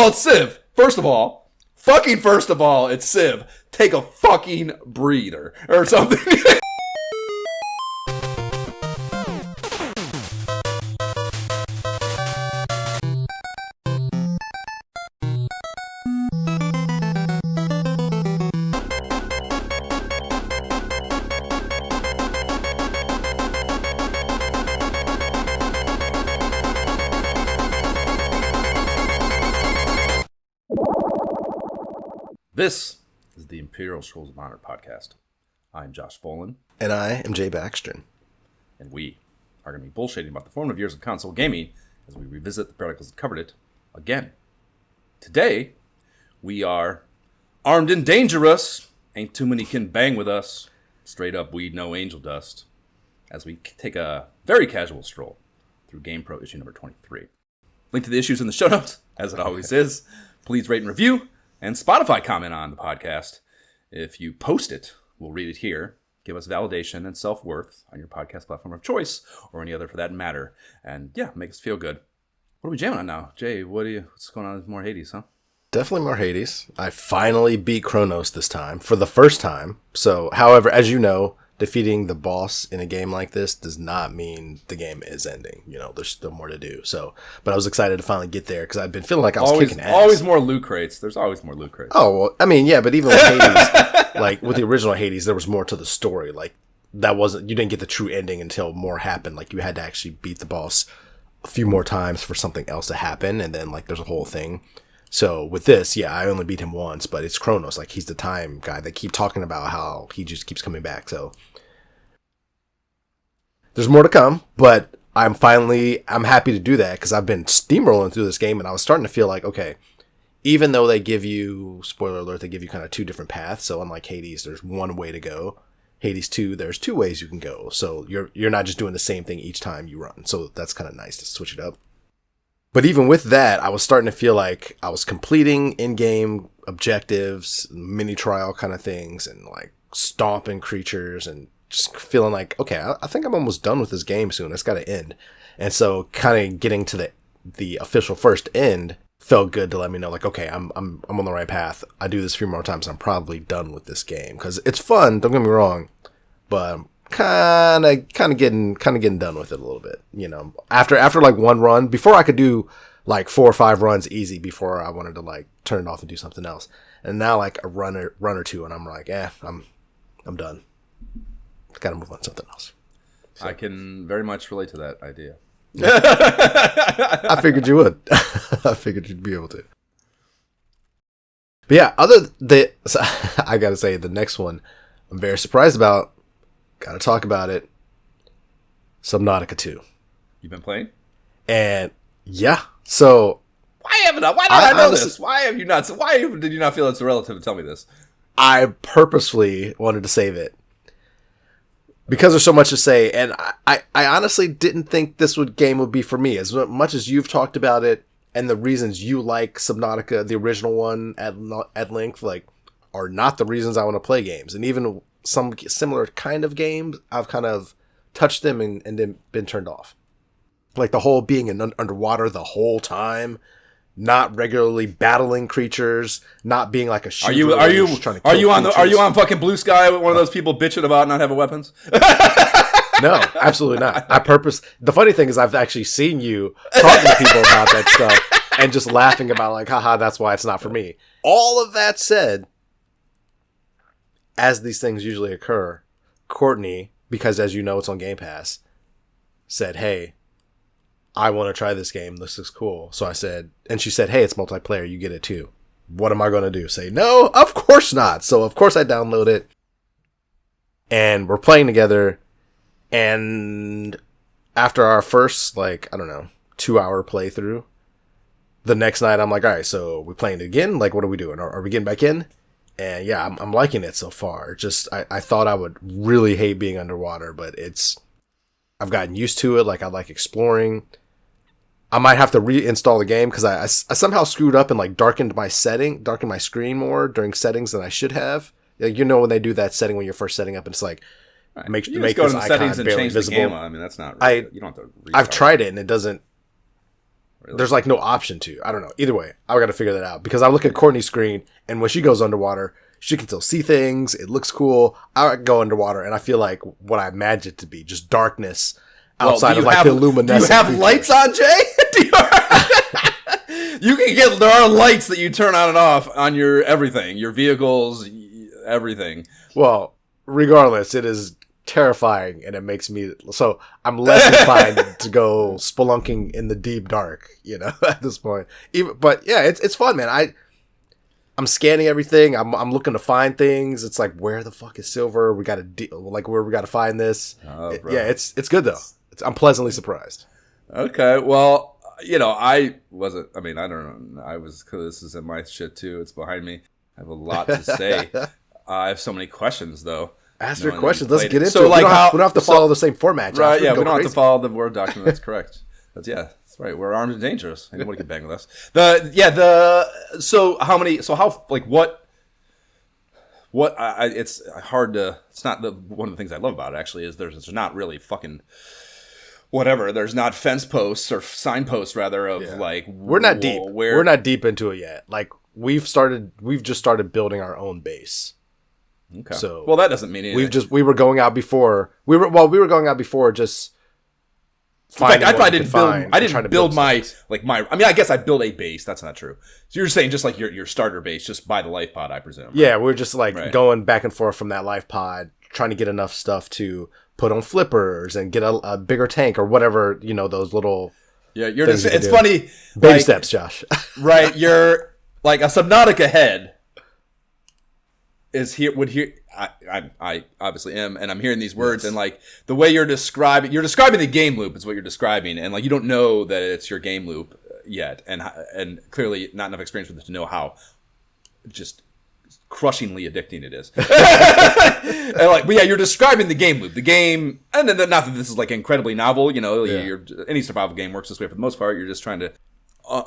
all, it's Civ. First of all, it's Civ. Take a fucking breather or something. This is the Imperial Scrolls of Honor podcast. I'm Josh Folan. And I am Jay Baxtron. And we are going to be bullshitting about the formative years of console gaming as we revisit the periodicals that covered it again. Today, we are armed and dangerous. Ain't too many can bang with us. Straight up weed, no angel dust. As we take a very casual stroll through GamePro issue number 23. Link to the issues in the show notes, as it always is. Please rate and review. And Spotify comment on the podcast. If you post it, we'll read it here. Give us validation and self-worth on your podcast platform of choice, or any other for that matter. And yeah, make us feel good. What are we jamming on now? Jay, what's going on with more Hades, huh? Definitely more Hades. I finally beat Kronos this time, for the first time. So, however, as you know, defeating the boss in a game like this does not mean the game is ending. You know, there's still more to do. So, but I was excited to finally get there because I've been feeling like I was kicking ass. Always more loot crates. There's always more loot crates. Oh, well, I mean, yeah, but even with Hades, like with the original Hades, there was more to the story. Like you didn't get the true ending until more happened. Like you had to actually beat the boss a few more times for something else to happen, and then like there's a whole thing. So with this, yeah, I only beat him once, but it's Kronos. Like he's the time guy. They keep talking about how he just keeps coming back. So there's more to come, but I'm happy to do that because I've been steamrolling through this game and I was starting to feel like, okay, even though they give you, spoiler alert, they give you kind of two different paths. So unlike Hades, there's one way to go. Hades 2, there's two ways you can go. So you're not just doing the same thing each time you run. So that's kind of nice to switch it up. But even with that, I was starting to feel like I was completing in-game objectives, mini trial kind of things, and like stomping creatures and just feeling like, okay, I think I'm almost done with this game soon. It's got to end. And so kind of getting to the official first end felt good to let me know, like, okay, I'm on the right path. I do this a few more times, I'm probably done with this game. Because it's fun, don't get me wrong, but I'm kind of getting done with it a little bit. You know, after like one run, before I could do like 4 or 5 runs easy before I wanted to like turn it off and do something else. And now like a run or two, and I'm like, I'm done. Gotta move on to something else. So. I can very much relate to that idea. I figured you would. I figured you'd be able to. But yeah, I gotta say, the next one I'm very surprised about. Gotta talk about it. Subnautica 2. You've been playing? And yeah, so why did I know this? Why did you not feel it's relative to tell me this? I purposefully wanted to save it. Because there's so much to say, and I honestly didn't think this game would be for me. As much as you've talked about it, and the reasons you like Subnautica, the original one, at length, like, are not the reasons I want to play games. And even some similar kind of games, I've kind of touched them and then been turned off. Like the whole being underwater the whole time, not regularly battling creatures, not being like a shooter. Are you on fucking Blue Sky with one of those people bitching about not having weapons? No, absolutely not. The funny thing is I've actually seen you talking to people about that stuff and just laughing about like, haha, that's why it's not for me. All of that said, as these things usually occur, Courtney, because as you know it's on Game Pass, said, hey, I want to try this game. This looks cool. So I said, and she said, hey, it's multiplayer. You get it too. What am I going to do? Say, no, of course not. So of course I download it and we're playing together. And after our first, 2-hour playthrough, the next night I'm like, all right, so we playing it again? Like, what are we doing? Are we getting back in? And yeah, I'm liking it so far. Just, I thought I would really hate being underwater, but I've gotten used to it. Like, I like exploring. I might have to reinstall the game because I somehow screwed up and like darkened my screen more during settings than I should have. Like, you know, when they do that setting when you're first setting up, and it's like, right. make go this to icon settings and barely change visible. the gamma. I mean, that's not really, you don't have to restart. I've tried it and it doesn't Really? There's like no option to. I don't know. Either way, I got to figure that out because I look at Courtney's screen and when she goes underwater, she can still see things. It looks cool. I go underwater and I feel like what I imagine it to be, just darkness outside of like the luminescent. Do you have lights on, Jay? You can get, there are lights that you turn on and off on your everything, your vehicles, everything. Well, regardless, it is terrifying and it makes me, so I'm less inclined to go spelunking in the deep dark, you know, at this point. But yeah, it's fun, man. I'm scanning everything. I'm looking to find things. It's like, where the fuck is silver? We got to where we got to find this. Yeah, it's good though. I'm pleasantly surprised. Okay, well, you know, I don't know. This is in my shit too. It's behind me. I have a lot to say. I have so many questions though. Ask your questions. Let's get into so, it. Like, we don't have to follow the same format, Josh. Right, yeah, we don't have to follow the Word document. That's correct. That's right. We're armed and dangerous. Anybody can bang with us. It's hard to, it's not one of the things I love about it, actually, is there's not really fucking whatever. There's not fence posts or signposts, rather, of like, we're not deep. We're not deep into it yet. Like, we've just started building our own base. Okay. So, well, that doesn't mean anything. We were going out before. We were going out before just. In fact, I probably didn't build my. I mean, I guess I built a base. That's not true. So you're saying just like your starter base, just by the life pod, I presume. Right? Yeah, we're just like going back and forth from that life pod, trying to get enough stuff to put on flippers and get a bigger tank or whatever, you know, those little. Yeah, it's funny. Baby steps, Josh. Right, you're like a Subnautica head. I obviously am, and I'm hearing these words, and like the way you're describing the game loop is what you're describing, and like you don't know that it's your game loop yet, and clearly not enough experience with it to know how just crushingly addicting it is. And like, but yeah, you're describing the game loop, the game, and then not that this is like incredibly novel, you know, any survival game works this way for the most part. You're just trying to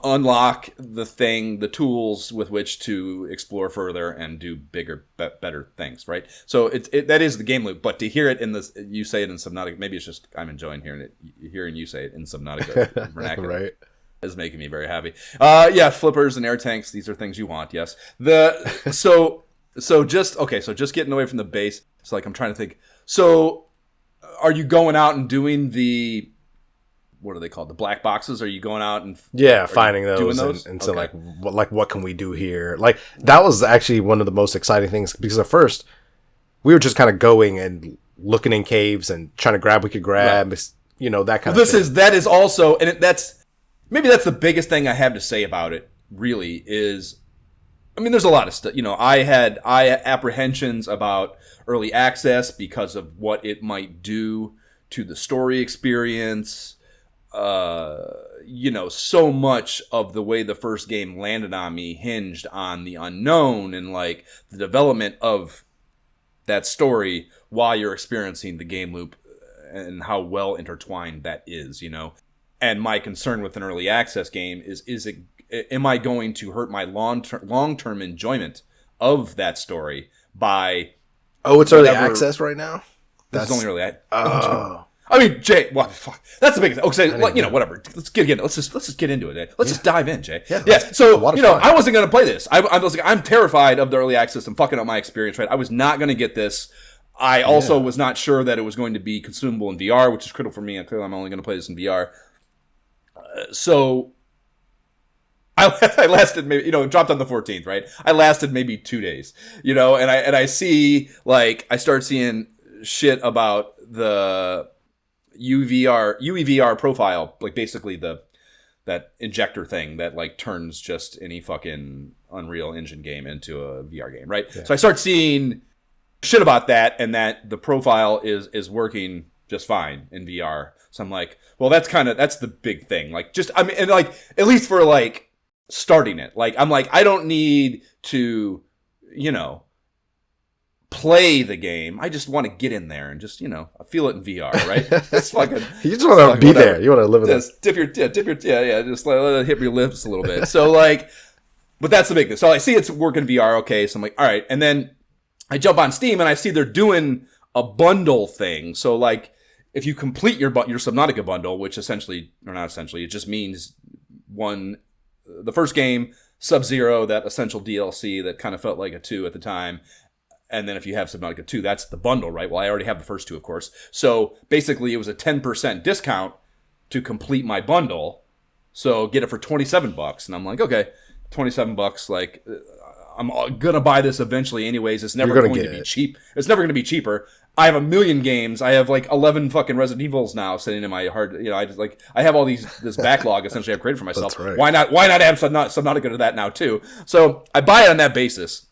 unlock the tools with which to explore further and do bigger, better things, right? So that is the game loop. But to hear it you say it in Subnautica, maybe it's just I'm enjoying hearing you say it in Subnautica vernacular. Right. Is making me very happy. Flippers and air tanks, these are things you want, yes. So just getting away from the base. It's like I'm trying to think. So are you going out and doing the, what are they called? The black boxes? Are you going out and finding those? And so what can we do here? Like, that was actually one of the most exciting things, because at first we were just kind of going and looking in caves and trying to grab what we could grab, you know, that kind of thing. That is also, and that's the biggest thing I have to say about it, really, is, I mean, there's a lot of stuff. You know, I had apprehensions about early access because of what it might do to the story experience. You know, so much of the way the first game landed on me hinged on the unknown and like the development of that story while you're experiencing the game loop and how well intertwined that is, you know. And my concern with an early access game am I going to hurt my long-term enjoyment of that story by... Oh, it's early access right now? This is only early access. Oh. I mean, Jay, what the fuck? That's the biggest thing. Okay, you know, whatever. Let's get into it. Let's just get into it, Jay. Let's just dive in, Jay. Yeah. So, you know, I wasn't going to play this. I was like, I'm terrified of the early access and fucking up my experience, right? I was not going to get this. I also was not sure that it was going to be consumable in VR, which is critical for me. Clearly, I'm only going to play this in VR. So I lasted maybe, you know, it dropped on the 14th, right? I lasted maybe 2 days, you know, and I see, like, I start seeing shit about the UEVR profile, like basically that injector thing that like turns just any fucking Unreal Engine game into a VR game, right? Yeah. So I start seeing shit about that, and that the profile is working just fine in VR. So I'm like, well, that's the big thing. Like, just, I mean, and like, at least for like starting it, like, I'm like, I don't need to, you know, play the game. I just want to get in there and just, you know, feel it in VR, right? It's fucking. You just want to be there. You want to live in it. Dip your, just let it hit your lips a little bit. So like, but that's the big thing. So I see it's working VR, okay. So I'm like, all right, and then I jump on Steam and I see they're doing a bundle thing. So like, if you complete your Subnautica bundle, which essentially, or not essentially, it just means one, the first game, Sub-Zero, that essential DLC that kind of felt like a 2 at the time. And then if you have Subnautica 2, that's the bundle, right? Well, I already have the first 2, of course. So basically it was a 10% discount to complete my bundle. So get it for $27. And I'm like, okay, $27, like, I'm gonna buy this eventually anyways. It's never going to be cheap. It's never going to be cheaper. I have a million games. I have like 11 fucking Resident Evils now sitting in my hard. You know, I have all this backlog essentially I've created for myself. Right. Why not add Subnautica to that now too? So I buy it on that basis.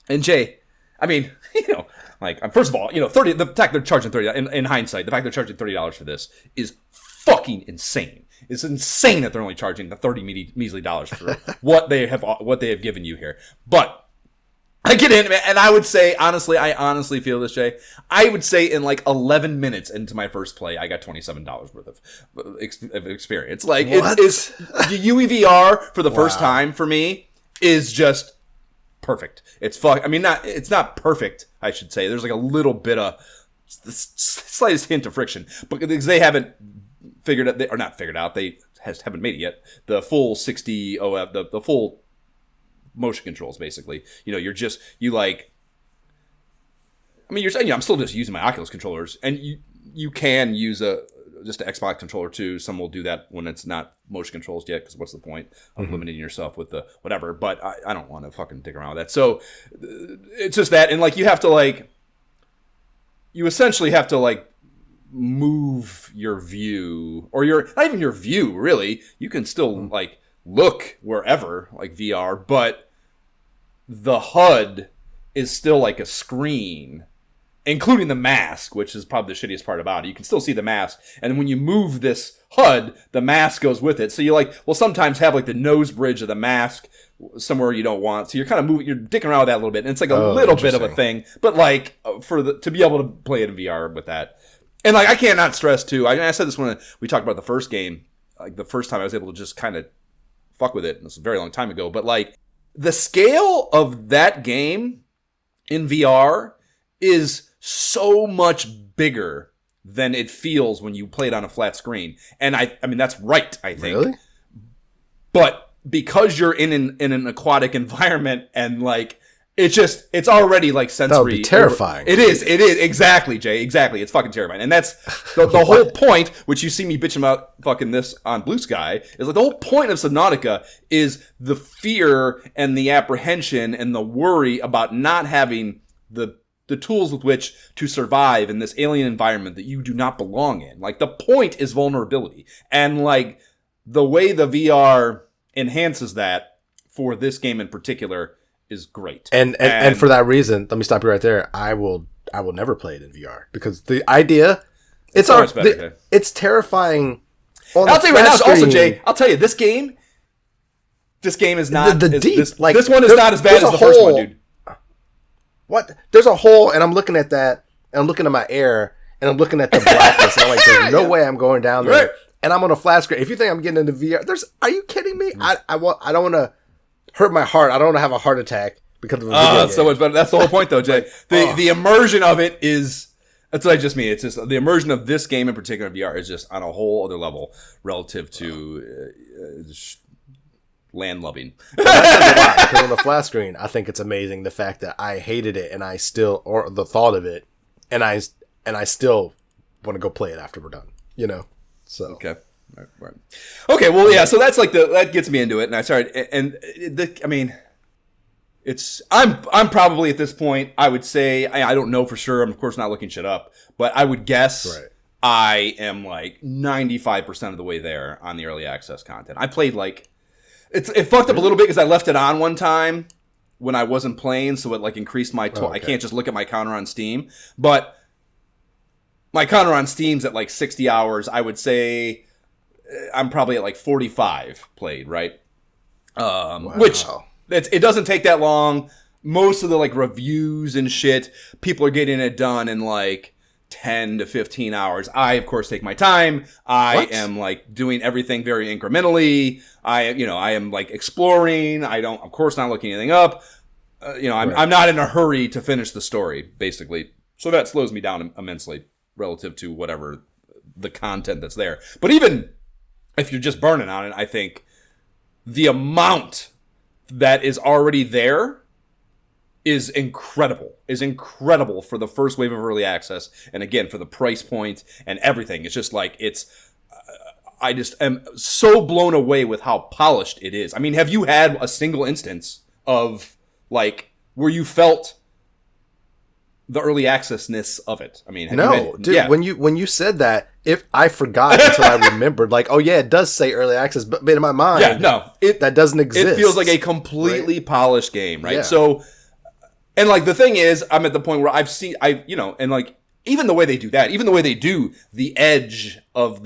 And Jay, I mean, you know, like first of all, you know, the fact they're charging $30 in hindsight, the fact they're charging $30 for this is fucking insane. It's insane that they're only charging the $30 measly dollars for what they have given you here. But I get in, and I would say, honestly, I honestly feel this, Jay. I would say in like 11 minutes into my first play, I got $27 worth of experience. Like, it's the UEVR for the first time for me is just perfect. It's I mean, it's not perfect, I should say. There's like a little bit of the slightest hint of friction, but because they haven't figured out, or not figured out, they haven't made it yet. The full 60 OF, the full motion controls, basically. You know, I'm still just using my Oculus controllers, and you can use just an Xbox controller too. Some will do that when it's not motion controls yet, because what's the point of limiting yourself with the whatever? But I don't want to fucking dig around with that. So it's just that, and like you essentially have to move your view, or not even your view, really. You can still look wherever, like VR, but the HUD is still like a screen, including the mask, which is probably the shittiest part about it. You can still see the mask, and when you move this HUD, the mask goes with it. So you sometimes have like the nose bridge of the mask somewhere you don't want. So you're kind of you're dicking around with that a little bit, and it's like a little bit of a thing. But to be able to play it in VR with that. And I cannot stress too. I said this when we talked about the first game. Like the first time I was able to just kind of fuck with it. And this was a very long time ago. But the scale of that game in VR is so much bigger than it feels when you play it on a flat screen. And I mean that's right. I think. Really? But because you're in an aquatic environment and it's already sensory. That would be terrifying. It is exactly, Jay. Exactly, it's fucking terrifying, and that's the whole point. Which you see me bitching about fucking this on Blue Sky is the whole point of Subnautica is the fear and the apprehension and the worry about not having the tools with which to survive in this alien environment that you do not belong in. The point is vulnerability, and the way the VR enhances that for this game in particular is great. And for that reason, let me stop you right there. I will never play it in VR because the idea it's terrifying. I'll tell you right now, also Jay, I'll tell you this game is not this one is not as bad as the first one, dude. What? There's a hole, and I'm looking at that, and I'm looking at my air, and I'm looking at the blackness, and I'm there's no way I'm going down there. Right. And I'm on a flat screen. If you think I'm getting into VR, are you kidding me? I don't want to hurt my heart. I don't want to have a heart attack because of a video game. So much better. That's the whole point, though, Jay. The immersion of it is. That's what I just mean. It's just the immersion of this game in particular in VR is just on a whole other level relative to land loving. Because on the flat screen, I think it's amazing the fact that I hated it and I still, or the thought of it, and I still want to go play it after we're done. You know. So okay. Right. Okay, well, yeah, so that's that gets me into it, and I started, I mean, I'm probably at this point, I would say, I don't know for sure, I'm of course not looking shit up, but I would guess I am 95% of the way there on the early access content. I played it fucked up a little bit because I left it on one time when I wasn't playing, so it increased my I can't just look at my counter on Steam, but my counter on Steam's at 60 hours. I would say I'm probably at 45 played, right? Which it doesn't take that long. Most of the reviews and shit, people are getting it done in 10 to 15 hours. I of course take my time. I am doing everything very incrementally. I am exploring. I don't, of course, not looking anything up. I'm not in a hurry to finish the story, basically. So that slows me down immensely relative to whatever the content that's there. But even if you're just burning on it, I think the amount that is already there is incredible for the first wave of early access. And again, for the price point and everything. It's just like, I just am so blown away with how polished it is. I mean, have you had a single instance of like where you felt the early accessness of it? I mean, dude, when you said that, if I forgot until I remembered, like, oh yeah, it does say early access, but in my mind, that doesn't exist. It feels like a completely polished game, right? Yeah. So, and like the thing is, I'm at the point where and like even the way they do that, even the way they do the edge of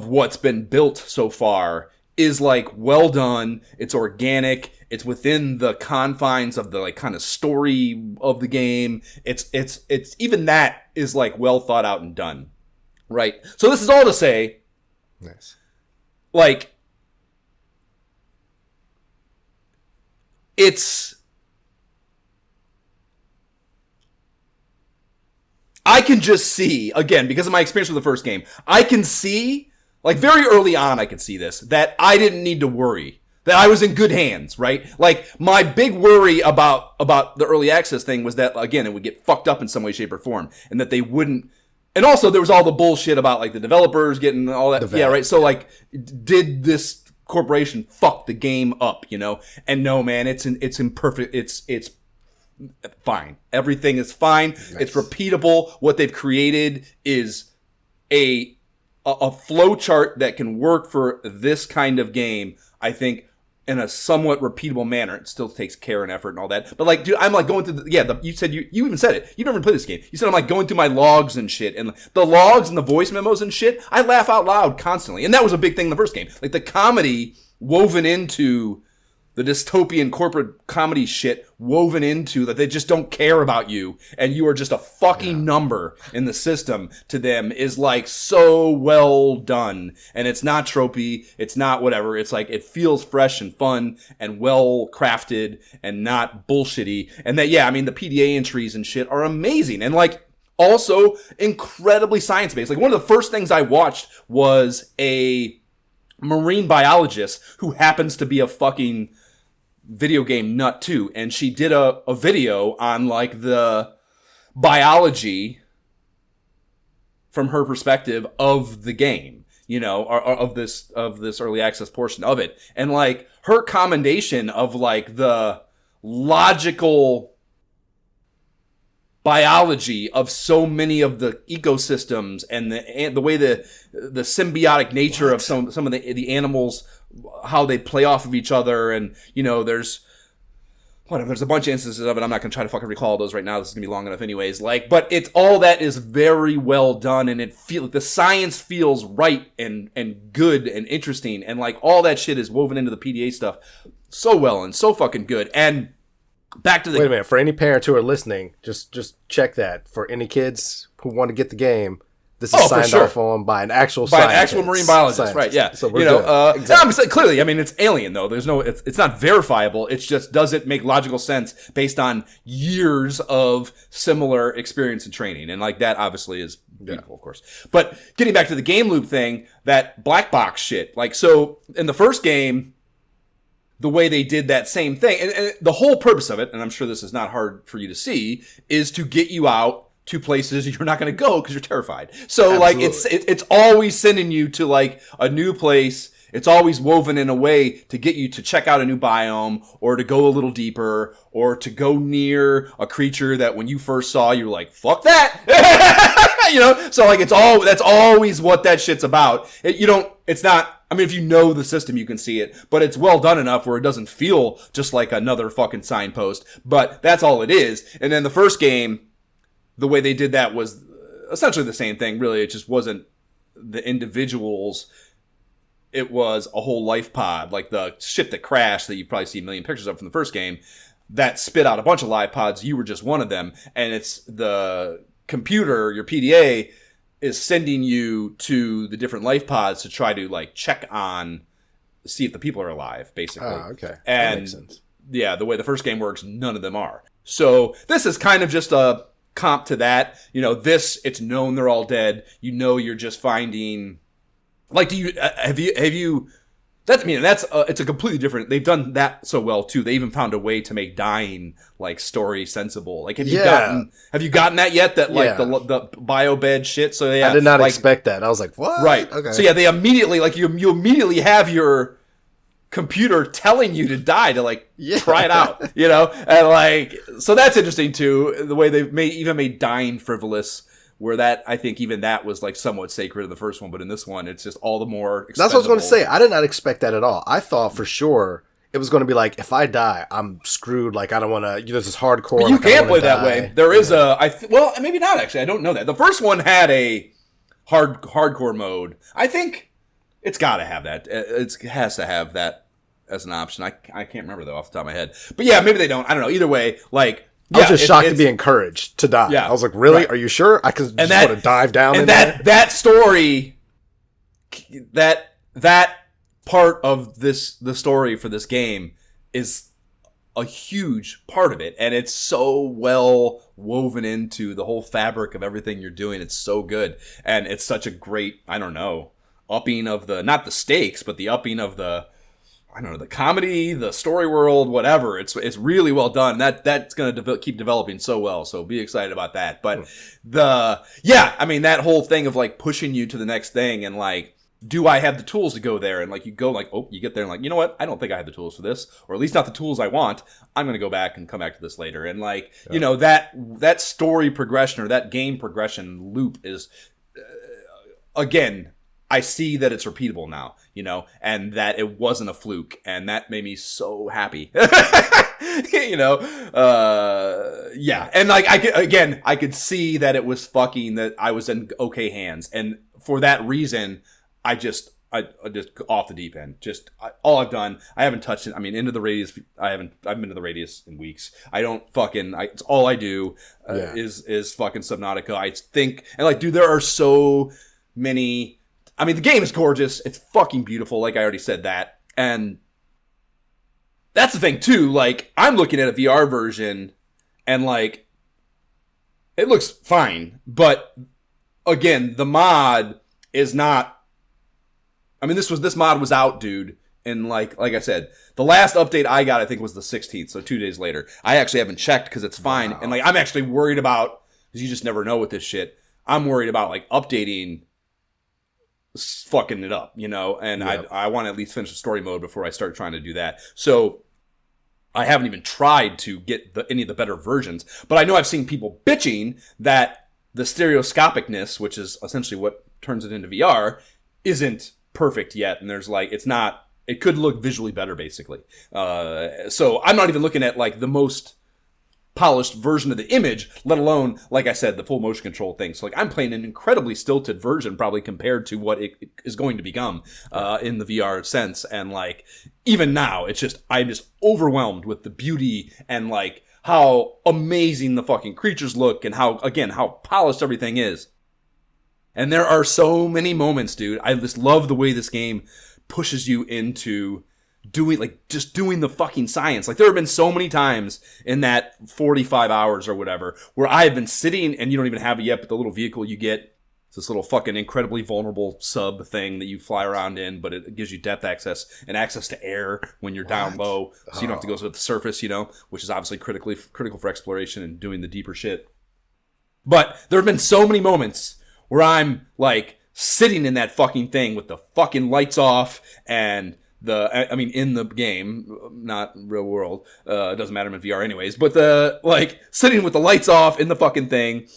what's been built so far is like well done. It's organic. It's within the confines of the like kind of story of the game. It's even that is like well thought out and done, right? So this is all to say, nice. Like I can just see, again, because of my experience with the first game, I can see, like very early on I could see this, that I didn't need to worry. That I was in good hands, right? Like, my big worry about the early access thing was that, again, it would get fucked up in some way, shape, or form. And that they wouldn't... And also, there was all the bullshit about, like, the developers getting all that... Yeah, right? So, like, did this corporation fuck the game up, you know? And no, man, it's imperfect. It's fine. Everything is fine. Nice. It's repeatable. What they've created is a flow chart that can work for this kind of game, I think, in a somewhat repeatable manner. It still takes care and effort and all that. But like, dude, I'm like going through you said you even said it. You've never played this game. You said I'm like going through my logs and shit. And the logs and the voice memos and shit, I laugh out loud constantly. And that was a big thing in the first game. Like the comedy woven into the dystopian corporate comedy shit woven into that they just don't care about you and you are just a fucking number in the system to them is like so well done. And it's not tropey. It's not whatever. It's like it feels fresh and fun and well crafted and not bullshitty. And that, yeah, I mean, the PDA entries and shit are amazing. And like also incredibly science-based. Like one of the first things I watched was a marine biologist who happens to be a fucking video game nut too, and she did a video on like the biology from her perspective of the game, you know, or of this early access portion of it, and like her commendation of like the logical biology of so many of the ecosystems and the way the symbiotic nature of some of the animals, how they play off of each other, and you know there's a bunch of instances of it. I'm not going to try to fucking recall those right now. This is going to be long enough anyways. Like, but it's all that is very well done, and the science feels right and good and interesting, and like all that shit is woven into the PDA stuff so well and so fucking good. And back to the... Wait a minute. For any parents who are listening, just check that. For any kids who want to get the game, this is signed off on by an actual scientist. By an actual marine biologist, right, yeah. So we're good. Exactly. Clearly, I mean, it's alien, though. There's no... It's not verifiable. It's just, does it make logical sense based on years of similar experience and training? And, like, that obviously is beautiful, of course. But getting back to the game loop thing, that black box shit. Like, so, in the first game... the way they did that same thing. And the whole purpose of it, and I'm sure this is not hard for you to see, is to get you out to places you're not going to go because you're terrified. So, like, it's always sending you to, like, a new place. It's always woven in a way to get you to check out a new biome or to go a little deeper or to go near a creature that when you first saw, you were like, fuck that! You know? So, like, that's always what that shit's about. It's not... I mean, if you know the system, you can see it, but it's well done enough where it doesn't feel just like another fucking signpost, but that's all it is. And then the first game, the way they did that was essentially the same thing, really. It just wasn't the individuals. It was a whole life pod, like the ship that crashed that you've probably seen a million pictures of from the first game, that spit out a bunch of live pods. You were just one of them, and it's the computer, your PDA, is sending you to the different life pods to try to like check on, see if the people are alive, basically. Oh, okay. And that makes sense. Yeah, the way the first game works, none of them are. So this is kind of just a comp to that. You know, it's known they're all dead. You know, you're just finding, like, have you it's a completely different. They've done that so well too. They even found a way to make dying like story sensible. Like, have you gotten that yet? That like the biobed shit. So yeah, I did not expect that. I was like, what? Right. Okay. So yeah, they immediately like you immediately have your computer telling you to die to like try it out, and like so that's interesting too. The way they've made dying frivolous. Where that, I think even that was like somewhat sacred in the first one, but in this one, it's just all the more expendable. That's what I was going to say. I did not expect that at all. I thought for sure it was going to be like, if I die, I'm screwed. Like, I don't want to, this is hardcore. But you can't play that way. There is well, maybe not actually. I don't know that. The first one had a hardcore mode. I think it's got to have that. It has to have that as an option. I can't remember though off the top of my head. But yeah, maybe they don't. I don't know. Either way, like, I was just shocked to be encouraged to die. Yeah, I was like, really? Right. Are you sure? I just want to dive down in there? That story, that part of the story for this game is a huge part of it. And it's so well woven into the whole fabric of everything you're doing. It's so good. And it's such a great, I don't know, upping of not the stakes, but the upping of the comedy, the story world, whatever. It's really well done. That's going to keep developing so well. So be excited about that. But that whole thing of like pushing you to the next thing and like, do I have the tools to go there? And like you go like, oh, you get there and like, you know what? I don't think I have the tools for this, or at least not the tools I want. I'm going to go back and come back to this later. And like, that story progression or that game progression loop is, again, I see that it's repeatable now, and that it wasn't a fluke, and that made me so happy. And like I could see that it was that I was in okay hands, and for that reason, I just off the deep end. All I've done, I haven't touched it. I mean, into the radius, I've been to the radius in weeks. I don't it's all I do is fucking Subnautica. I think, and like, dude, there are so many. I mean, the game is gorgeous. It's fucking beautiful. Like I already said that. And that's the thing too. Like, I'm looking at a VR version and like, it looks fine. But again, the mod is not, I mean, this mod was out, dude. And like I said, the last update I got, I think was the 16th. So 2 days later, I actually haven't checked because it's fine. Wow. And like, I'm actually worried about, because you just never know with this shit. I'm worried about like updating fucking it up, and I want to at least finish the story mode before I start trying to do that. So I haven't even tried to get any of the better versions, but I know I've seen people bitching that the stereoscopicness, which is essentially what turns it into VR, isn't perfect yet. And there's like, it could look visually better basically. So I'm not even looking at like the most polished version of the image, let alone, like I said, the full motion control thing. So like, I'm playing an incredibly stilted version probably compared to what it is going to become in the VR sense. And like, even now, I'm just overwhelmed with the beauty and like how amazing the fucking creatures look and how polished everything is. And there are so many moments, dude. I just love the way this game pushes you into doing the fucking science. Like, there have been so many times in that 45 hours or whatever where I have been sitting, and you don't even have it yet, but the little vehicle you get, it's this little fucking incredibly vulnerable sub thing that you fly around in, but it gives you depth access and access to air when you're down low, so you don't have to go to the surface, which is obviously critical for exploration and doing the deeper shit. But there have been so many moments where I'm like sitting in that fucking thing with the fucking lights off and in the game, not real world, it doesn't matter, I'm in VR anyways, but sitting with the lights off in the fucking thing,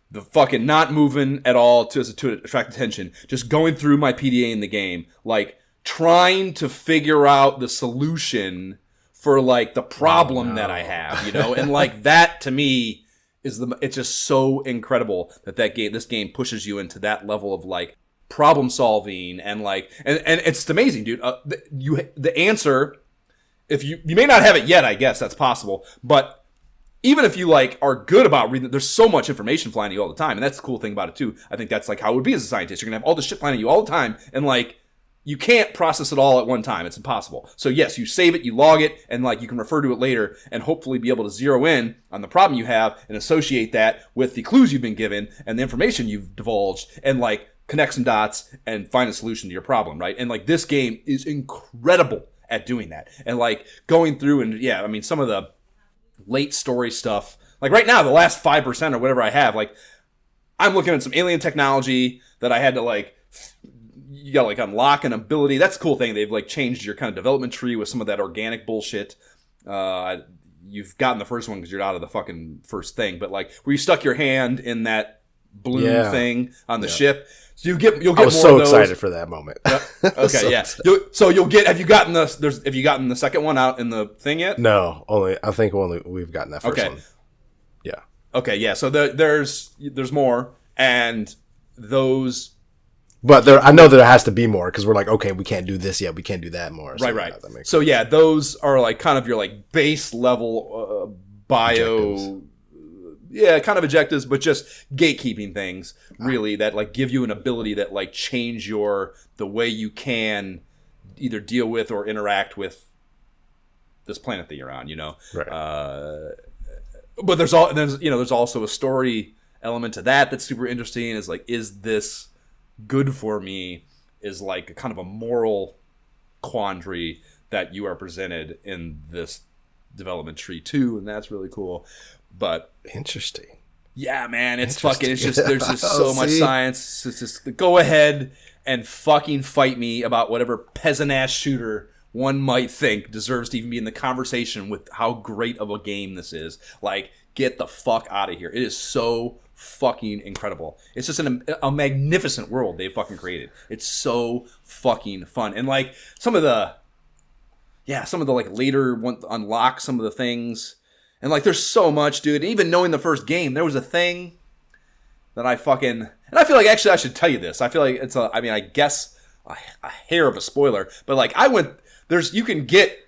the fucking not moving at all to attract attention, just going through my PDA in the game, like trying to figure out the solution for like the problem that I have, and like that to me it's just so incredible that this game pushes you into that level of like problem solving and like, and it's amazing, dude. The answer, if you may not have it yet, I guess that's possible, but even if you like are good about reading, there's so much information flying at you all the time, and that's the cool thing about it too. I think that's like how it would be as a scientist. You're gonna have all this shit flying at you all the time, and like you can't process it all at one time. It's impossible. So yes, you save it, you log it, and like you can refer to it later and hopefully be able to zero in on the problem you have and associate that with the clues you've been given and the information you've divulged and like connect some dots and find a solution to your problem, right? And like this game is incredible at doing that. And like going through and yeah, I mean some of the late story stuff, like right now the last 5% or whatever I have, like I'm looking at some alien technology that I had to like you gotta like unlock an ability. That's a cool thing. They've like changed your kind of development tree with some of that organic bullshit. You've gotten the first one because you're out of the fucking first thing, but like where you stuck your hand in that blue thing on the ship, so you'll get. I was more so of those. excited for that moment. Okay, you'll get. Have you gotten the second one out in the thing yet? No, I think we've gotten that first one. Yeah. Okay, yeah. So there's more, and those. But I know there has to be more because we're like, okay, we can't do this yet. We can't do that more. So right. So yeah, those are like kind of your like base level bio, objectives. Kind of objectives, but just gatekeeping things really that like give you an ability that like change the way you can either deal with or interact with this planet that you're on. You know, right. But there's also a story element to that's super interesting. Is like, is this good for me? Is like kind of a moral quandary that you are presented in this development tree too, and that's really cool. But interesting. Yeah, man, it's fucking. It's just there's just so much science. It's just go ahead and fucking fight me about whatever peasant ass shooter one might think deserves to even be in the conversation with how great of a game this is. Like, get the fuck out of here. It is so fucking incredible. It's just a magnificent world they've fucking created. It's so fucking fun. And like some of the like later unlock some of the things. And like there's so much, dude. And even knowing the first game, there was a thing that I feel like actually I should tell you this. I feel like I guess a hair of a spoiler, but like you can get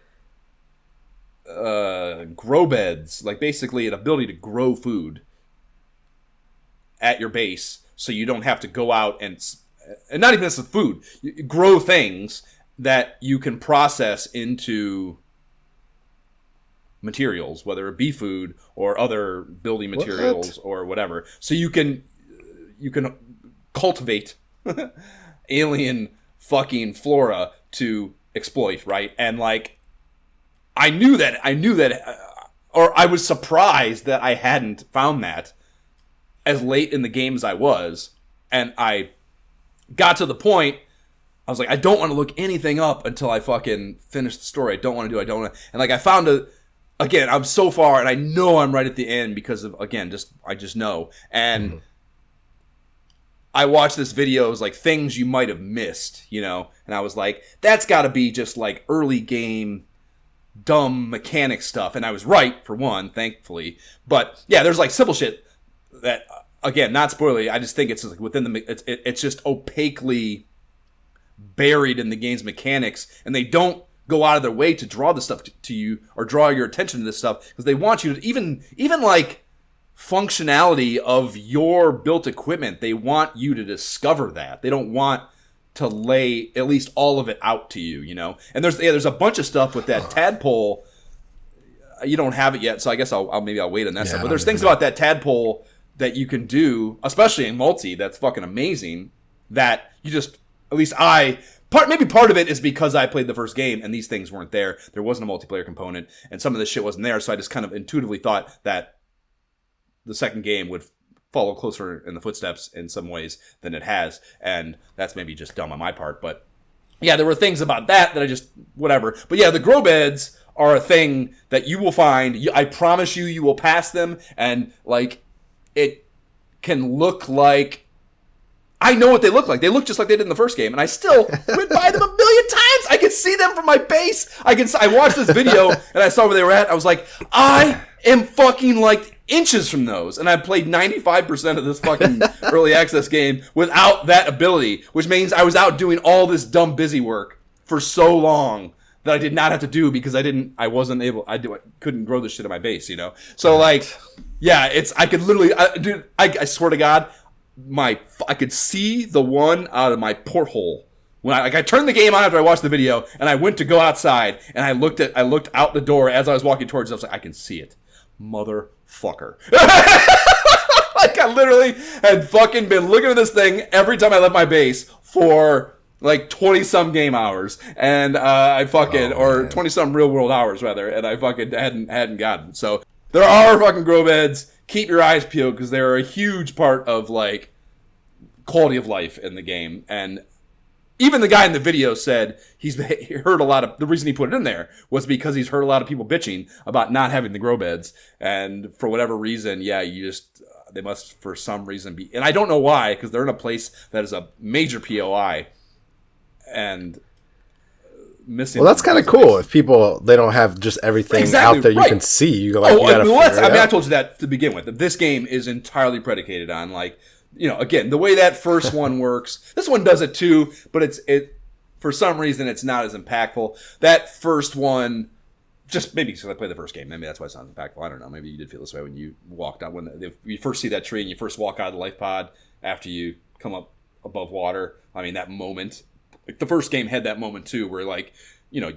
grow beds, like basically an ability to grow food at your base, so you don't have to go out and not even as the food, you grow things that you can process into materials, whether it be food or other building materials or whatever. So you can cultivate alien fucking flora to exploit, right? And like I knew that or I was surprised that I hadn't found that as late in the game as I was, and I got to the point, I was like, I don't want to look anything up until I fucking finish the story. I don't want to. And like I found again, I'm so far, and I know I'm right at the end because of, again, I just know. And I watched this video, it was like things you might have missed, you know? And I was like, that's got to be just like early game dumb mechanic stuff. And I was right, for one, thankfully. But yeah, there's like simple shit that, again, not spoilery. I just think it's like within it's just opaquely buried in the game's mechanics, and they don't go out of their way to draw the stuff to you or draw your attention to this stuff because they want you to even like functionality of your built equipment. They want you to discover that. They don't want to lay at least all of it out to you, you know. And there's a bunch of stuff with that tadpole. You don't have it yet, so I guess I'll wait on that stuff. But there's things about that tadpole that you can do, especially in multi, that's fucking amazing. That you just, at least maybe part of it is because I played the first game and these things weren't there. There wasn't a multiplayer component, and some of this shit wasn't there. So I just kind of intuitively thought that the second game would follow closer in the footsteps in some ways than it has, and that's maybe just dumb on my part. But yeah, there were things about that I just whatever. But yeah, the grow beds are a thing that you will find. I promise you will pass them, and like it can look like. I know what they look like. They look just like they did in the first game, and I still went by them a million times. I could see them from my base. I watched this video, and I saw where they were at. I was like, I am fucking like inches from those, and I played 95% of this fucking early access game without that ability, which means I was out doing all this dumb busy work for so long that I did not have to do because I couldn't grow this shit at my base, you know? So like, yeah, I could literally, dude, I swear to God, I could see the one out of my porthole when I turned the game on after I watched the video, and I went to go outside, and I looked out the door as I was walking towards it. I was like, I can see it, motherfucker. Like, I literally had fucking been looking at this thing every time I left my base for like 20-some game hours, and I fucking, or 20-some real-world hours, rather, and I fucking hadn't gotten. So, there are fucking grow beds. Keep your eyes peeled, because they're a huge part of, like, quality of life in the game, and even the guy in the video said he heard a lot of, the reason he put it in there was because he's heard a lot of people bitching about not having the grow beds, and for whatever reason, yeah, you just, they must for some reason be, and I don't know why, because they're in a place that is a major POI, and missing. Well, that's kind of cool. If people, they don't have just everything out there you can see. You go like, you gotta figure it out. I told you that to begin with. This game is entirely predicated on, like, you know, again, the way that first one works. This one does it too, but it for some reason it's not as impactful. That first one, just maybe because I played the first game, maybe that's why it's not impactful. I don't know. Maybe you did feel this way when you walked out, if you first see that tree and you first walk out of the life pod after you come up above water. I mean, that moment. Like, the first game had that moment too, where, like, you know,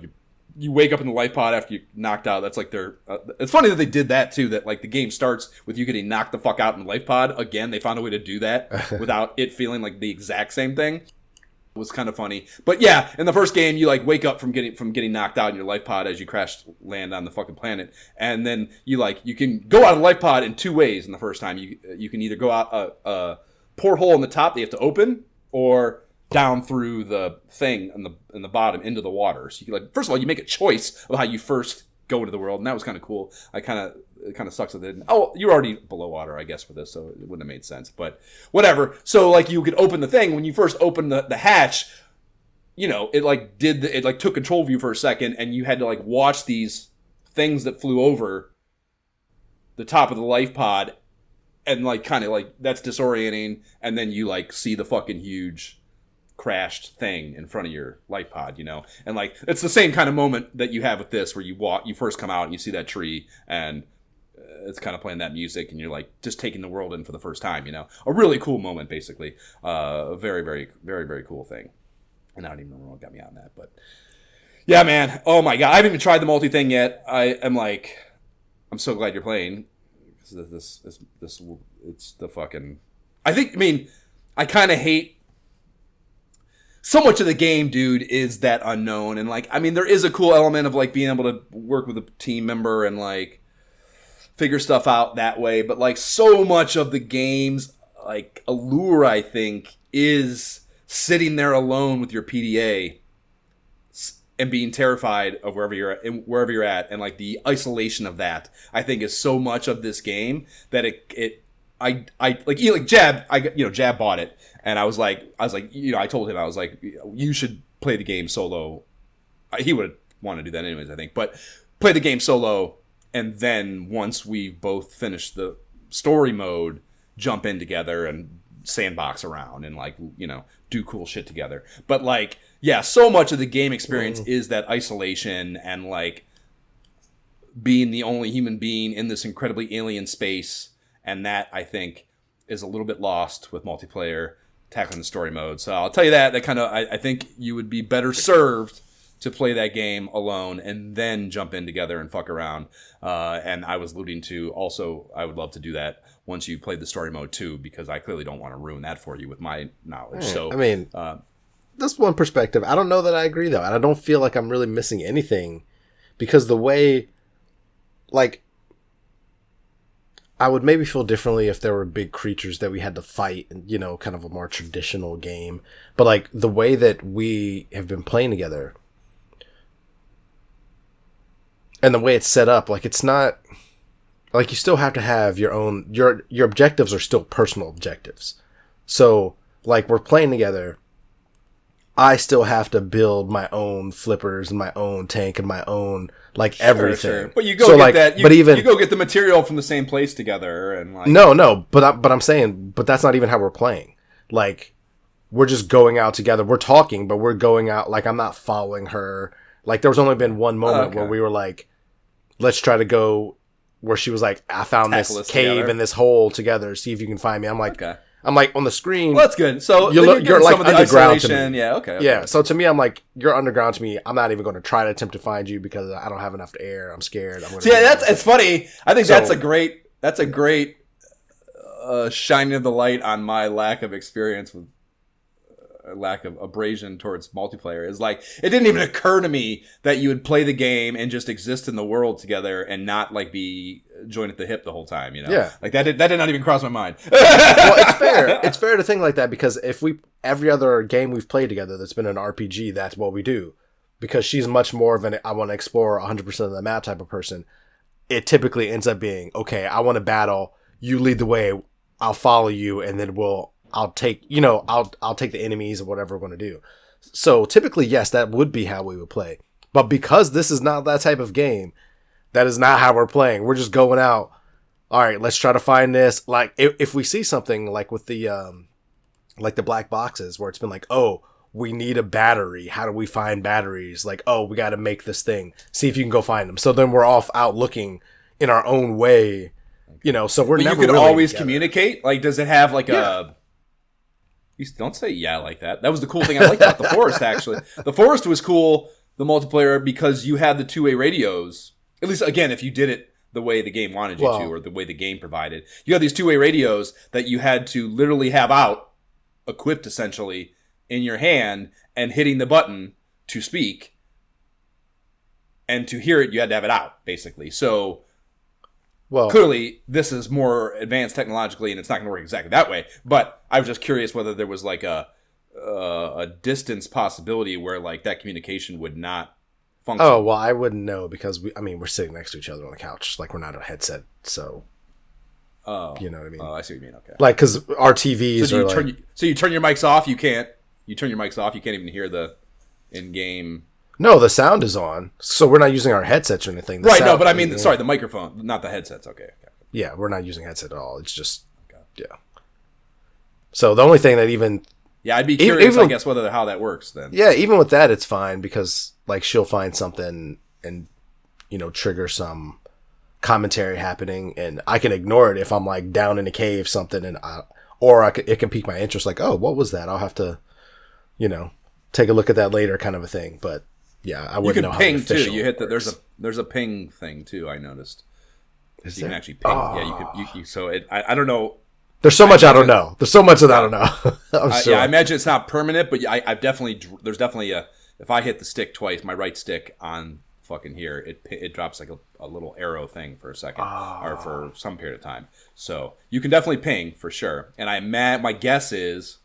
you wake up in the life pod after you knocked out. That's like their. It's funny that they did that too. That, like, the game starts with you getting knocked the fuck out in the life pod. Again, they found a way to do that without it feeling like the exact same thing. It was kind of funny, but yeah, in the first game, you, like, wake up from getting knocked out in your life pod as you crash land on the fucking planet, and then you can go out of the life pod in two ways. In the first time, you can either go out a porthole in the top that you have to open, or down through the thing in the bottom into the water. So you can, like, first of all, you make a choice of how you first go into the world, and that was kind of cool. It kind of sucks that they didn't. Oh, you're already below water, I guess, for this, so it wouldn't have made sense. But whatever. So, like, you could open the thing when you first opened the hatch. You know, it took control of you for a second, and you had to, like, watch these things that flew over the top of the life pod, and, like, kind of, like, that's disorienting. And then you, like, see the fucking huge crashed thing in front of your life pod, you know, and, like, it's the same kind of moment that you have with this, where you first come out and you see that tree, and it's kind of playing that music, and you're, like, just taking the world in for the first time, you know, a really cool moment, basically, a very, very, very, very cool thing, and I don't even know what got me on that, but yeah, man, oh my god, I haven't even tried the multi thing yet. I'm so glad you're playing, because this it's the fucking, I kind of hate. So much of the game, dude, is that unknown. And, like, I mean, there is a cool element of, like, being able to work with a team member and, like, figure stuff out that way. But, like, so much of the game's, like, allure, I think, is sitting there alone with your PDA and being terrified of wherever you're at. And, like, the isolation of that, I think, is so much of this game that Jab bought it, and I was like, you know, I told him, I was like, you should play the game solo. He would want to do that anyways, I think, but play the game solo, and then once we both finish the story mode, jump in together and sandbox around and, like, you know, do cool shit together. But, like, yeah, so much of the game experience is that isolation and, like, being the only human being in this incredibly alien space. And that, I think, is a little bit lost with multiplayer, tackling the story mode. So I'll tell you that kind of, I think you would be better served to play that game alone and then jump in together and fuck around. And I was alluding to also, I would love to do that once you've played the story mode too, because I clearly don't want to ruin that for you with my knowledge. So I mean, that's one perspective. I don't know that I agree though, and I don't feel like I'm really missing anything, because the way, like, I would maybe feel differently if there were big creatures that we had to fight, and, you know, kind of a more traditional game. But, like, the way that we have been playing together and the way it's set up, like, it's not, like, you still have to have your own, your objectives are still personal objectives. So, like, we're playing together. I still have to build my own flippers and my own tank and my own, like, everything. Sure. But you go get that. You go get the material from the same place together, and, like, no. But I'm saying, but that's not even how we're playing. Like, we're just going out together. We're talking, but we're going out. Like, I'm not following her. Like, there was only been one moment where we were like, let's try to go. Where she was like, I found this cave together in this hole together. See if you can find me. I'm like. Okay. I'm like on the screen. Well, that's good. So you're like underground to me. Yeah, okay. Yeah. So to me, I'm like, you're underground to me. I'm not even going to try to attempt to find you because I don't have enough air. I'm scared. It's funny. I think that's a great shining of the light on my lack of experience with lack of abrasion towards multiplayer is like it didn't even occur to me that you would play the game and just exist in the world together and not like be joined at the hip the whole time, you know? Yeah. Like that did not even cross my mind. Well, it's fair. It's fair to think like that because if every other game we've played together that's been an RPG, that's what we do. Because she's much more of an I want to explore 100% of the map type of person. It typically ends up being, okay, I want to battle, you lead the way, I'll follow you, and then I'll take the enemies or whatever we're going to do. So typically, yes, that would be how we would play. But because this is not that type of game, that is not how we're playing. We're just going out. All right, let's try to find this. Like if we see something like with the black boxes where it's been like, oh, we need a battery. How do we find batteries? Like, oh, we got to make this thing. See if you can go find them. So then we're off out looking in our own way. You know, so we're never. You can really always together. communicate. Like, does it have like a? You don't say yeah like that. That was the cool thing I liked about the Forest. Actually, the Forest was cool. The multiplayer because you had the two-way radios. At least, again, if you did it the way the game wanted you to, or the way the game provided, you had these two-way radios that you had to literally have out, equipped essentially in your hand, and hitting the button to speak. And to hear it, you had to have it out, basically. So. Well, clearly, this is more advanced technologically, and it's not going to work exactly that way. But I was just curious whether there was like a distance possibility where like that communication would not function. Oh well, I wouldn't know because we're sitting next to each other on the couch, like we're not a headset, so. Oh, you know what I mean? Oh, I see what you mean. Okay. Like because our TVs so are you turn your mics off. You can't. You turn your mics off. You can't even hear the in-game. No, the sound is on, so we're not using our headsets or anything. Right, no, but I mean, sorry, the microphone, not the headsets. Okay. Yeah, we're not using headset at all. It's just, yeah. So the only thing that yeah, I'd be curious, I guess, how that works then. Yeah, even with that, it's fine because like she'll find something and trigger some commentary happening, and I can ignore it if I'm like down in a cave something, and it can pique my interest. Like, oh, what was that? I'll have to, take a look at that later, kind of a thing, but. Yeah, I wouldn't know how ping too. You hit there's a ping thing too. I noticed. Is you can actually ping. Oh. Yeah, you so I don't know. There's so much I don't know. There's so much that I don't know. Yeah, I imagine it's not permanent, but I've definitely there's definitely if I hit the stick twice, my right stick on fucking here, it drops like a little arrow thing for a second or for some period of time. So you can definitely ping for sure. And my guess is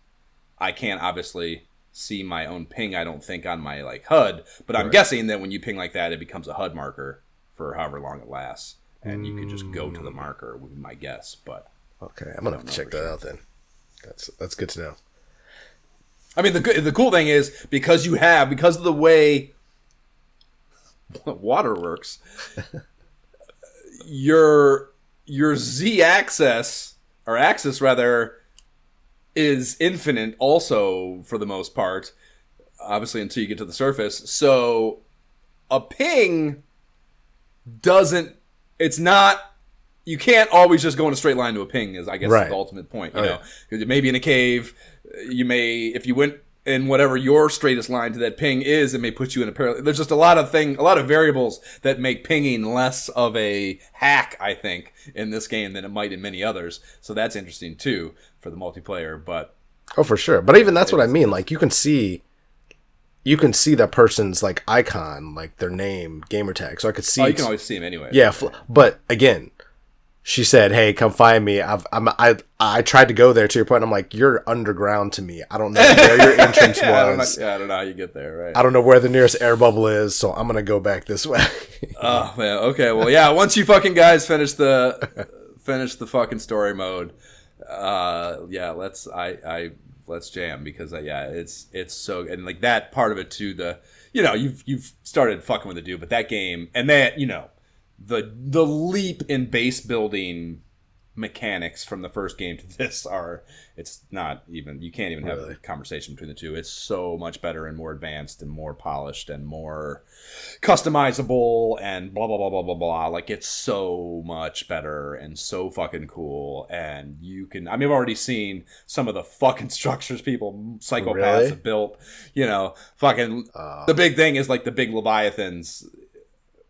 I can't obviously see my own ping, I don't think, on my like HUD, but I'm guessing that when you ping like that, it becomes a HUD marker for however long it lasts, and you could just go to the marker, would be my guess. But okay, I'm gonna have to check that out then. That's good to know. I mean, the cool thing is because of the way water works, your Z axis rather is infinite also for the most part, obviously until you get to the surface. So a ping you can't always just go in a straight line to a ping is I guess the ultimate point. You know, maybe in a cave, if you went in whatever your straightest line to that ping is, it may put you in a parallel. There's just a lot of variables that make pinging less of a hack, I think, in this game than it might in many others. So that's interesting too for the multiplayer. But for sure. But even that's what I mean. Like you can see that person's like icon, like their name, gamer tag. So I could see. Oh, you can always see them anyway. Yeah, but again. She said, "Hey, come find me." I tried to go there. To your point, I'm like, "You're underground to me. I don't know where your entrance was. I don't know how you get there. Right? I don't know where the nearest air bubble is, so I'm gonna go back this way." Oh man. Okay. Well, yeah. Once you fucking guys finish the fucking story mode, let's jam because it's so, and like that part of it too. You've started fucking with the dude, but that game and that the leap in base building mechanics from the first game to this it's not even, you can't even have a conversation between the two. It's so much better and more advanced and more polished and more customizable and blah blah blah blah blah blah. Like it's so much better and so fucking cool. And I've already seen some of the fucking structures psychopaths have built. The big thing is like the big leviathans.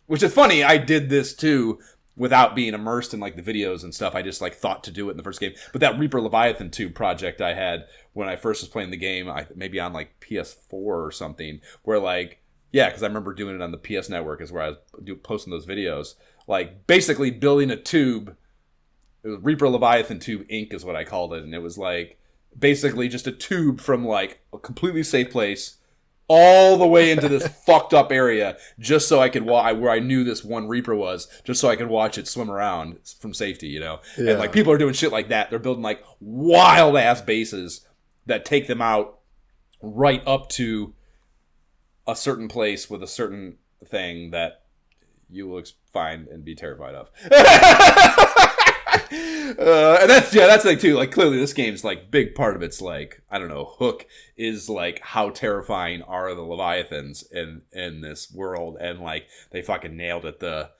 Which is funny, I did this too without being immersed in like the videos and stuff. I just like thought to do it in the first game. But that Reaper Leviathan 2 project I had when I first was playing the game, maybe on like PS4 or something, where like, yeah, because I remember doing it on the PS Network is where I was posting those videos. Like basically building a tube. It was Reaper Leviathan Tube Inc. is what I called it. And it was like basically just a tube from like a completely safe place all the way into this fucked up area just so I could where I knew this one Reaper was, just so I could watch it swim around from safety, you know? Yeah. And like people are doing shit like that. They're building like wild ass bases that take them out right up to a certain place with a certain thing that you will find and be terrified of. And that's the thing too. Like clearly, this game's like big part of its like I don't know hook is like how terrifying are the Leviathans in this world, and like they fucking nailed it. The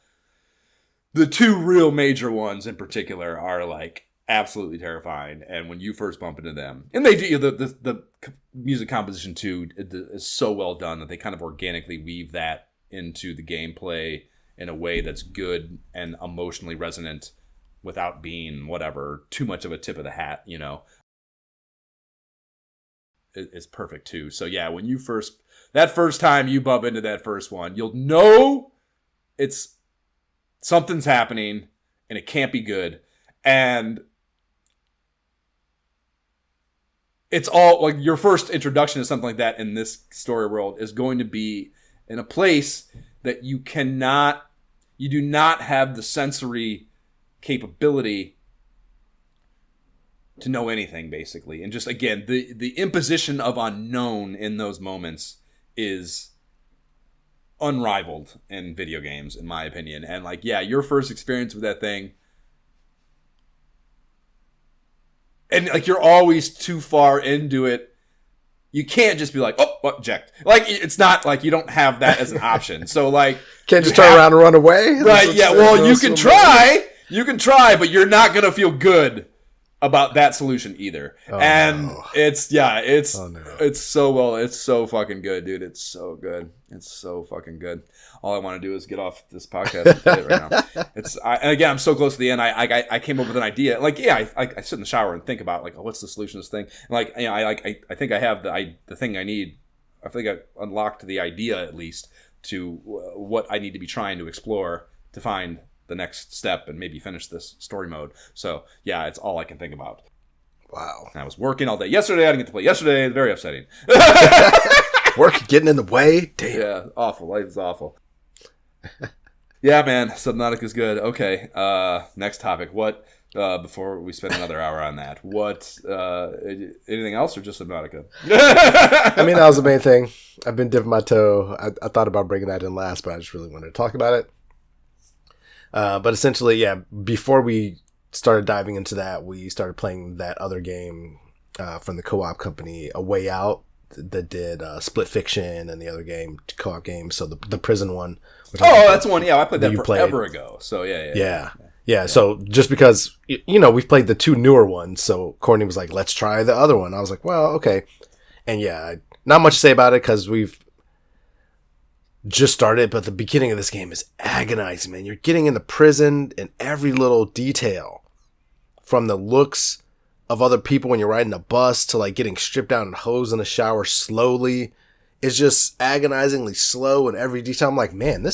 two real major ones in particular are like absolutely terrifying, and when you first bump into them, and they do the music composition too is so well done that they kind of organically weave that into the gameplay in a way that's good and emotionally resonant without being whatever too much of a tip of the hat, you know. It's perfect too. So yeah, when you first time you bump into that first one, you'll know it's something's happening and it can't be good. And it's all like your first introduction to something like that in this story world is going to be in a place that you do not have the sensory capability to know anything, basically. And just again, the imposition of unknown in those moments is unrivaled in video games, in my opinion. And like, yeah, your first experience with that thing, and like you're always too far into it. You can't just be like, oh, eject. Like, it's not like you don't have that as an option. So like, can't just turn around and run away. Right? Yeah. Well, you can try. You can try, but you're not gonna feel good about that solution either. It's so fucking good, dude. It's so good. It's so fucking good. All I want to do is get off this podcast and play it right now. And again, I'm so close to the end. I came up with an idea. Like, yeah, I sit in the shower and think about like, oh, what's the solution to this thing? And like, you know, I think I have the thing I need. I think I unlocked the idea at least to what I need to be trying to explore to find the next step and maybe finish this story mode. So yeah, it's all I can think about. Wow. And I was working all day yesterday. I didn't get to play yesterday. Very upsetting. Work getting in the way. Damn. Yeah, awful. Life is awful. Yeah, man. Subnautica's good. Okay. Next topic. What? Before we spend another hour on that, what? Anything else or just Subnautica? I mean, that was the main thing. I've been dipping my toe. I thought about bringing that in last, but I just really wanted to talk about it. But essentially, yeah, before we started diving into that, we started playing that other game from the co-op company, A Way Out, that did Split Fiction and the other game, co-op game. So the prison one. That's one. Yeah, I played that forever ago. So yeah. So just because, we've played the two newer ones. So Courtney was like, let's try the other one. I was like, well, okay. And yeah, not much to say about it because we've just started, but the beginning of this game is agonizing, man. You're getting in the prison in every little detail, from the looks of other people when you're riding a bus to like getting stripped down and hosed in the shower slowly. It's just agonizingly slow in every detail. I'm like, man,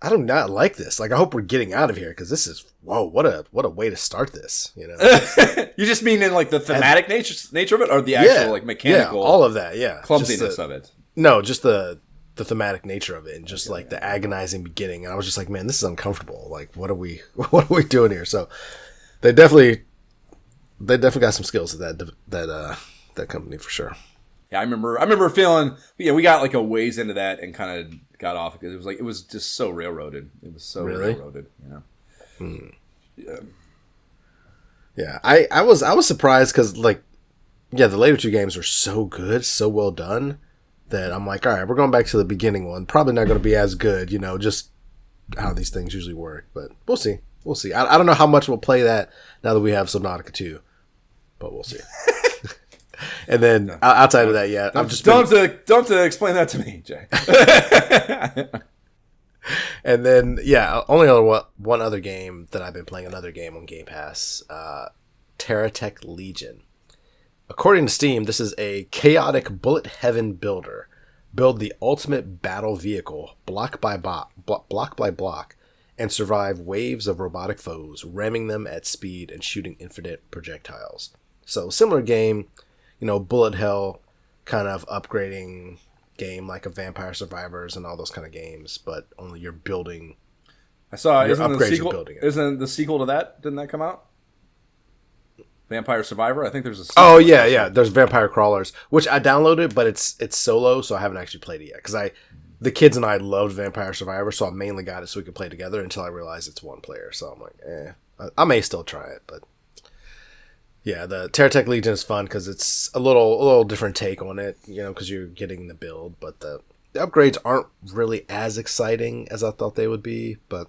I do not like this. Like, I hope we're getting out of here because this is, whoa, what a way to start this, you know? You just mean in like the thematic nature of it, or the actual like mechanical, all of that, yeah, clumsiness of it? No, just the thematic nature of it, and just like the agonizing beginning. And I was just like, man, this is uncomfortable. Like, what are we doing here? So they definitely got some skills at that company for sure. Yeah, I remember feeling, we got like a ways into that and kind of got off because it was just so railroaded. It was so railroaded, Yeah, I was surprised because like, yeah, the later two games were so good, so well done, that I'm like, all right, we're going back to the beginning one. Probably not going to be as good, just how these things usually work. But we'll see. I don't know how much we'll play that now that we have Subnautica 2, but we'll see. And then outside of that, yeah, don't have to explain that to me, Jay. And then, yeah, only other one other game that I've been playing, another game on Game Pass, Terratech Legion. According to Steam, this is a chaotic bullet heaven builder. Build the ultimate battle vehicle, block by block, and survive waves of robotic foes, ramming them at speed and shooting infinite projectiles. So, similar game, bullet hell, kind of upgrading game like a Vampire Survivors and all those kind of games, but only you're building. I saw. Your Isn't upgrades, you're building it. Isn't the sequel to that? Didn't that come out? Vampire Survivor. I think there's a sequel. Oh yeah. There's Vampire Crawlers, which I downloaded, but it's solo, so I haven't actually played it yet. Because the kids and I loved Vampire Survivor, so I mainly got it so we could play together until I realized it's one player. So I'm like, I may still try it, but yeah, the Terratech Legion is fun because it's a little different take on it, because you're getting the build, but the upgrades aren't really as exciting as I thought they would be, but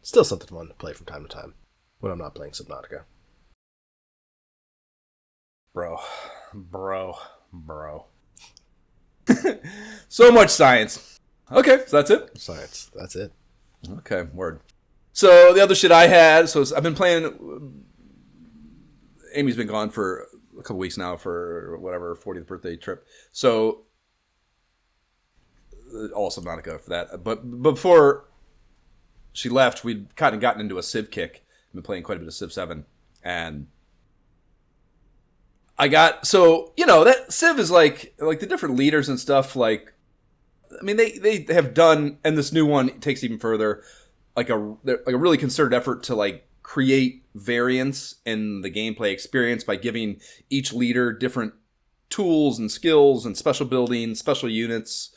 still something fun to play from time to time when I'm not playing Subnautica. Bro. So much science. Okay, so that's it? Science, that's it. Okay, word. So the other shit I had, I've been playing... Amy's been gone for a couple weeks now for whatever, 40th birthday trip. So, all Subnautica for that. But before she left, we'd kind of gotten into a Civ kick. I've been playing quite a bit of Civ 7. And I got, that Civ is like the different leaders and stuff, they have done, and this new one takes even further, like a really concerted effort to create variance in the gameplay experience by giving each leader different tools and skills and special buildings, special units,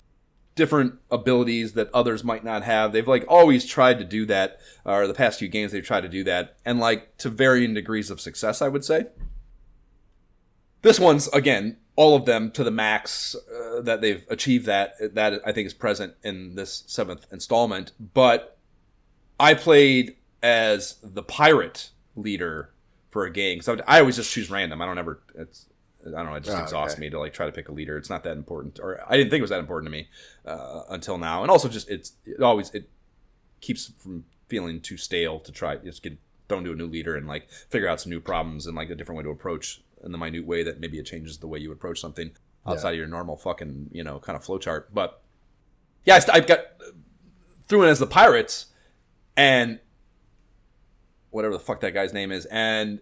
different abilities that others might not have. They've always tried to do that, or the past few games they've tried to do that, and to varying degrees of success, I would say. This one's, again, all of them to the max that they've achieved that I think is present in this 7th installment. But I played as the pirate leader for a game. So I always just choose random. It just exhausts me to try to pick a leader. It's not that important, or I didn't think it was that important to me until now. And also just it keeps from feeling too stale to try don't do a new leader and figure out some new problems and a different way to approach in the minute way that maybe it changes the way you approach something outside of your normal fucking kind of flowchart. But yeah, I got threw in as the pirates and whatever the fuck that guy's name is, and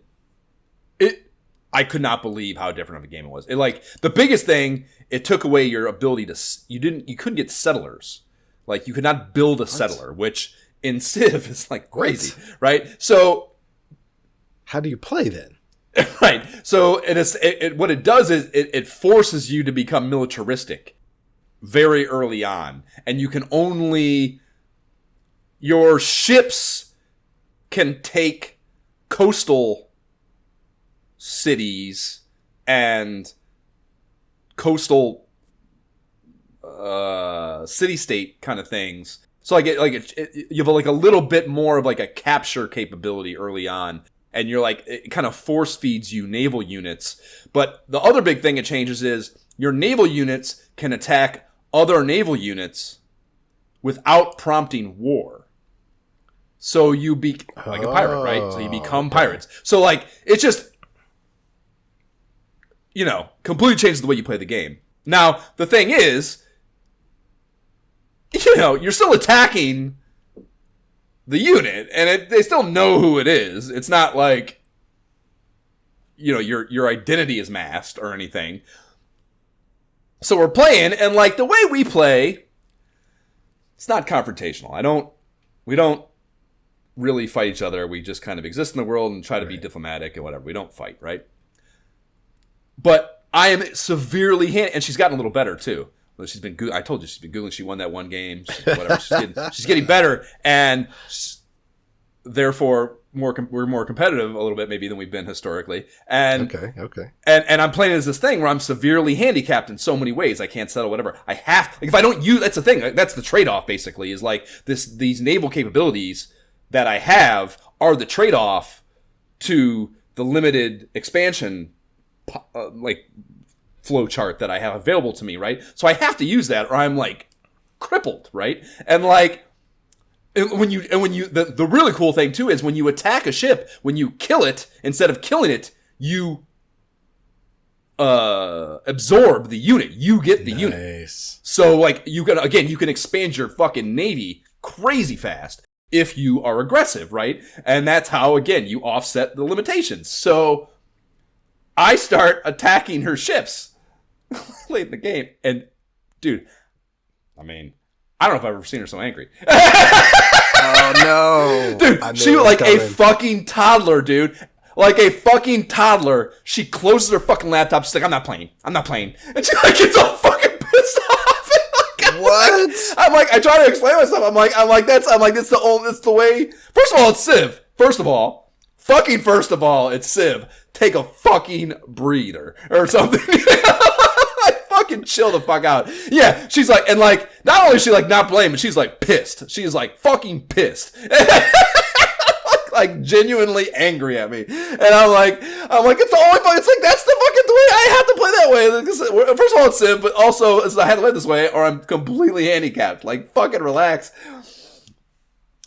I could not believe how different of a game it was. The biggest thing, it took away your ability to you couldn't get settlers. You could not build a settler, which in Civ is crazy, right? So how do you play then? Right. So what it does is it forces you to become militaristic very early on, and you can only your ships can take coastal cities and coastal city-state kind of things. So you have a little bit more of a capture capability early on, and you're it kind of force feeds you naval units. But the other big thing it changes is your naval units can attack other naval units without prompting war. So you be like a pirate, right? So you become pirates. So it's just, completely changes the way you play the game. Now, the thing is, you're still attacking the unit, and they still know who it is. It's not your identity is masked or anything. So we're playing, and the way we play, it's not confrontational. We don't really fight each other. We just kind of exist in the world and try to be diplomatic and whatever. We don't fight, right? But I am severely and she's gotten a little better too. Well, I told you she's been Googling. She won that one game. She's getting better, and therefore we're more competitive a little bit maybe than we've been historically. And okay. And I'm playing as this thing where I'm severely handicapped in so many ways. I can't settle whatever. I have if I don't use. That's the thing. That's the trade-off. Basically, is these naval capabilities that I have are the trade-off to the limited expansion flow chart that I have available to me, right? So I have to use that, or I'm crippled, right? And like, the really cool thing too is when you attack a ship, when you kill it, instead of killing it, you absorb the unit. You get the unit. So like you can expand your fucking navy crazy fast if you are aggressive, right? And that's how, again, you offset the limitations. So I start attacking her ships late in the game, and dude, I mean, I don't know if I've ever seen her so angry. Oh no, dude! She was like a fucking toddler, dude. Like a fucking toddler. She closes her fucking laptop. She's like, "I'm not playing. And she like gets all fucking pissed off. What? I'm like, I try to explain myself. I'm like, that's the way. First of all, it's Civ. First of all, it's Civ. Take a fucking breather or something. Fucking chill the fuck out. Yeah, she's like, and like, not only is she like not playing, but she's like pissed. She's like fucking pissed. Like genuinely angry at me. And I'm like, it's the only fucking, it's like, that's the fucking way I have to play that way. First of all, it's Civ, but also I have to play this way or I'm completely handicapped. Like, fucking relax.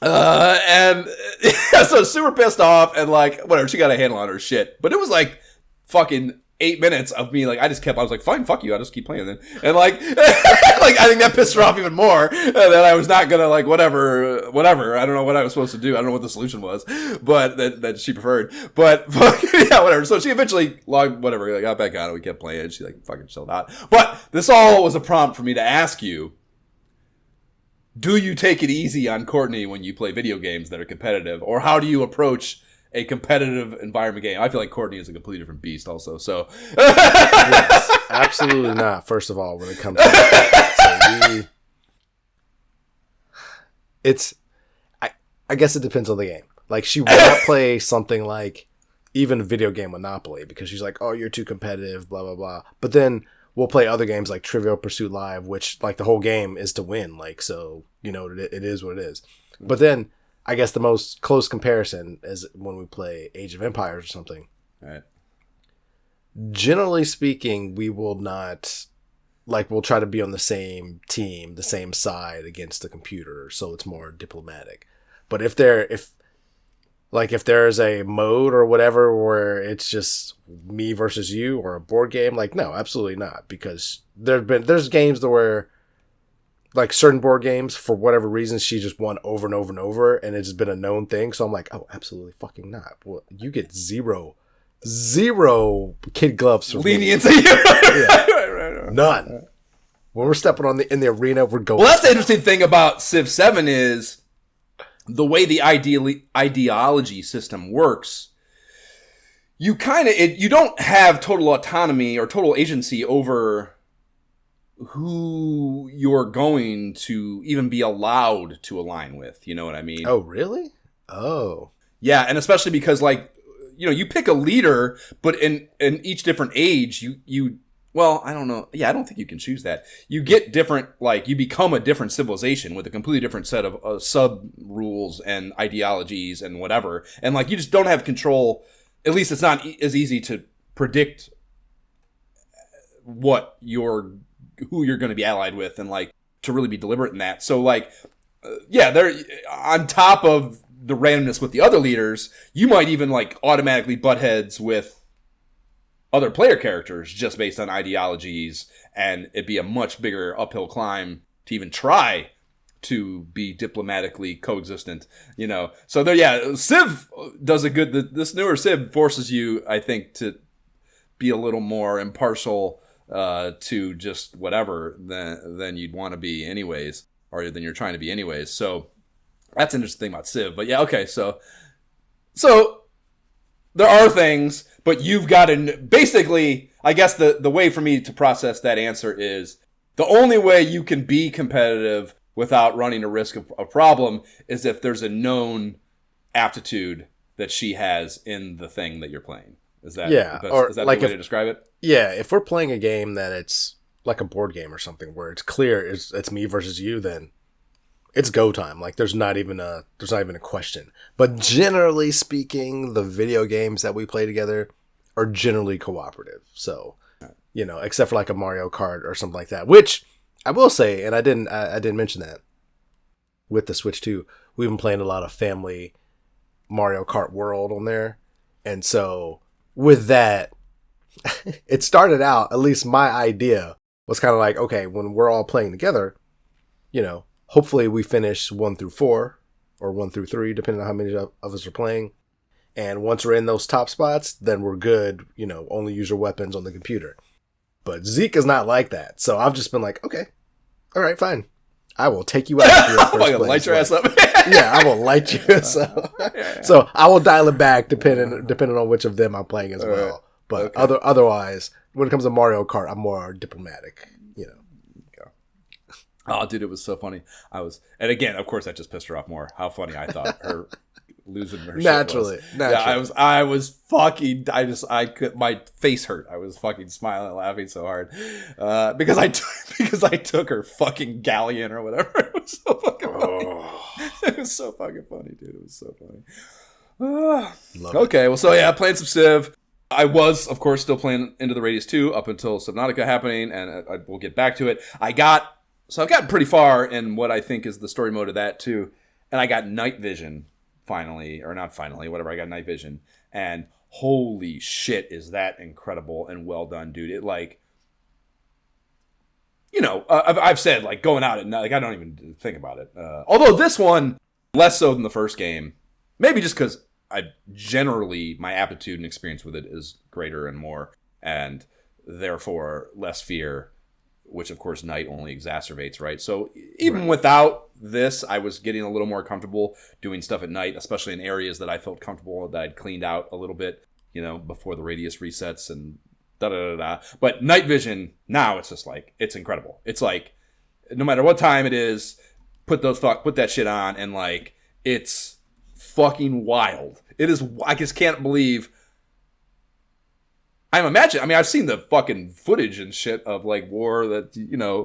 And yeah, so super pissed off and like, whatever, she got a handle on her shit. But it was like fucking 8 minutes of me, like, I was like, fine, fuck you, I'll just keep playing then. And like, like, I think that pissed her off even more, that I was not gonna, like, whatever, I don't know what I was supposed to do, I don't know what the solution was, but that she preferred, but, yeah, whatever. So she eventually logged, whatever, like, got back on it, we kept playing, she, like, fucking chilled out. But this all was a prompt for me to ask you, do you take it easy on Courtney when you play video games that are competitive, or how do you approach a competitive environment game? I feel like Courtney is a completely different beast also, so. Yes, absolutely not, first of all, when it comes to that. So I guess it depends on the game. Like, she will not play something like even video game Monopoly because she's like, oh, you're too competitive, blah, blah, blah. But then we'll play other games like Trivial Pursuit Live, which, like, the whole game is to win. Like, so, you know, it is what it is. But then I guess the most close comparison is when we play Age of Empires or something. Right. Generally speaking, we will not, like, we'll try to be on the same team, the same side against the computer, so it's more diplomatic. But if there's a mode or whatever where it's just me versus you or a board game, like, no, absolutely not, because there's games where, like, certain board games, for whatever reason, she just won over and over and over, and it's been a known thing. So I'm like, oh, absolutely fucking not. Well, you get zero kid gloves from leniency. Yeah. None. When we're stepping in the arena, we're going. Well, that's the interesting thing about Civ 7 is the way the ideology system works. You you don't have total autonomy or total agency over who you're going to even be allowed to align with. You know what I mean? Oh, really? Oh. Yeah, and especially because, like, you know, you pick a leader, but in each different age, you well, I don't know. Yeah, I don't think you can choose that. You get different, like, you become a different civilization with a completely different set of sub-rules and ideologies and whatever. And, like, you just don't have control. At least it's not as easy to predict who you're going to be allied with and, like, to really be deliberate in that. So, like, yeah, they're on top of the randomness with the other leaders, you might even, like, automatically butt heads with other player characters just based on ideologies, and it'd be a much bigger uphill climb to even try to be diplomatically coexistent, you know. So there, yeah, Civ does a good, this newer Civ forces you, I think, to be a little more impartial to just whatever than you'd want to be anyways, or than you're trying to be anyways. So that's an interesting thing about Civ. But yeah, okay, so there are things, but you've got to, basically, I guess the way for me to process that answer is the only way you can be competitive without running a risk of a problem is if there's a known aptitude that she has in the thing that you're playing. Is that, is that like the way to describe it? Yeah, if we're playing a game that it's like a board game or something where it's clear it's me versus you, then it's go time. Like, there's not even a question. But generally speaking, the video games that we play together are generally cooperative. So, you know, except for like a Mario Kart or something like that, which I will say, and I didn't mention that with the Switch 2, we've been playing a lot of family Mario Kart World on there. And so with that, it started out, at least my idea was kind of like, okay, when we're all playing together, hopefully we finish 1 through 4 or 1 through 3, depending on how many of us are playing. And once we're in those top spots, then we're good, only use your weapons on the computer. But Zeke is not like that. So I've just been like, okay, all right, fine. I will take you out if you're at first place. Light your ass up. Yeah, I will light you. So I will dial it back depending on which of them I'm playing as well. Right. But otherwise, when it comes to Mario Kart, I'm more diplomatic. Oh, dude, it was so funny. And again, of course, that just pissed her off more. How funny I thought her losing her naturally. Shit was. Yeah, I was fucking. My face hurt. I was fucking smiling and laughing so hard because I took her fucking galleon or whatever. It was so fucking funny. It was so fucking funny, dude. It was so funny. Okay, well, so yeah, playing some Civ. I was, of course, still playing Into the Radius 2 up until Subnautica happening, and we'll get back to it. I've gotten pretty far in what I think is the story mode of that too, and I got night vision finally, or not finally, whatever. I got night vision, and holy shit, is that incredible and well done, dude! It I've said like going out at night, like I don't even think about it. Although this one less so than the first game, maybe just because my aptitude and experience with it is greater and more, and therefore less fear. Which, of course, night only exacerbates, right? So even without this, I was getting a little more comfortable doing stuff at night, especially in areas that I felt comfortable, that I'd cleaned out a little bit, before the radius resets and da-da-da-da. But night vision, now it's just like, it's incredible. It's like, no matter what time it is, put that shit on, and like, it's fucking wild. It is, I just can't believe... I've seen the fucking footage and shit of like war that,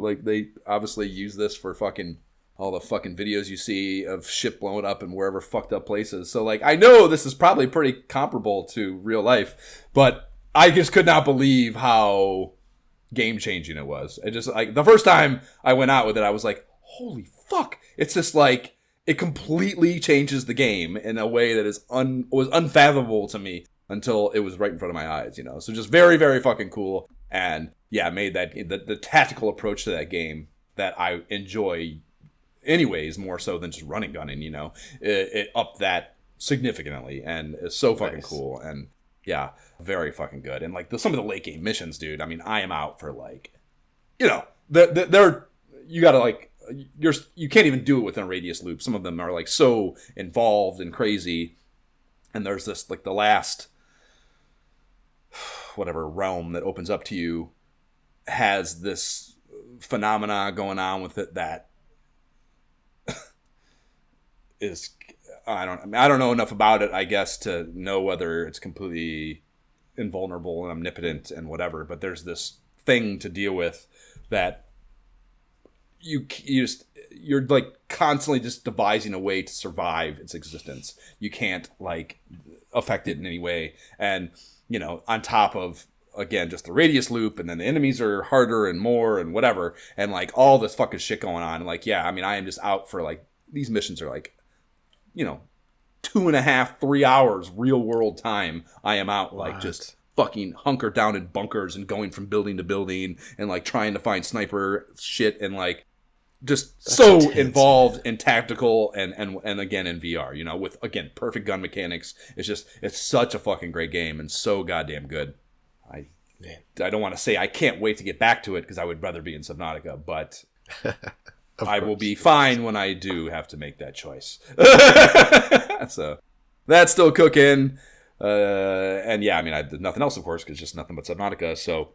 like they obviously use this for fucking all the fucking videos you see of shit blowing up in wherever fucked up places. So like, I know this is probably pretty comparable to real life, but I just could not believe how game changing it was. It just like the first time I went out with it, I was like, holy fuck. It's just like, it completely changes the game in a way that was unfathomable to me. Until it was right in front of my eyes, So just very, very fucking cool. And yeah, made that the tactical approach to that game that I enjoy anyways, more so than just running gunning, it upped that significantly. And it's so fucking cool. And yeah, very fucking good. And like some of the late game missions, dude, I am out for like, you gotta like, you can't even do it within a radius loop. Some of them are like so involved and crazy. And there's this like the last whatever realm that opens up to you has this phenomena going on with it that is I don't know enough about it, I guess, to know whether it's completely invulnerable and omnipotent and whatever, but there's this thing to deal with that you're like constantly just devising a way to survive its existence. You can't like affect it in any way. And on top of, again, just the radius loop, and then the enemies are harder and more and whatever, and like all this fucking shit going on. And like, yeah, I am just out for like, these missions are like, 2.5, 3 hours real world time. I am out like just fucking hunkered down in bunkers and going from building to building and like trying to find sniper shit and like just that's so intense, involved and tactical and again in VR, with again perfect gun mechanics. It's such a fucking great game and so goddamn good. I don't want to say I can't wait to get back to it because I would rather be in Subnautica, but I will be fine when I do have to make that choice. So that's still cooking. And yeah, I did nothing else, of course, because just nothing but Subnautica. So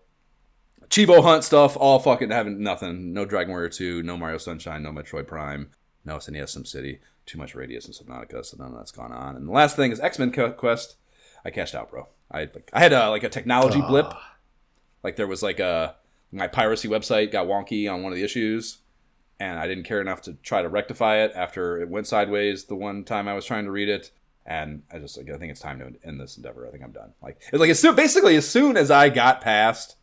Chivo Hunt stuff, all fucking having nothing. No Dragon Warrior 2, no Mario Sunshine, no Metroid Prime, no SNES SimCity, too much Radius and Subnautica, so none of that's gone on. And the last thing is X-Men Quest. I cashed out, bro. I had a technology blip. Like there was my piracy website got wonky on one of the issues, and I didn't care enough to try to rectify it after it went sideways the one time I was trying to read it. And I think it's time to end this endeavor. I think I'm done. Basically as soon as I got past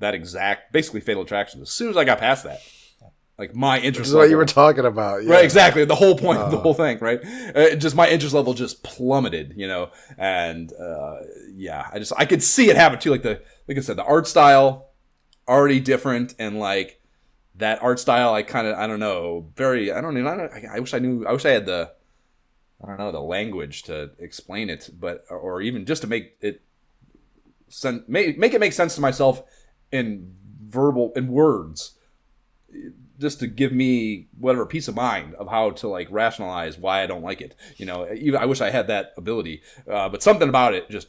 that exact, basically Fatal Attraction. As soon as I got past that, like my interest This is what you were talking about. Yeah. Right, exactly. The whole point of the whole thing, right? Just my interest level just plummeted, and I could see it happen too. Like I said, the art style already different, and like that art style, I don't know, I wish I had the language to explain it, but or even just to make it make it make sense to myself in words. Just to give me whatever peace of mind of how to like rationalize why I don't like it. Even I wish I had that ability, but something about it just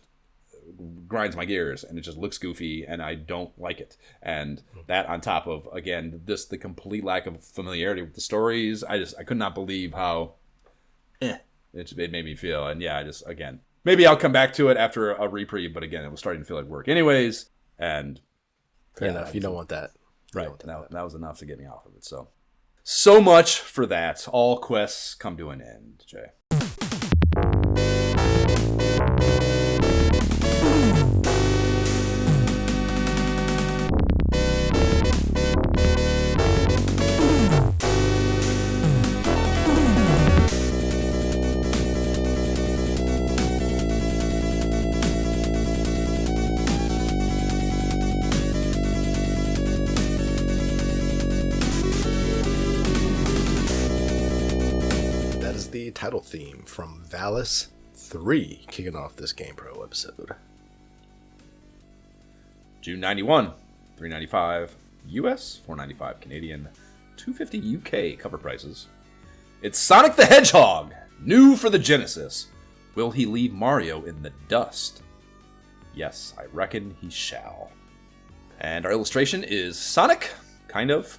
grinds my gears, and it just looks goofy, and I don't like it. And that on top of, again, the complete lack of familiarity with the stories, I could not believe how it made me feel. And yeah, again, maybe I'll come back to it after a reprieve, but again, it was starting to feel like work anyways. And fair enough. You don't want that. Right. That was enough to get me off of it. So much for that. All quests come to an end, Jay. Title theme from Valis 3, kicking off this GamePro episode. June 91, $3.95 US, $4.95 Canadian, $2.50 UK cover prices. It's Sonic the Hedgehog, new for the Genesis. Will he leave Mario in the dust? Yes, I reckon he shall. And our illustration is Sonic, kind of.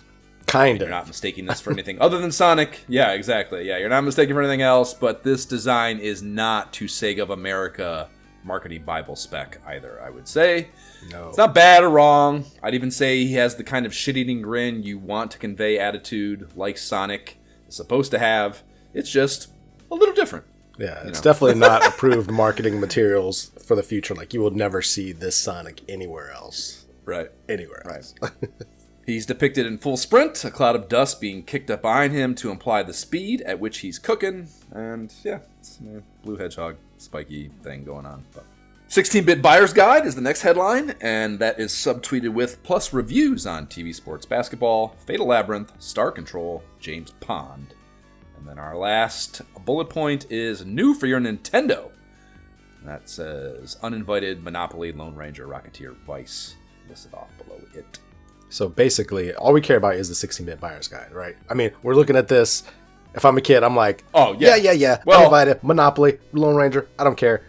You're not mistaking this for anything other than Sonic. Yeah, exactly. Yeah, you're not mistaken for anything else, but this design is not to Sega of America marketing Bible spec either, I would say. No. It's not bad or wrong. I'd even say he has the kind of shit-eating grin you want to convey attitude like Sonic is supposed to have. It's just a little different. Yeah, it's definitely not approved marketing materials for the future. Like, you will never see this Sonic anywhere else. Right. Anywhere else. Right. He's depicted in full sprint, a cloud of dust being kicked up behind him to imply the speed at which he's cooking. And yeah, it's a blue hedgehog, spiky thing going on. 16-Bit Buyer's Guide is the next headline, and that is subtweeted with plus reviews on TV Sports Basketball, Fatal Labyrinth, Star Control, James Pond. And then our last bullet point is new for your Nintendo. And that says Uninvited, Monopoly, Lone Ranger, Rocketeer, Vice, listed off below it. So basically, all we care about is the 16-Bit Buyer's Guide, right? I mean, we're looking at this. If I'm a kid, I'm like, oh, yeah. Well, Uninvited, Monopoly, Lone Ranger, I don't care.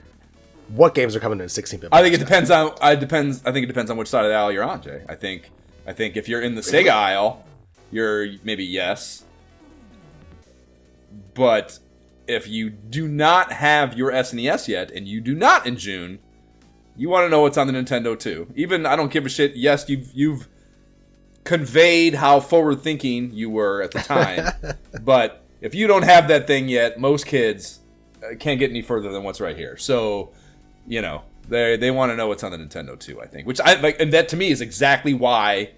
What games are coming in 16-bit? I think it depends on. I think it depends on which side of the aisle you're on, Jay. I think if you're in the Sega aisle, you're maybe yes. But if you do not have your SNES yet, and you do not in June, you want to know what's on the Nintendo too. Even I don't give a shit. Yes, you've conveyed how forward-thinking you were at the time, but if you don't have that thing yet, most kids can't get any further than what's right here. So, they want to know what's on the Nintendo too, I think. Which I like, and that to me is exactly why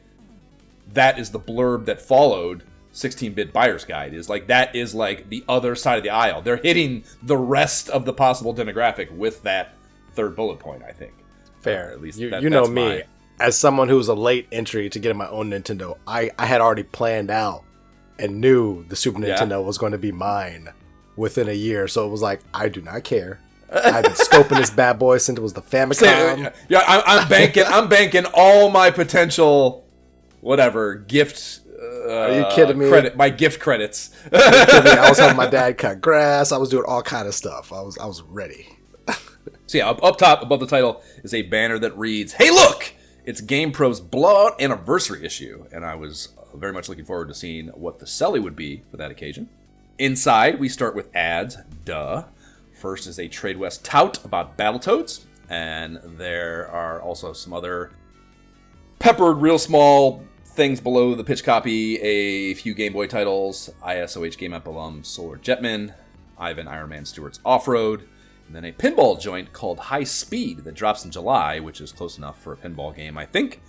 that is the blurb that followed 16-Bit Buyer's Guide. Is like that is like the other side of the aisle. They're hitting the rest of the possible demographic with that third bullet point, I think. Fair. At least you know me. As someone who was a late entry to getting my own Nintendo, I had already planned out and knew the Super Nintendo was going to be mine within a year. So it was like, I do not care. I've been scoping this bad boy since it was the Famicom. Yeah, I'm banking all my potential, whatever, gift. Are you kidding me? My gift credits. I was helping my dad cut grass. I was doing all kind of stuff. I was ready. So yeah, up top above the title is a banner that reads, "Hey, look! It's GamePro's blowout anniversary issue," and I was very much looking forward to seeing what the selly would be for that occasion. Inside, we start with ads. Duh. First is a Trade West tout about Battletoads, and there are also some other peppered, real small things below the pitch copy. A few Game Boy titles, ISOH Game Up alum Solar Jetman, Ivan Iron Man Stewart's Off-Road, and then a pinball joint called High Speed that drops in July, which is close enough for a pinball game, I think.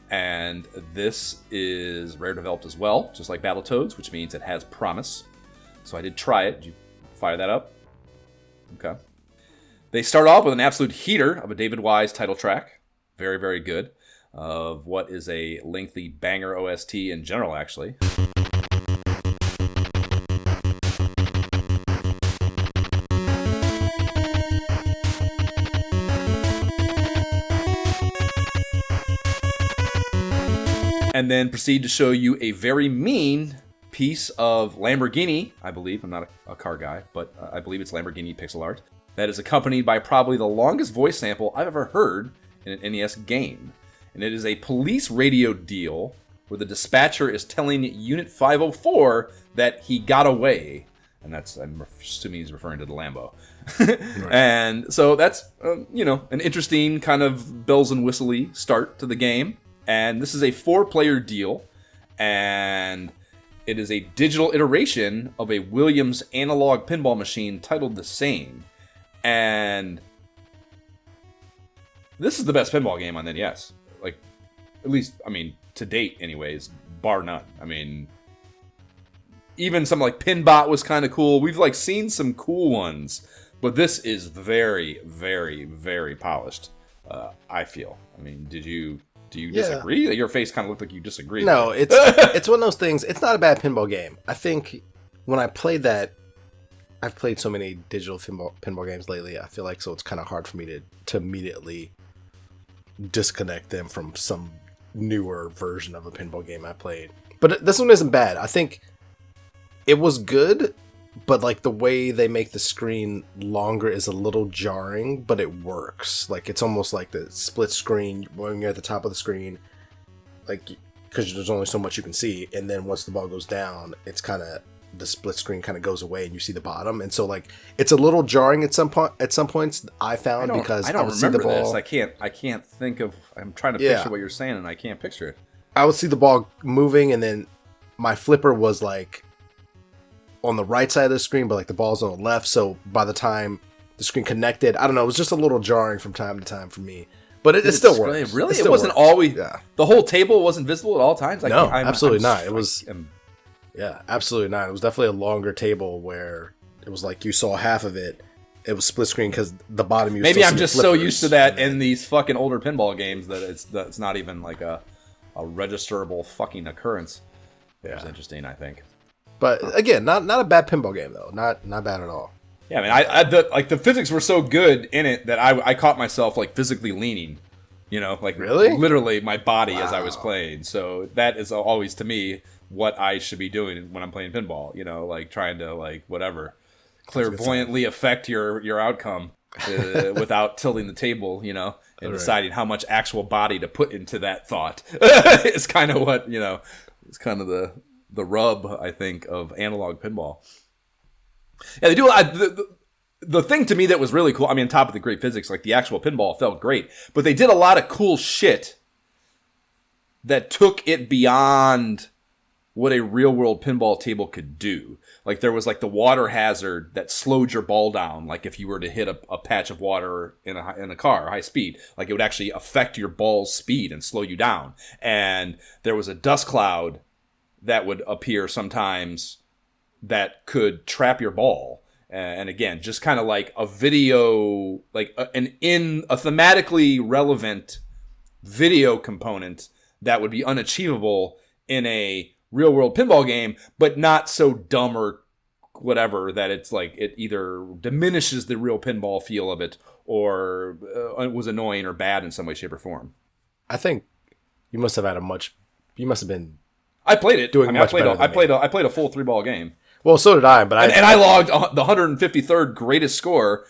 And this is Rare developed as well, just like Battletoads, which means it has promise. So I did try it. Did you fire that up? Okay. They start off with an absolute heater of a David Wise title track. Very, very good. Of what is a lengthy banger OST in general, actually. And then proceed to show you a very mean piece of Lamborghini, I believe. I'm not a car guy, but I believe it's Lamborghini pixel art. That is accompanied by probably the longest voice sample I've ever heard in an NES game. And it is a police radio deal where the dispatcher is telling Unit 504 that he got away. And that's, I'm assuming he's referring to the Lambo. Right. And so that's, an interesting kind of bells and whistly start to the game. And this is a 4-player deal. And it is a digital iteration of a Williams analog pinball machine titled the same. And this is the best pinball game on NES. Like, at least, to date anyways, bar none. Even some like Pinbot was kind of cool. We've seen some cool ones, but this is very, very, very polished, I feel. Do you disagree? Your face kind of looked like you disagree. No, it's one of those things. It's not a bad pinball game. I think when I played that, I've played so many digital pinball games lately. I feel like so it's kind of hard for me to immediately disconnect them from some newer version of a pinball game I played. But this one isn't bad. I think it was good, but the way they make the screen longer is a little jarring, but it works. It's almost like the split screen when you're at the top of the screen, because there's only so much you can see, and then once the ball goes down, it's kind of the split screen kind of goes away and you see the bottom, and so it's a little jarring at some points. I found because I don't would remember see the ball. this. I can't think of. I'm trying to picture what you're saying, and I can't picture it. I would see the ball moving, and then my flipper was on the right side of the screen, but the ball's on the left. So by the time the screen connected, I don't know, it was just a little jarring from time to time for me. But it still works. Really, it wasn't always. Yeah. The whole table wasn't visible at all times. No, absolutely not. It was. Yeah, absolutely not. It was definitely a longer table where it was you saw half of it. It was split screen because the bottom. Maybe I'm just so used to that in these fucking older pinball games that it's not even a registerable fucking occurrence. Yeah, it's interesting. I think. But again, not a bad pinball game though. Not bad at all. Yeah, the physics were so good in it that I caught myself physically leaning. Really? Literally my body as I was playing. So that is always to me what I should be doing when I'm playing pinball, trying to whatever clairvoyantly affect your outcome without tilting the table, and deciding how much actual body to put into that thought is kind of what, it's kind of the rub, I think, of analog pinball. Yeah, they do a lot. The thing to me that was really cool, on top of the great physics, the actual pinball felt great, but they did a lot of cool shit that took it beyond what a real-world pinball table could do. There was the water hazard that slowed your ball down. If you were to hit a patch of water in a car, high speed, it would actually affect your ball's speed and slow you down. And there was a dust cloud that would appear sometimes that could trap your ball. And again, just kind of a video, a thematically relevant video component that would be unachievable in a real world pinball game, but not so dumb or whatever that it's it either diminishes the real pinball feel of it or was annoying or bad in some way, shape, or form. I think you must have been. I played it. Doing much better. I played a full 3-ball game. Well, so did I, but I logged the 153rd greatest score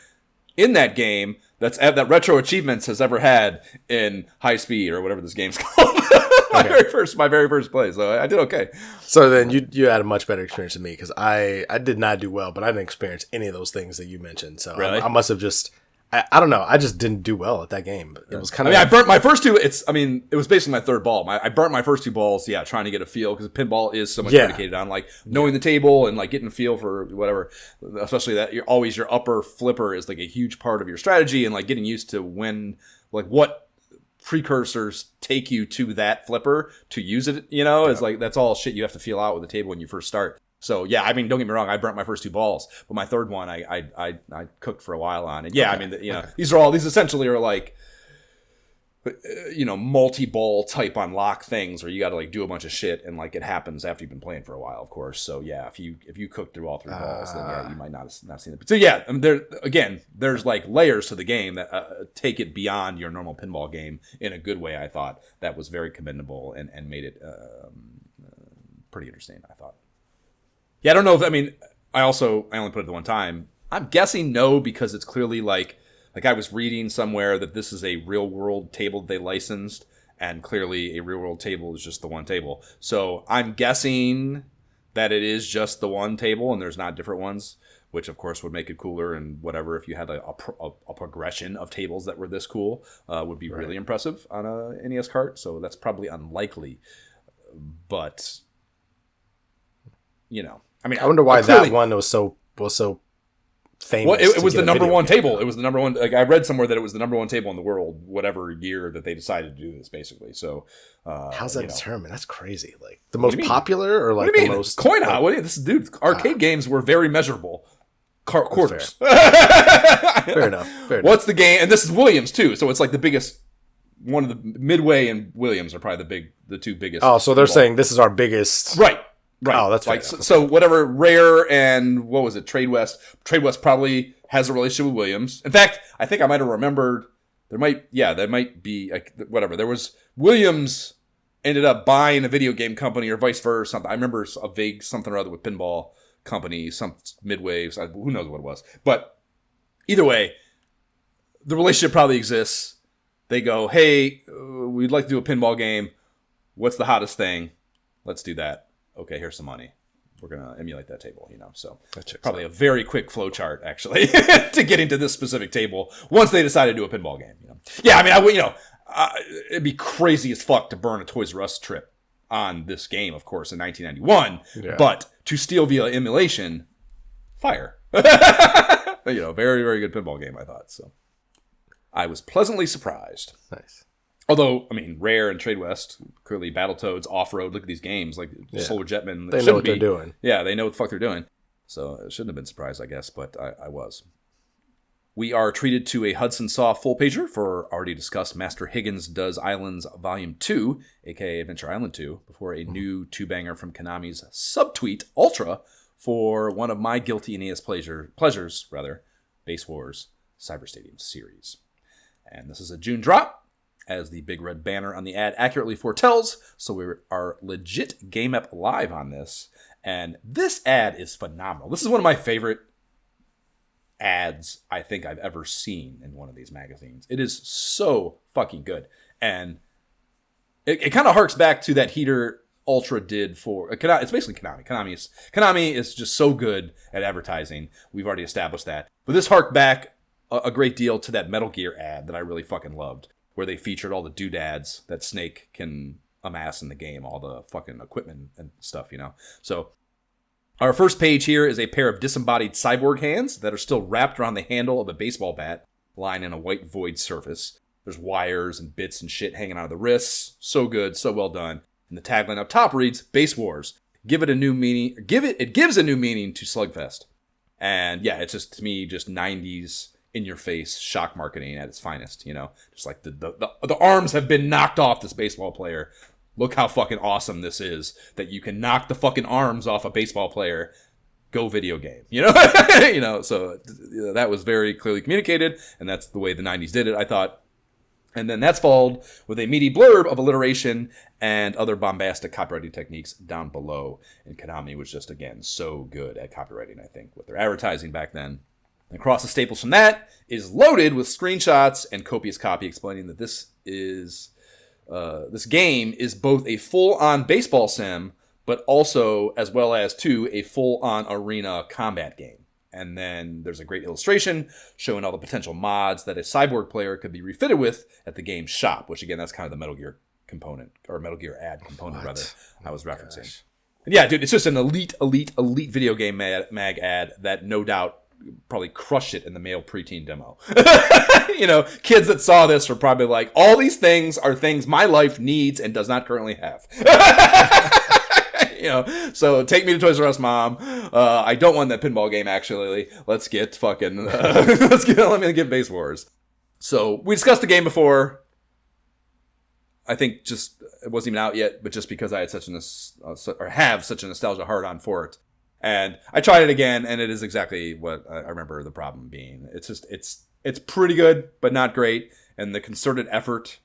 in that game that Retro Achievements has ever had in high speed or whatever this game's called. my very first play, so I did okay. So then you had a much better experience than me because I did not do well, but I didn't experience any of those things that you mentioned. So really? I must have just. I don't know. I just didn't do well at that game. It was kind of. I burnt my first two. It was basically my third ball. I burnt my first two balls. Yeah, trying to get a feel because pinball is so much predicated on knowing the table and getting a feel for whatever. Especially that your upper flipper is a huge part of your strategy and getting used to when what precursors take you to that flipper to use it, it's like, that's all shit you have to feel out with the table when you first start. So yeah, I mean, don't get me wrong, I burnt my first 2 balls, but my third one I cooked for a while on. And yeah, okay. I mean, these essentially are like, multi-ball type unlock things where you got to like do a bunch of shit, and like it happens after you've been playing for a while, of course. So yeah, if you cook through all 3 balls, then yeah, you might not have seen it. So yeah, I mean, there's like layers to the game that take it beyond your normal pinball game in a good way. I thought that was very commendable and made it pretty interesting, I thought. Yeah, I don't know if, I mean, I only put it the one time. I'm guessing no, because it's clearly like I was reading somewhere that this is a real world table they licensed, and clearly a real world table is just the one table. So I'm guessing that it is just the one table and there's not different ones, which of course would make it cooler and whatever. If you had a progression of tables that were this cool, would be really impressive on a NES cart. So that's probably unlikely, but I mean, I wonder why that one was so famous. Well, it was the number one table. It was the number one. Like I read somewhere that it was the number one table in the world, whatever year that they decided to do this, basically. So, how's that determined? That's crazy. Like the most popular, or like the most coin out? Arcade games were very measurable. Quarters. Fair enough. What's the game? And this is Williams too, so it's like the biggest. One of the Midway and Williams are probably the 2 biggest. Oh, so they're saying this is our biggest, right? Oh, that's like so. Whatever Rare and what was it? Trade West. Trade West probably has a relationship with Williams. In fact, I think I might have remembered there might be like, whatever. There was Williams ended up buying a video game company or vice versa. Something I remember a vague something or other with pinball company, some Midway. Who knows what it was? But either way, the relationship probably exists. They go, hey, we'd like to do a pinball game. What's the hottest thing? Let's do that. Okay, here's some money. We're going to emulate that table, So probably a very quick flow chart, actually, to getting to this specific table once they decide to do a pinball game, Yeah, I mean, I would, it'd be crazy as fuck to burn a Toys R Us trip on this game, of course, in 1991. Yeah. But to steal via emulation, fire. Very, very good pinball game, I thought. So I was pleasantly surprised. Nice. Although, I mean, Rare and Trade West, clearly Battletoads, Off-Road, look at these games, like Solar Jetman. They know what they're doing. Yeah, they know what the fuck they're doing. So I shouldn't have been surprised, I guess, but I was. We are treated to a Hudson Saw full pager for already discussed Master Higgins Does Islands Volume 2, aka Adventure Island 2, before a new 2-banger from Konami's Subtweet Ultra for one of my guilty NES pleasures, Base Wars Cyber Stadium series. And this is a June drop, as the big red banner on the ad accurately foretells, so we are legit Game Up live on this. And this ad is phenomenal. This is one of my favorite ads I think I've ever seen in one of these magazines. It is so fucking good. And it kind of harks back to that Heater Ultra did for... It's basically Konami. Konami is just so good at advertising. We've already established that. But this harked back a great deal to that Metal Gear ad that I really fucking loved, where they featured all the doodads that Snake can amass in the game, all the fucking equipment and stuff, So our first page here is a pair of disembodied cyborg hands that are still wrapped around the handle of a baseball bat lying in a white void surface. There's wires and bits and shit hanging out of the wrists. So good, so well done. And the tagline up top reads, Base Wars. It gives a new meaning to Slugfest. And yeah, it's just, to me, just 90s in your face shock marketing at its finest, just like the arms have been knocked off this baseball player. Look how fucking awesome this is, that you can knock the fucking arms off a baseball player. Go video game, so that was very clearly communicated, and that's the way the 90s did it, I thought. And then that's followed with a meaty blurb of alliteration and other bombastic copywriting techniques down below. And Konami was just, again, so good at copywriting, I think, with their advertising back then. Across the staples from that is loaded with screenshots and copious copy explaining that this game is both a full-on baseball sim, but also, as well as, a full-on arena combat game. And then there's a great illustration showing all the potential mods that a cyborg player could be refitted with at the game's shop, which, again, that's kind of the Metal Gear component, or Metal Gear ad component, rather, I was referencing. And yeah, dude, it's just an elite video game mag ad that no doubt probably crushed it in the male preteen demo. Kids that saw this are probably like, all these things are things my life needs and does not currently have. So take me to Toys R Us, Mom. I don't want that pinball game, actually. Let's get fucking, let me get Base Wars. So we discussed the game before. I think just, it wasn't even out yet, but just because I had have such a nostalgia hard on for it. And I tried it again, and it is exactly what I remember the problem being. It's just, it's pretty good, but not great. And the concerted effort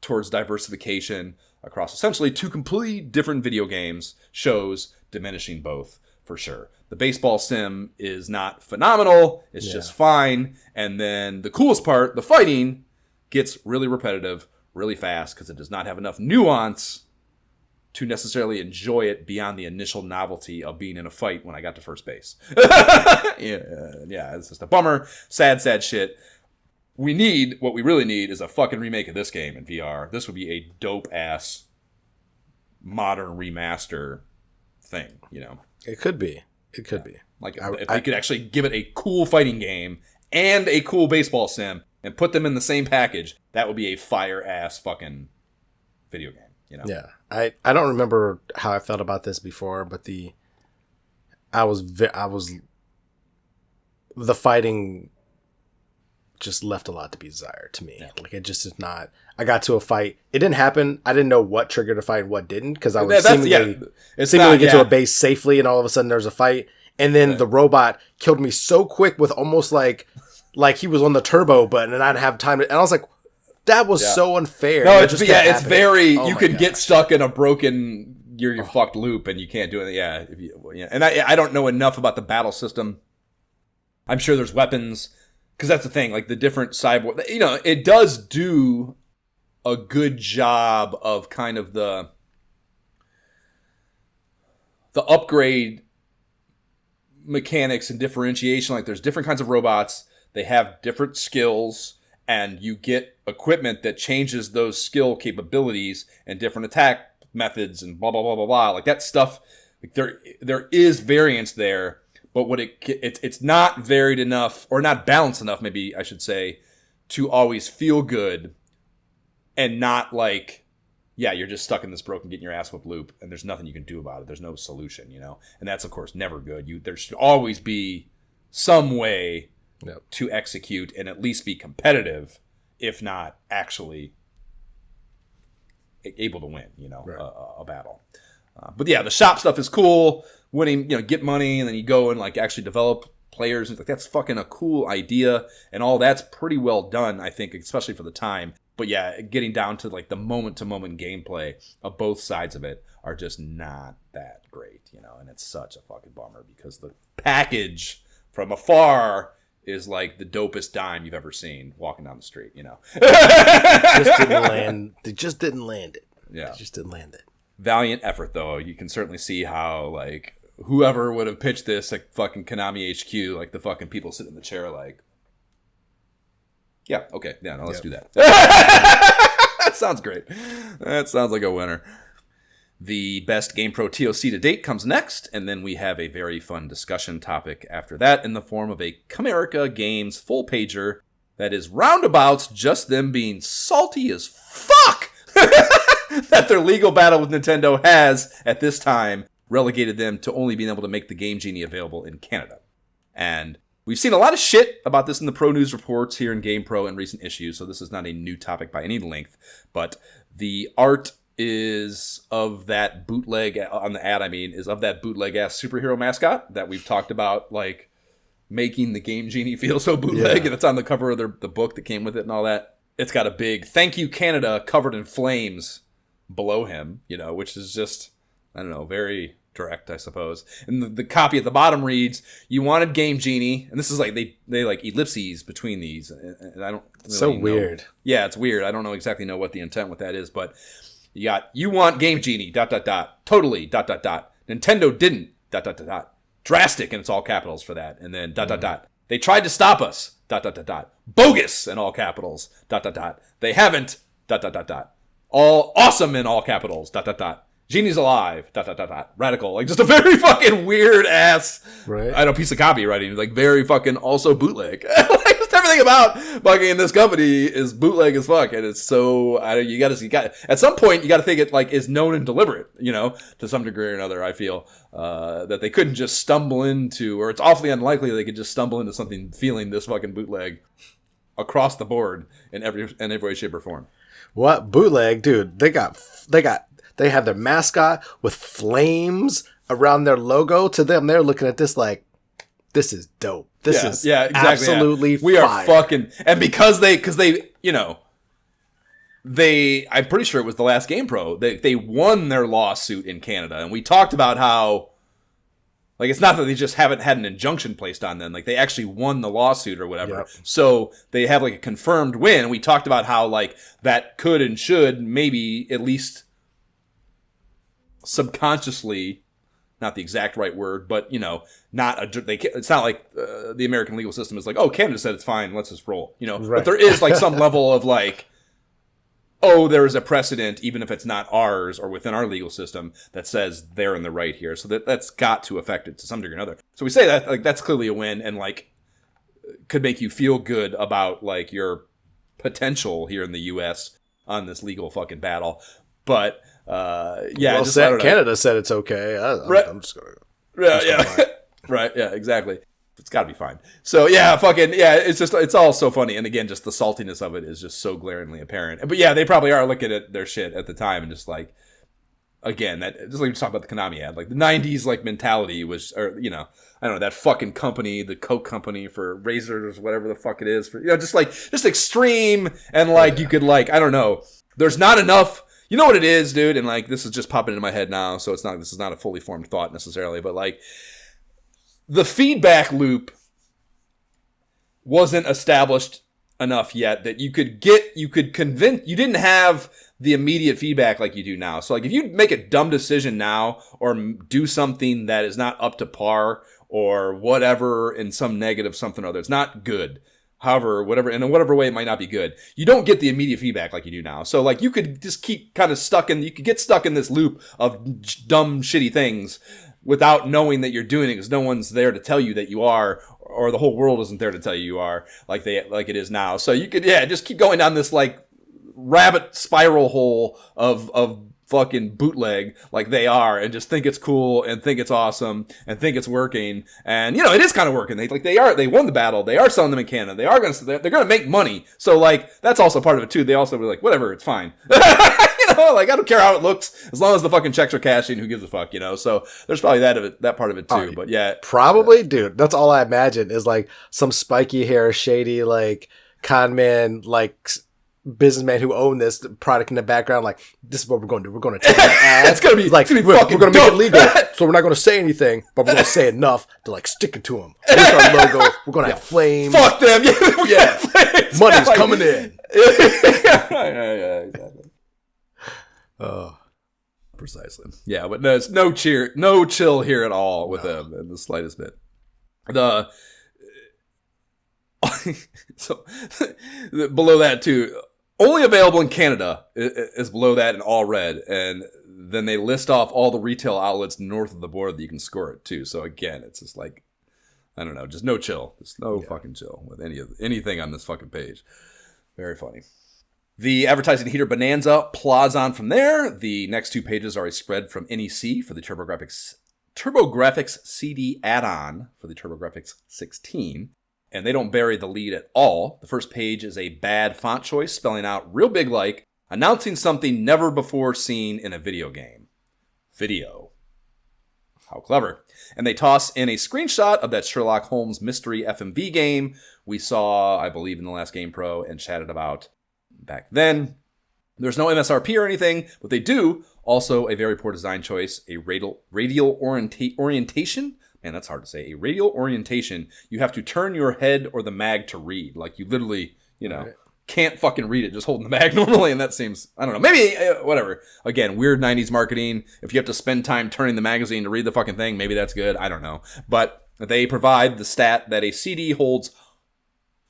towards diversification across essentially two completely different video games shows diminishing both, for sure. The baseball sim is not phenomenal. It's just fine. And then the coolest part, the fighting, gets really repetitive, really fast, because it does not have enough nuance to necessarily enjoy it beyond the initial novelty of being in a fight when I got to first base. It's just a bummer. Sad shit. What we really need is a fucking remake of this game in VR. This would be a dope-ass modern remaster thing, It could be. Like, if they could actually give it a cool fighting game and a cool baseball sim and put them in the same package, that would be a fire-ass fucking video game. Yeah, I don't remember how I felt about this before, but the fighting just left a lot to be desired to me. Yeah. Like, it just is not. I got to a fight. It didn't happen. I didn't know what triggered a fight and what didn't, because I was seemingly get to a base safely, and all of a sudden there's a fight, and then the robot killed me so quick with almost like he was on the turbo button, and I didn't have time to. And I was like, that was so unfair. No, it's very. You could get stuck in a broken, you're fucked loop, and you can't do it. Yeah, And I don't know enough about the battle system. I'm sure there's weapons, because that's the thing. Like, the different cyborg, it does do a good job of kind of the upgrade mechanics and differentiation. Like, there's different kinds of robots. They have different skills. And you get equipment that changes those skill capabilities and different attack methods and blah, blah, blah, blah, blah. Like, that stuff, like, there is variance there, but it's not varied enough, or not balanced enough, maybe I should say, to always feel good and not like, you're just stuck in this broken, getting your ass whipped loop, and there's nothing you can do about it. There's no solution, And that's, of course, never good. There should always be some way to execute and at least be competitive, if not actually able to win, a battle. But the shop stuff is cool. Winning, get money, and then you go and like actually develop players. Like, that's fucking a cool idea, and all that's pretty well done, I think, especially for the time. But getting down to like the moment to moment gameplay of both sides of it are just not that great, and it's such a fucking bummer, because the package from afar is like the dopest dime you've ever seen walking down the street, They just didn't land it. Yeah. They just didn't land it. Valiant effort, though. You can certainly see how, like, whoever would have pitched this at fucking Konami HQ, like, the fucking people sitting in the chair, like, let's do that. That sounds great. That sounds like a winner. The best GamePro TOC to date comes next, and then we have a very fun discussion topic after that in the form of a Comerica Games full pager that is roundabouts just them being salty as fuck that their legal battle with Nintendo has, at this time, relegated them to only being able to make the Game Genie available in Canada. And we've seen a lot of shit about this in the Pro News reports here in GamePro in recent issues, so this is not a new topic by any length, but the art is of that bootleg, on the ad, is of that bootleg ass superhero mascot that we've talked about, like, making the Game Genie feel so bootleg, and it's on the cover of the book that came with it and all that. It's got a big "Thank You Canada" covered in flames below him, which is just, I don't know, very direct, I suppose. And the copy at the bottom reads, "You wanted Game Genie," and this is like they like ellipses between these, and I don't really so know. Weird. Yeah, it's weird. I don't exactly know what the intent with that is, but you got, "You want Game Genie, ... totally, ... Nintendo didn't, ... drastic," and it's all capitals for that, and then ... They tried to stop us, ... bogus, in all capitals, ... They haven't, ... All awesome in all capitals, ... Genie's alive. ... Radical. Like, just a very fucking weird ass, Right. I don't know, piece of copywriting. Like, very fucking also bootleg. Like, just everything about fucking this company is bootleg as fuck. And it's so, you gotta, at some point, you gotta think it, like, is known and deliberate, you know, to some degree or another, I feel, that they couldn't just stumble into, or it's awfully unlikely they could just stumble into something feeling this fucking bootleg across the board in every way, shape, or form. What bootleg, dude? They have their mascot with flames around their logo. To them, they're looking at this like, this is dope. This is exactly, absolutely we fire. are fucking, and because they, you know, I'm pretty sure it was the last GamePro. They won their lawsuit in Canada, and we talked about how, like, it's not that they just haven't had an injunction placed on them. Like, they actually won the lawsuit or whatever. Yep. So they have, like, a confirmed win. We talked about how, like, that could and should maybe at least subconsciously, not the exact right word, but, you know, it's not like the American legal system is like, oh, Canada said it's fine, let's just roll. You know, right. But there is, like, some level of, like, oh, there is a precedent, even if it's not ours or within our legal system, that says they're in the right here. So that's got to affect it to some degree or another. So we say that, like, that's clearly a win, and, like, could make you feel good about, like, your potential here in the U.S. on this legal fucking battle. But, yeah. Well, Canada said it's okay. I'm just going to... Right, yeah, exactly. It's got to be fine. So, yeah, fucking, yeah, it's all so funny. And again, just the saltiness of it is just so glaringly apparent. But yeah, they probably are looking at their shit at the time and just like, again, that, just like we talked about the Konami ad, like the 90s, like, mentality was, or, you know, I don't know, that fucking company, the Coke company for razors, whatever the fuck it is, for, you know, just extreme. And like, you could, like, I don't know, there's not enough, you know what it is, dude? And like, this is just popping into my head now. So this is not a fully formed thought necessarily, but like, the feedback loop wasn't established enough yet that you could convince, you didn't have the immediate feedback like you do now. So like, if you make a dumb decision now or do something that is not up to par or whatever in some negative something or other, it's not good. However, in whatever way it might not be good, you don't get the immediate feedback like you do now. So like, you could just keep kind of you could get stuck in this loop of dumb, shitty things without knowing that you're doing it, because no one's there to tell you that you are, or the whole world isn't there to tell you are, like it is now. So you could, just keep going down this like rabbit spiral hole of fucking bootleg like they are, and just think it's cool and think it's awesome and think it's working. And you know, it is kind of working. They won the battle. They are selling them in Canada. They're gonna make money. So like, that's also part of it too. They also were like, whatever, it's fine. You know, like, I don't care how it looks as long as the fucking checks are cashing. Who gives a fuck, you know? So there's probably that part of it too. But yeah, probably, dude. That's all I imagine is like some spiky hair, shady, like con man, like businessman who owned this product in the background. Like, this is what we're going to do. We're going to take that ad. It's gonna be like, we're going to make it legal. So we're not going to say anything, but we're going to say enough to like stick it to them. With our logo, we're going to have flames. Fuck them. Yeah. Money's coming in. Yeah, exactly. Oh, precisely. Yeah, but there's no chill here at all with them in the slightest bit. So below that too, only available in Canada is below that in all red, and then they list off all the retail outlets north of the border that you can score it too. So again, it's just like, I don't know, just no chill, just no fucking chill with anything on this fucking page. Very funny. The advertising heater bonanza plods on from there. The next two pages are a spread from NEC for the TurboGrafx CD add-on for the TurboGrafx 16. And they don't bury the lead at all. The first page is a bad font choice, spelling out real big like, announcing something never before seen in a video game. Video. How clever. And they toss in a screenshot of that Sherlock Holmes mystery FMV game we saw, I believe, in the last GamePro and chatted about back then. There's no MSRP or anything, but they do. Also, a very poor design choice, a radial orientation. Man, that's hard to say. A radial orientation. You have to turn your head or the mag to read. Like, you literally, can't fucking read it just holding the mag normally. And that seems, I don't know, maybe, whatever. Again, weird 90s marketing. If you have to spend time turning the magazine to read the fucking thing, maybe that's good. I don't know. But they provide the stat that a CD holds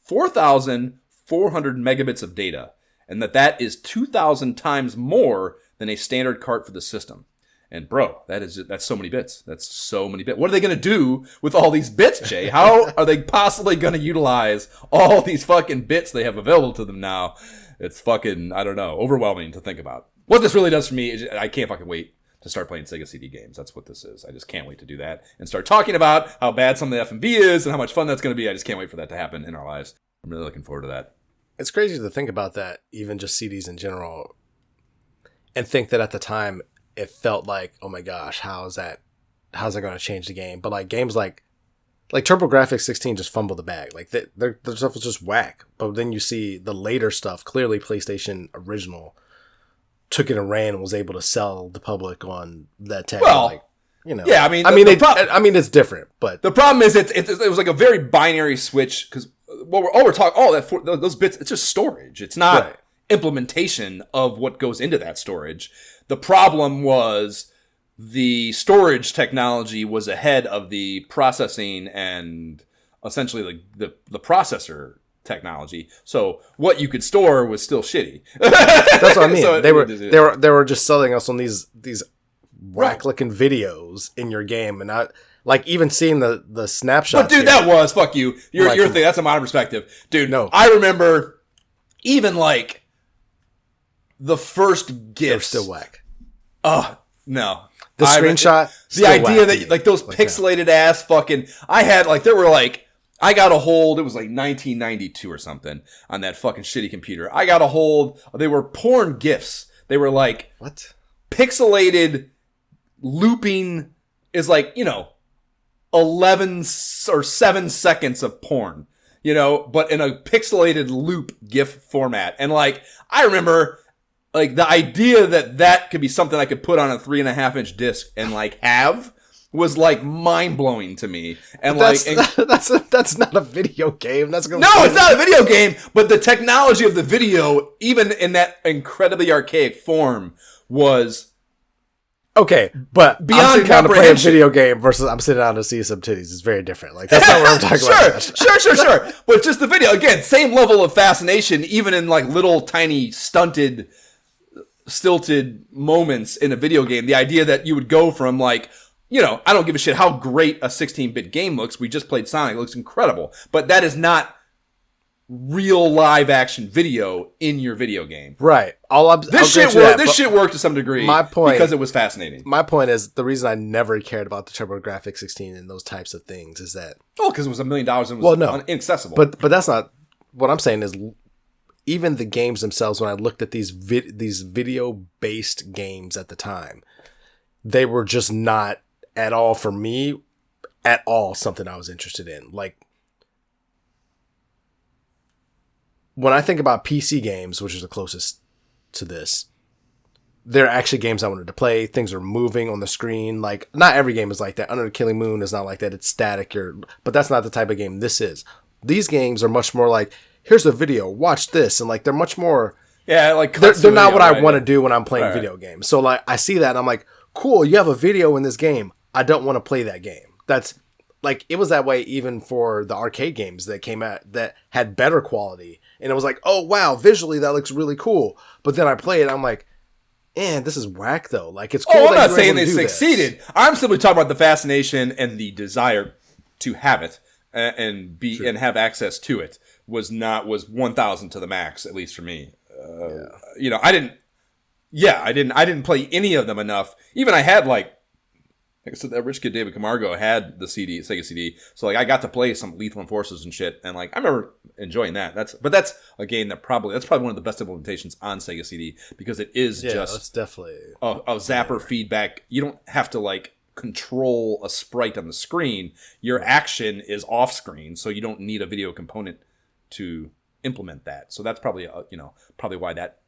4,400 megabits of data, and that is 2,000 times more than a standard cart for the system. And bro, that's so many bits. That's so many bits. What are they going to do with all these bits, Jay? How are they possibly going to utilize all these fucking bits they have available to them now? It's fucking, I don't know, overwhelming to think about. What this really does for me is I can't fucking wait to start playing Sega CD games. That's what this is. I just can't wait to do that and start talking about how bad some of the FMV is and how much fun that's going to be. I just can't wait for that to happen in our lives. I'm really looking forward to that. It's crazy to think about that, even just CDs in general, and think that at the time it felt like, oh my gosh, how's that going to change the game? But like games like TurboGrafx 16 just fumbled the bag. Like their stuff was just whack. But then you see the later stuff. Clearly, PlayStation original took it and ran and was able to sell the public on that tag. Well, like, you know, yeah, I mean, it's different. But the problem is it was like a very binary switch because we're talking those bits. It's just storage. It's not implementation of what goes into that storage. The problem was the storage technology was ahead of the processing and essentially the processor technology. So what you could store was still shitty. That's what I mean. So they were just selling us on these whack looking videos in your game, and I like even seeing the snapshots. But dude, that was fuck you. Your thing. That's a modern perspective, dude. No, I remember even like the first gifts. They're still whack. Oh no. The screenshot, the idea that like those pixelated ass fucking, I had like, there were like, I got a hold, it was like 1992 or something on that fucking shitty computer. I got a hold, they were porn GIFs. They were like, what? Pixelated looping is like, 11 or 7 seconds of porn, but in a pixelated loop GIF format. And like, I remember, like the idea that could be something I could put on a 3.5-inch disc and like have was like mind blowing to me. And that's not a video game. No, it's not a video game. But the technology of the video, even in that incredibly archaic form, was okay. But beyond I'm sitting down to play a comprehension. video game versus I'm sitting down to see some titties. It's very different. Like that's not what I'm talking about. Sure. But just the video again, same level of fascination, even in like little tiny stilted moments in a video game. The idea that you would go from like, I don't give a shit how great a 16-bit game looks. We just played Sonic. It looks incredible. But that is not real live action video in your video game. Right. This shit worked to some degree because it was fascinating. My point is the reason I never cared about the TurboGrafx 16 and those types of things is that... Oh, because it was $1 million and was inaccessible. But that's not... What I'm saying is... Even the games themselves, when I looked at these video-based games at the time, they were just not at all, for me, at all something I was interested in. Like, when I think about PC games, which is the closest to this, they're actually games I wanted to play. Things are moving on the screen. Like, not every game is like that. Under the Killing Moon is not like that. It's static. But that's not the type of game this is. These games are much more like... Here's the video. Watch this, and like they're much more. Yeah, like they're not what I want to do when I'm playing video games. So like I see that, and I'm like, cool. You have a video in this game. I don't want to play that game. That's like it was that way even for the arcade games that came out that had better quality, and it was like, oh wow, visually that looks really cool. But then I play it, I'm like, this is whack though. Like it's cool. Oh, I'm not saying they succeeded. I'm simply talking about the fascination and the desire to have it and have access to it. Was 1,000 to the max, at least for me. I didn't play any of them enough. Even I had like I said, that rich kid David Camargo had the Sega CD, so like I got to play some Lethal Enforcers and shit, and like I remember enjoying that. That's a game that's probably one of the best implementations on Sega CD because it is that's definitely a zapper feedback. You don't have to like control a sprite on the screen. Your action is off screen, so you don't need a video component to implement that. So that's probably probably why that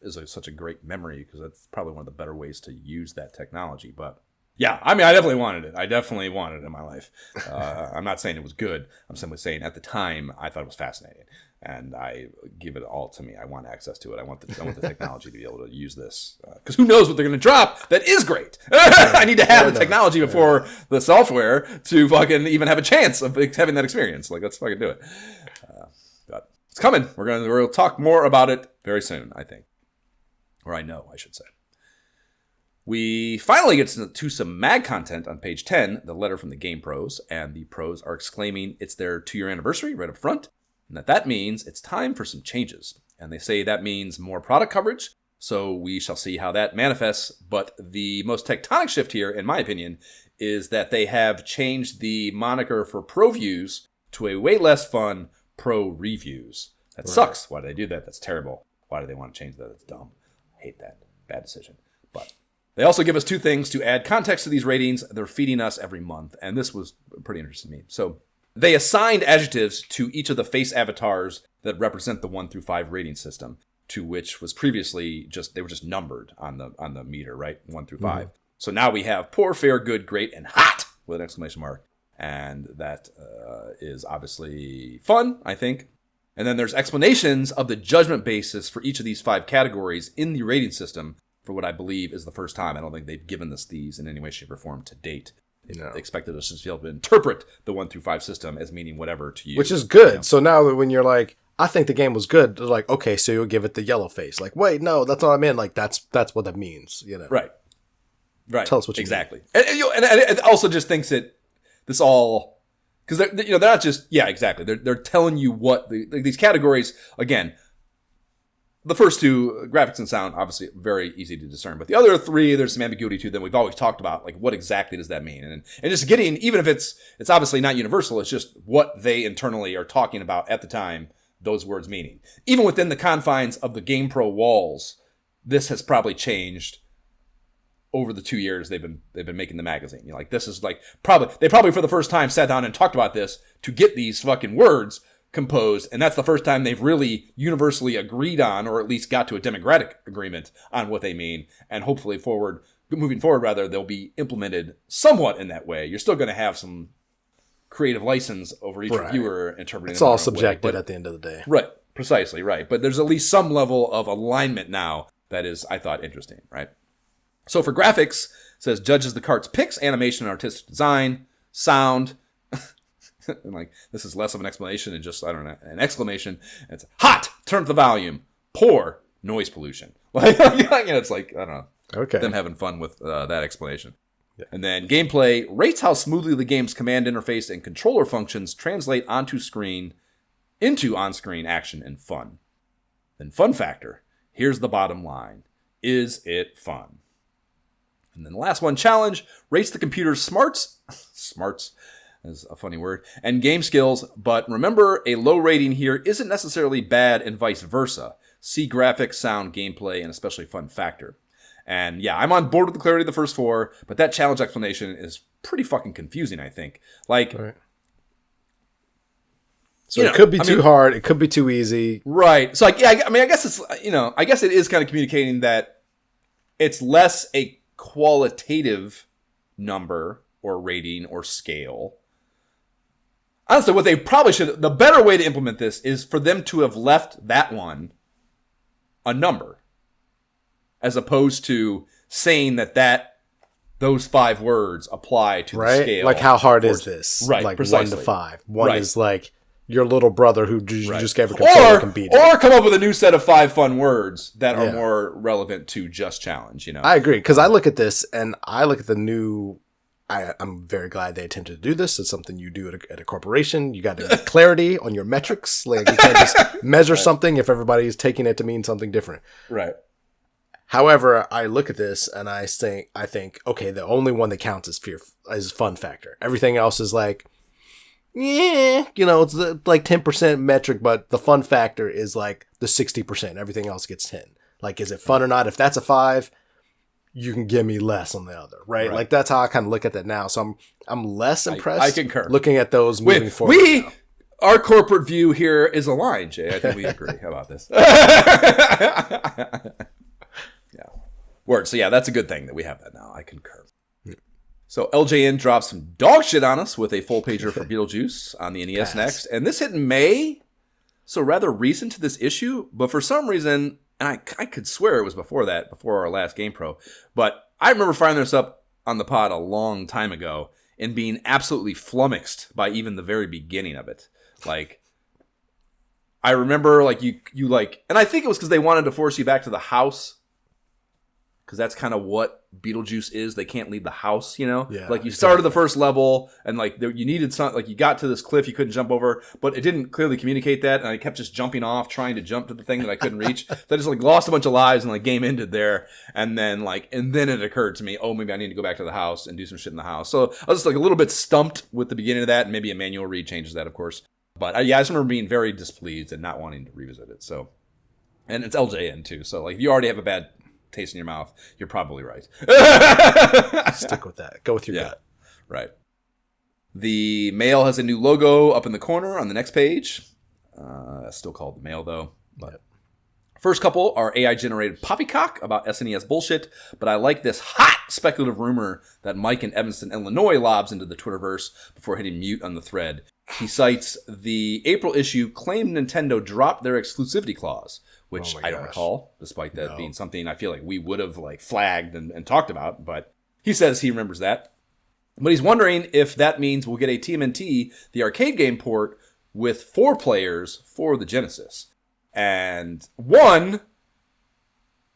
is such a great memory, because that's probably one of the better ways to use that technology. But yeah, I mean, I definitely wanted it. I definitely wanted it in my life. I'm not saying it was good. I'm simply saying at the time I thought it was fascinating, and I give it all to me. I want access to it. I want the technology to be able to use this, because who knows what they're going to drop that is great. I need to have the technology before the software to fucking even have a chance of having that experience. Like, let's fucking do it. But it's coming. We'll talk more about it very soon, I think. Or I know, I should say. We finally get to some mag content on page 10, the letter from the GamePros, and the pros are exclaiming it's their 2-year anniversary right up front, and that means it's time for some changes. And they say that means more product coverage, so we shall see how that manifests. But the most tectonic shift here, in my opinion, is that they have changed the moniker for Pro Views to a way less fun Pro Reviews. That sucks. Why did they do that? That's terrible. Why do they want to change that? That's dumb. I hate that. Bad decision. But they also give us 2 things to add context to these ratings. They're feeding us every month, and this was pretty interesting to me. So they assigned adjectives to each of the face avatars that represent the 1 through 5 rating system, to which was previously they were just numbered on the meter, right? 1 through 5. So now we have poor, fair, good, great, and hot with an exclamation mark. And that is obviously fun, I think. And then there's explanations of the judgment basis for each of these 5 categories in the rating system for what I believe is the first time. I don't think they've given us these in any way, shape, or form to date. They expected us to be able to interpret the 1 through 5 system as meaning whatever to you. Which is good. You know? So now when you're like, I think the game was good, they're like, okay, so you'll give it the yellow face. Like, wait, no, that's not what I meant. Like, that's what that means, you know? Right. Tell us what you exactly. And it also just thinks that this all, because they're not just, yeah, exactly. They're telling you what these categories, again, the first 2, graphics and sound, obviously very easy to discern. But the other 3, there's some ambiguity to them. We've always talked about, like, what exactly does that mean? And just getting, even if it's obviously not universal, it's just what they internally are talking about at the time, those words meaning. Even within the confines of the GamePro walls, this has probably changed over the 2 years they've been making the magazine. You know, like, this is like, they probably for the first time sat down and talked about this to get these fucking words composed, and that's the first time they've really universally agreed on, or at least got to a democratic agreement on what they mean. And hopefully moving forward, they'll be implemented somewhat in that way. You're still going to have some creative license over each reviewer interpreting. It's all subjective at the end of the day. Right, precisely, right. But there's at least some level of alignment now that is, I thought, interesting, right? So for graphics, it says judges the cart's picks, animation, and artistic design, sound. And like, this is less of an explanation and just, I don't know, an exclamation. And it's hot, turn up the volume. Poor, noise pollution. Like, it's like, I don't know. Okay. Them having fun with that explanation. Yeah. And then gameplay rates how smoothly the game's command interface and controller functions translate into on-screen action and fun. Then fun factor. Here's the bottom line. Is it fun? And then the last one, challenge, rates the computer's smarts is a funny word, and game skills, but remember, a low rating here isn't necessarily bad and vice versa. See graphics, sound, gameplay, and especially fun factor. And yeah, I'm on board with the clarity of the first 4, but that challenge explanation is pretty fucking confusing, I think. Like, so it could be too hard, it could be too easy. Right. So, like, yeah, I mean, I guess it's, I guess it is kind of communicating that it's less a qualitative number or rating or scale. Honestly, what they probably should, the better way to implement this is for them to have left that one a number, as opposed to saying that those 5 words apply to the scale. Like, how hard is this? Right, like precisely. 1 to 5. One is like your little brother who just gave a controller can beat it. Or come up with a new set of 5 fun words that are more relevant to just challenge. I agree, because I look at this and I look at the new. I'm very glad they attempted to do this. It's something you do at a corporation. You got to get clarity on your metrics. Like, you can't just measure something if everybody's taking it to mean something different. Right. However, I look at this and I think, okay, the only one that counts is fun factor. Everything else is like, it's like 10% metric, but the fun factor is like the 60%. Everything else gets 10. Like, is it fun or not? If that's a 5, you can give me less on the other, right? Like, that's how I kind of look at that now. So I'm less impressed. I concur. Looking at those moving forward. Our corporate view here is aligned, Jay. I think we agree. How about this? Yeah. Word. So yeah, that's a good thing that we have that now. I concur. So LJN drops some dog shit on us with a full pager for Beetlejuice on the NES next. And this hit in May, so rather recent to this issue. But for some reason, and I could swear it was before our last GamePro, but I remember firing this up on the pod a long time ago and being absolutely flummoxed by even the very beginning of it. Like, I remember, like, you like, and I think it was because they wanted to force you back to the house. because that's kind of what Beetlejuice is. They can't leave the house, you know? Yeah, like, you started the first level, and, like, you needed something, like, you got to this cliff you couldn't jump over, but it didn't clearly communicate that, and I kept just jumping off, trying to jump to the thing that I couldn't reach. So I just, like, lost a bunch of lives, and, like, game ended there, and then it occurred to me, oh, maybe I need to go back to the house and do some shit in the house. So I was just, like, a little bit stumped with the beginning of that, and maybe a manual read changes that, of course. But, I just remember being very displeased and not wanting to revisit it, so... And it's LJN, too, so, like, if you already have a bad taste in your mouth, you're probably right. Stick with that. Go with your gut. Right. The mail has a new logo up in the corner on the next page. Still called the mail, though. But first couple are AI-generated poppycock about SNES bullshit, but I like this hot speculative rumor that Mike in Evanston, Illinois lobs into the Twitterverse before hitting mute on the thread. He cites the April issue claimed Nintendo dropped their exclusivity clause, which I don't recall, despite that being something I feel like we would have like flagged and talked about. But he says he remembers that. But he's wondering if that means we'll get a TMNT, the arcade game port, with 4 players for the Genesis. And one,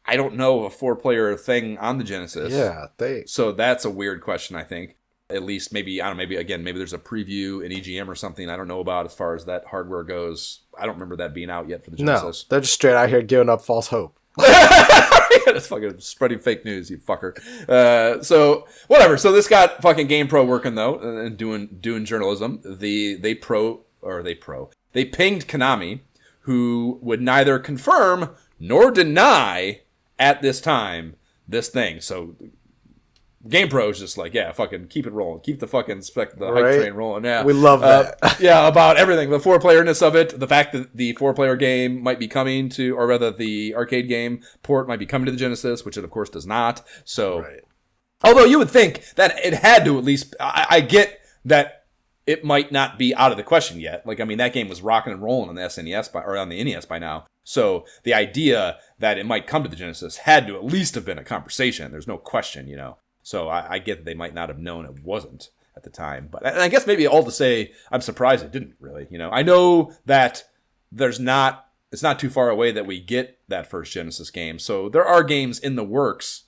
I don't know of a 4-player thing on the Genesis. Yeah, So that's a weird question, I think. At least maybe, I don't know, maybe there's a preview in EGM or something I don't know about as far as that hardware goes. I don't remember that being out yet for the Genesis. No, they're just straight out here giving up false hope. That's fucking spreading fake news, you fucker. So, whatever. So this got fucking GamePro working, though, and doing journalism. They pinged Konami, who would neither confirm nor deny at this time this thing. So... GamePro is just like, yeah, fucking keep it rolling. Keep the fucking hype train rolling. Yeah, we love that. Yeah, about everything. The 4-playerness of it. The fact that the 4-player game might be coming to, or rather the arcade game port might be coming to the Genesis, which it of course does not. So, although you would think that it had to at least, I get that it might not be out of the question yet. Like, I mean, that game was rocking and rolling on the SNES or on the NES by now. So the idea that it might come to the Genesis had to at least have been a conversation. There's no question, you know. So I get that they might not have known it wasn't at the time. But and I guess maybe all to say, I'm surprised it didn't really. You know, I know that it's not too far away that we get that first Genesis game. So there are games in the works,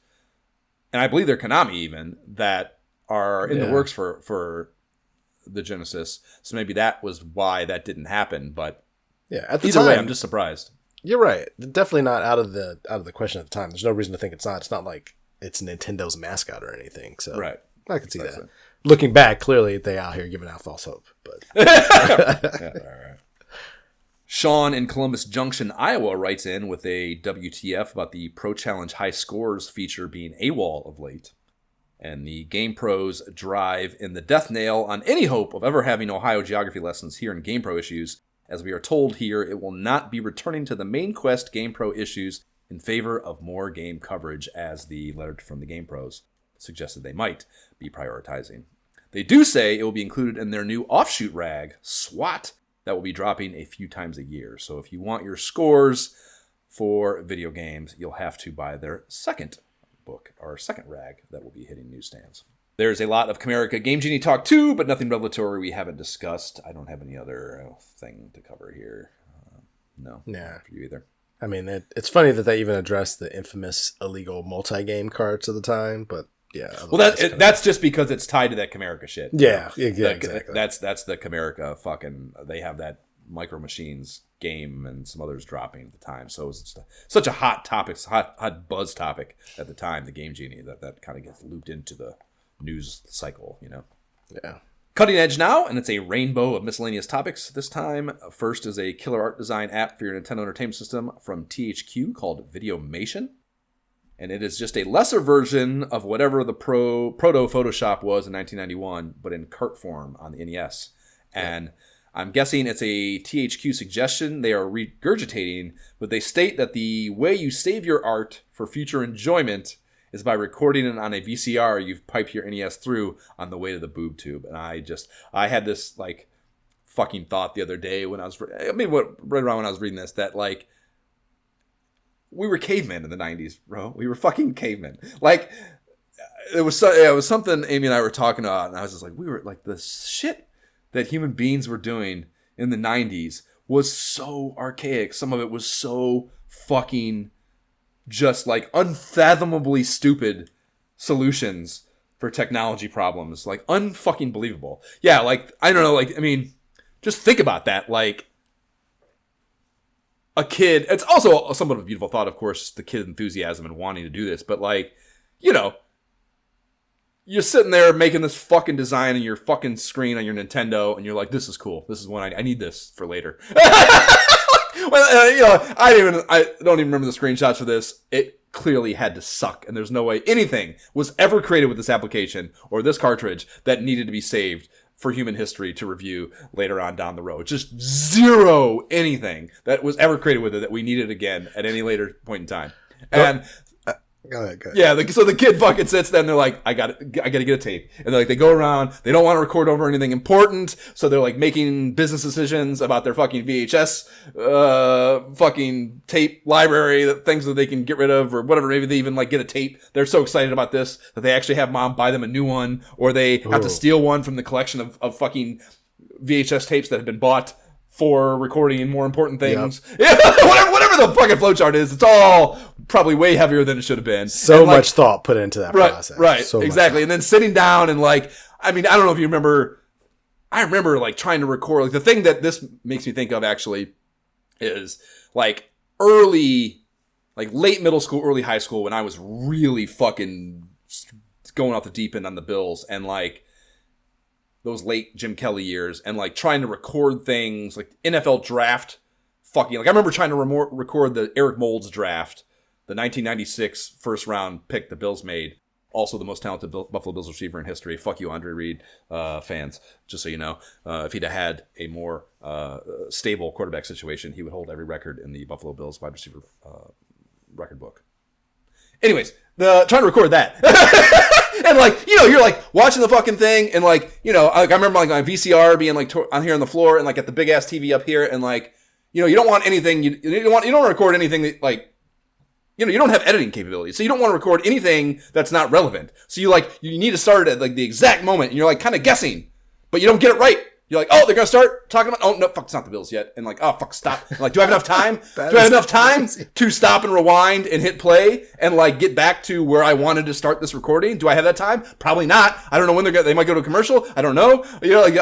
and I believe they're Konami even, that are in the works for the Genesis. So maybe that was why that didn't happen. But at the either time, way, I'm just surprised. You're right. Definitely not out of the question at the time. There's no reason to think it's not. It's not like it's Nintendo's mascot or anything. So I can see that. Looking back, clearly they out here giving out false hope. But Sean in Columbus Junction, Iowa writes in with a WTF about the Pro Challenge High Scores feature being AWOL of late. And the GamePro's drive in the death nail on any hope of ever having Ohio geography lessons here in GamePro issues. As we are told here, it will not be returning to the main quest GamePro issues in favor of more game coverage, as the letter from the GamePros suggested they might be prioritizing. They do say it will be included in their new offshoot rag, SWAT, that will be dropping a few times a year. So if you want your scores for video games, you'll have to buy their second book, or second rag, that will be hitting newsstands. There's a lot of Camerica Game Genie talk too, but nothing revelatory we haven't discussed. I don't have any other thing to cover here. No, not for you either. I mean, it's funny that they even addressed the infamous illegal multi-game carts at the time, but yeah. Well, that's just because it's tied to that Camerica shit. Yeah, exactly. That's the Camerica fucking. They have that Micro Machines game and some others dropping at the time, so it was such a hot topic, hot buzz topic at the time. The Game Genie that kind of gets looped into the news cycle, you know. Yeah. Cutting Edge now, and it's a rainbow of miscellaneous topics this time. First is a killer art design app for your Nintendo Entertainment System from THQ called Videomation. And it is just a lesser version of whatever the proto Photoshop was in 1991, but in cart form on the NES. And I'm guessing it's a THQ suggestion they are regurgitating, but they state that the way you save your art for future enjoyment is by recording it on a VCR you've piped your NES through on the way to the boob tube. And I had this like fucking thought the other day when right around when I was reading this, that like we were cavemen in the 90s, bro. We were fucking cavemen. Like it was something Amy and I were talking about, and I was just like, we were like, the shit that human beings were doing in the 90s was so archaic. Some of it was so fucking just like unfathomably stupid solutions for technology problems. Like unfucking believable. Yeah, like I don't know, like I mean, just think about that. Like a kid, it's also somewhat of a beautiful thought, of course, the kid enthusiasm and wanting to do this, but like, you know, you're sitting there making this fucking design on your fucking screen on your Nintendo, and you're like, this is cool. This is one I need this for later. Well, you know, I don't even remember the screenshots for this. It clearly had to suck, and there's no way anything was ever created with this application or this cartridge that needed to be saved for human history to review later on down the road. Just zero anything that was ever created with it that we needed again at any later point in time. And Go ahead. yeah, so the kid fucking sits there and they're like, I gotta get a tape. And they're like, they go around, they don't want to record over anything important, so they're like making business decisions about their fucking VHS, fucking tape library, things that they can get rid of or whatever. Maybe they even like get a tape. They're so excited about this that they actually have mom buy them a new one, or they have to steal one from the collection of fucking VHS tapes that have been bought for recording more important things. Yep. whatever the fucking flowchart is, it's all probably way heavier than it should have been. So much thought put into that process. Right, so exactly. And then sitting down and like, I mean, I don't know if you remember, I remember like trying to record, like the thing that this makes me think of actually is like early, like late middle school, early high school, when I was really fucking going off the deep end on the Bills, and like those late Jim Kelly years, and like trying to record things like NFL draft fucking, like I remember trying to record the Eric Moulds draft, the 1996 first round pick the Bills made, also the most talented Buffalo Bills receiver in history. Fuck you, Andre Reed fans, just so you know. If he'd have had a more stable quarterback situation, he would hold every record in the Buffalo Bills wide receiver record book. Anyways, trying to record that. And like, you know, you're like watching the fucking thing, and like, you know, like I remember like my VCR being like on here on the floor, and like at the big ass TV up here, and like, you know, you don't want anything, you don't want to record anything that like, you know, you don't have editing capabilities, so you don't want to record anything that's not relevant. So you need to start at like the exact moment, and you're like kind of guessing, but you don't get it right. You're like, oh, they're going to start talking about, oh, no, fuck, it's not the Bills yet. And like, oh, fuck, stop. And like, do I have enough time? Do I have enough time to stop and rewind and hit play and like get back to where I wanted to start this recording? Do I have that time? Probably not. I don't know when they might go to a commercial. I don't know. You know, like,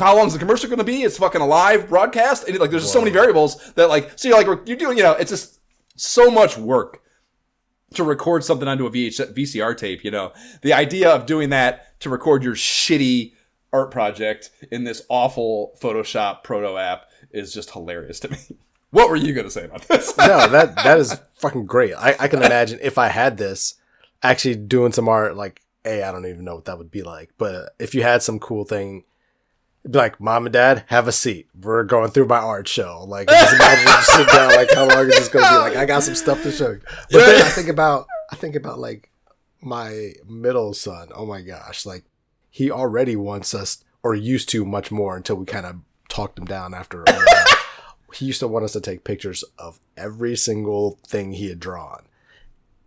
how long is the commercial going to be? It's fucking a live broadcast. And like, there's just so many variables that like, so you're doing, you know, it's just so much work to record something onto a VCR tape, you know. The idea of doing that to record your shitty art project in this awful Photoshop proto app is just hilarious to me. What were you going to say about this? No, that is fucking great. I can imagine if I had this actually doing some art, like, I don't even know what that would be like, but if you had some cool thing, it'd be like, Mom and Dad, have a seat. We're going through my art show. Like, just imagine you sit down, like, how long is this going to be? Like, I got some stuff to show you. But then I think about like my middle son. Oh my gosh, like, he already wants us, or used to much more until we kind of talked him down after a while. He used to want us to take pictures of every single thing he had drawn.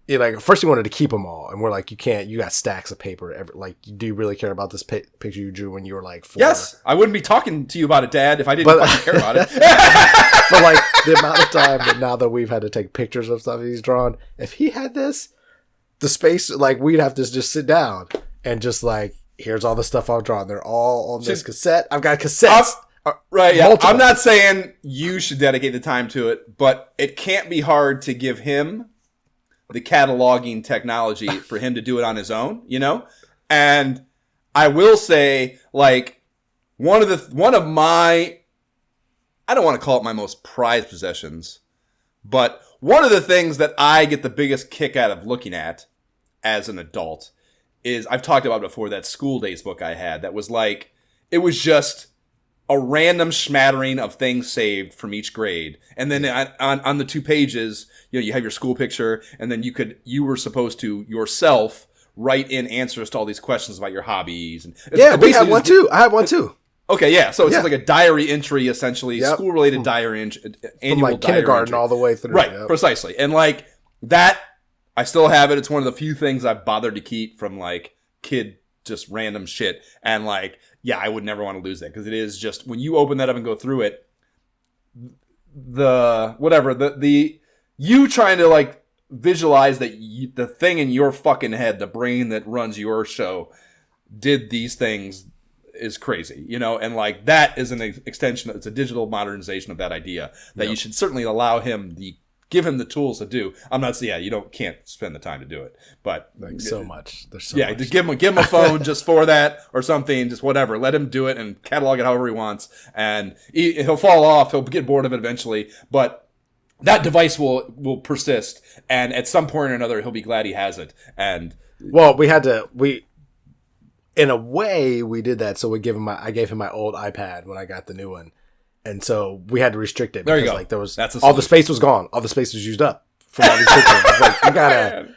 Like, first he wanted to keep them all, and we're like, you can't, you got stacks of paper. Like, do you really care about this picture you drew when you were like 4? Yes, I wouldn't be talking to you about it, Dad, if I didn't fucking care about it. But like, the amount of time that now that we've had to take pictures of stuff he's drawn, if he had this, the space, like, we'd have to just sit down and just like, here's all the stuff I've drawn. They're all on this cassette. I've got cassettes. Right, yeah. Multiple. I'm not saying you should dedicate the time to it, but it can't be hard to give him the cataloging technology for him to do it on his own, you know? And I will say, like, one of my, I don't want to call it my most prized possessions, but one of the things that I get the biggest kick out of looking at as an adult is, I've talked about it before, that school days book I had that was like, it was just a random smattering of things saved from each grade. And then on the 2 pages, you know, you have your school picture, and then you were supposed to yourself write in answers to all these questions about your hobbies. And yeah, we had one too. I had one too. Okay, yeah. So it's just like a diary entry, essentially, school-related diary annual from like kindergarten all the way through. Right, precisely. And like that, I still have it. It's one of the few things I've bothered to keep from like kid just random shit. And like, yeah, I would never want to lose that, because it is just, when you open that up and go through it, you trying to like visualize that the thing in your fucking head, the brain that runs your show, did these things is crazy, you know, and like that is an extension. It's a digital modernization of that idea that you should certainly allow him give him the tools to do. I'm not saying, you can't spend the time to do it, but like so much. There's so much. Just give him a phone just for that or something, just whatever. Let him do it and catalog it however he wants, and he'll fall off. He'll get bored of it eventually, but that device will persist, and at some point or another, he'll be glad he has it. And well, in a way, we did that. So I gave him my old iPad when I got the new one. And so we had to restrict it. There you go. Like there was That's all the space was gone. All the space was used up from all these pictures. It's like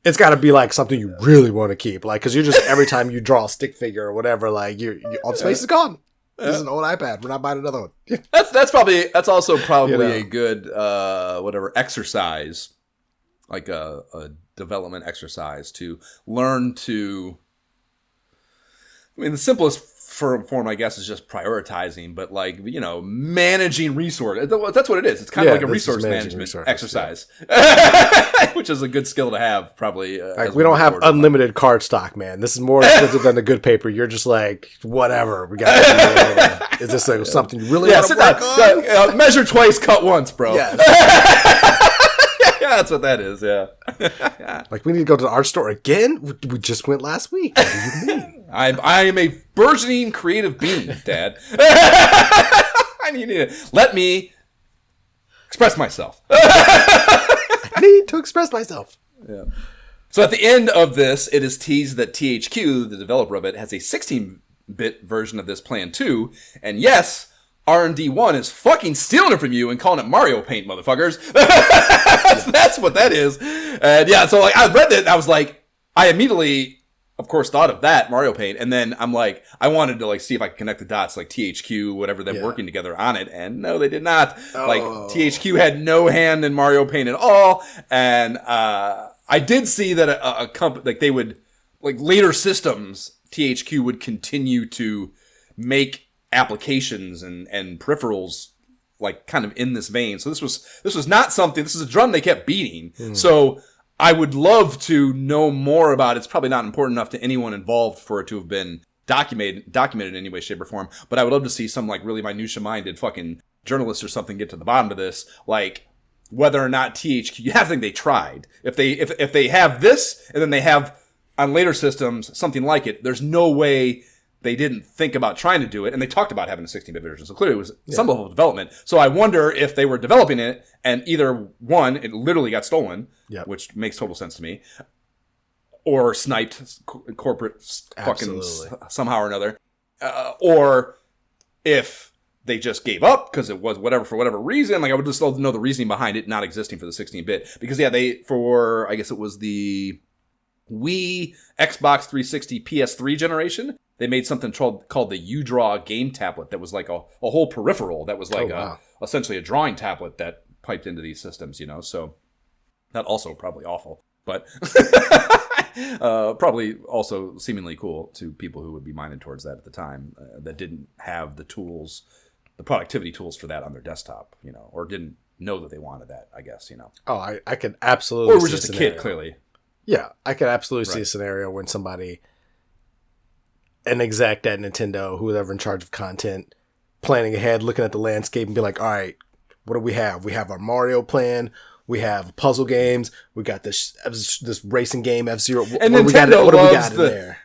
it's gotta be like something you really want to keep. Like, cause you're just, every time you draw a stick figure or whatever, like all the space is gone. This is an old iPad. We're not buying another one. That's also probably a good, exercise, like a development exercise to learn to, the simplest form, I guess, is just prioritizing, but like, managing resources. That's what it is. It's kind of like a resource management exercise, which is a good skill to have, probably. Like, we don't have unlimited card stock, man. This is more expensive than the good paper. You're just like, whatever. We got. Is this something you really want to work on? Measure twice, cut once, bro. Yeah. Yeah, that's what that is. Yeah. Like, we need to go to the art store again. We just went last week. What do you mean? I am a burgeoning creative being, Dad. I need to let me express myself. I need to express myself. Yeah. So at the end of this, it is teased that THQ, the developer of it, has a 16-bit version of this plan too. And yes, R&D 1 is fucking stealing it from you and calling it Mario Paint, motherfuckers. That's what that is. And yeah, so like I read that and I was like, I immediately, of course, thought of that, Mario Paint. And then I'm like, I wanted to like see if I could connect the dots, like THQ, whatever, them working together on it. And no, they did not. Like THQ had no hand in Mario Paint at all. And I did see that a company, like they would, like later systems, THQ would continue to make applications and peripherals like kind of in this vein. So this was not something, this is a drum they kept beating. So I would love to know more about it. It's probably not important enough to anyone involved for it to have been documented in any way, shape, or form. But I would love to see some like really minutia-minded fucking journalists or something get to the bottom of this. Like whether or not THQ, you have to think they tried. If they have this and then they have on later systems something like it, there's no way they didn't think about trying to do it, and they talked about having a 16-bit version. So clearly it was some level of development. So I wonder if they were developing it, and either one, it literally got stolen, which makes total sense to me, or sniped corporate fucking somehow or another, or if they just gave up because it was whatever for whatever reason. Like I would just love to know the reasoning behind it not existing for the 16-bit, because I guess it was the Wii, Xbox 360, PS3 generation. They made something called the U-Draw game tablet that was like a whole peripheral that was like essentially a drawing tablet that piped into these systems, So that also probably awful, but probably also seemingly cool to people who would be minded towards that at the time that didn't have the tools, the productivity tools for that on their desktop, or didn't know that they wanted that, I guess, Oh, I could absolutely Or was just a kid, clearly. Yeah, I could absolutely see a scenario when somebody, an exec at Nintendo, whoever in charge of content, planning ahead, looking at the landscape and be like, all right, what do we have? We have our Mario plan. We have puzzle games. We got this racing game, F-Zero. And what Nintendo do we got in there?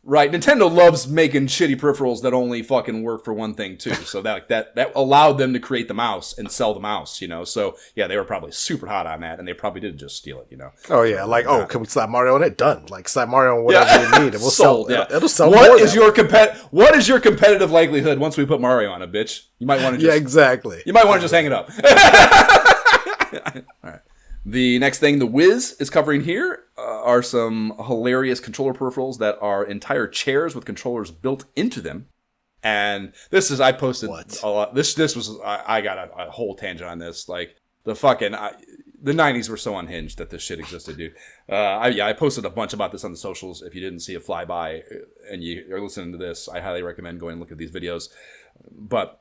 Right, Nintendo loves making shitty peripherals that only fucking work for one thing too. So that allowed them to create the mouse and sell the mouse, So yeah, they were probably super hot on that, and they probably did just steal it, Oh yeah, like can we slap Mario on it? Done. Like slap Mario on whatever we need, and we'll sold, sell. Yeah. It'll sell. What is your competitive likelihood once we put Mario on it, bitch? You might want to just exactly. You might want to just hang it up. All right. The next thing the Wiz is covering here are some hilarious controller peripherals that are entire chairs with controllers built into them. And this is, I posted a lot. This was, I got a whole tangent on this. Like the 90s were so unhinged that this shit existed, dude. I posted a bunch about this on the socials. If you didn't see a flyby and you are listening to this, I highly recommend going and look at these videos. But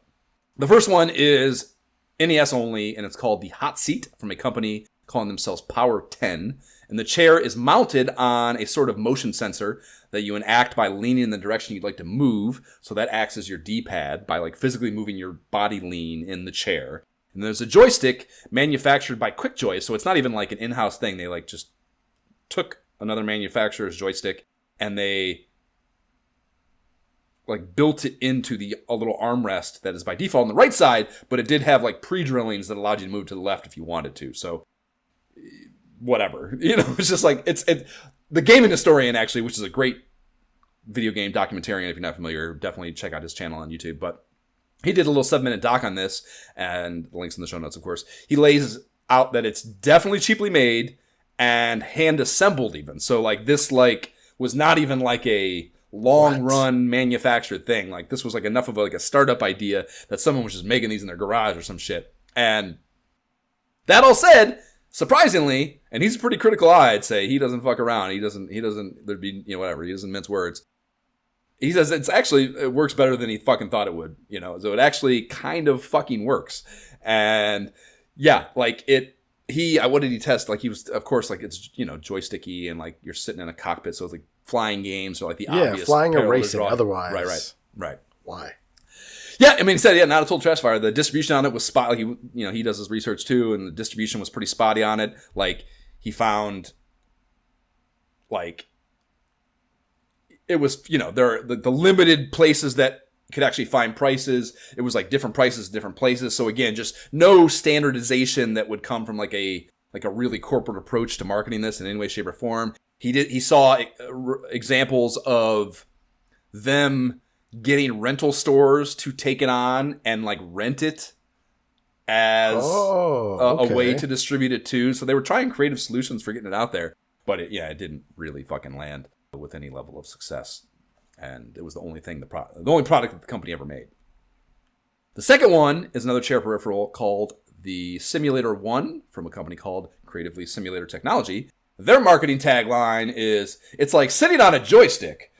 the first one is NES only, and it's called the Hot Seat from a company calling themselves Power 10. And the chair is mounted on a sort of motion sensor that you enact by leaning in the direction you'd like to move. So that acts as your D-pad by like physically moving your body lean in the chair. And there's a joystick manufactured by QuickJoy. So it's not even like an in-house thing. They like just took another manufacturer's joystick and they like built it into a little armrest that is by default on the right side, but it did have like pre-drillings that allowed you to move to the left if you wanted to. So whatever, it's just like the Gaming Historian, actually, which is a great video game documentarian. If you're not familiar, definitely check out his channel on YouTube. But he did a little 7-minute doc on this, and the link's in the show notes, of course. He lays out that it's definitely cheaply made and hand assembled even. So like this like was not even like a long run manufactured thing. Like this was like enough of a startup idea that someone was just making these in their garage or some shit. And that all said, surprisingly, and he's a pretty critical eye, I'd say, he doesn't fuck around. He doesn't, there'd be, whatever. He doesn't mince words. He says it works better than he fucking thought it would, so it actually kind of fucking works. And yeah, like what did he test? Like he was, of course, like it's, joysticky and like you're sitting in a cockpit. So it's like flying games or like the obvious. Yeah, flying or racing otherwise. Right. Why? Yeah, I mean, he said, not a total trash fire. The distribution on it was spot. Like he does his research too, and the distribution was pretty spotty on it. Like he found, like it was, there are the limited places that could actually find prices. It was like different prices, different places. So again, just no standardization that would come from like a really corporate approach to marketing this in any way, shape, or form. He saw examples of them getting rental stores to take it on and like rent it as a way to distribute it too. So they were trying creative solutions for getting it out there, but it didn't really fucking land with any level of success. And it was the only thing, the only product that the company ever made. The second one is another chair peripheral called the Simulator 1 from a company called Creatively Simulator Technology. Their marketing tagline is, it's like sitting on a joystick.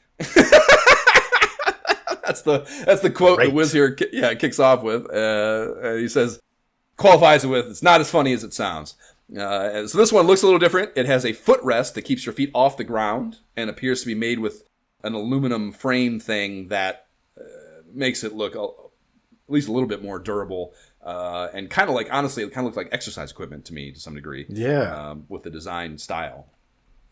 That's the quote that Wiz here kicks off with. He says, qualifies it with, it's not as funny as it sounds. So this one looks a little different. It has a footrest that keeps your feet off the ground and appears to be made with an aluminum frame thing that makes it look at least a little bit more durable. And kind of like, honestly, it kind of looks like exercise equipment to me to some degree. Yeah. With the design style.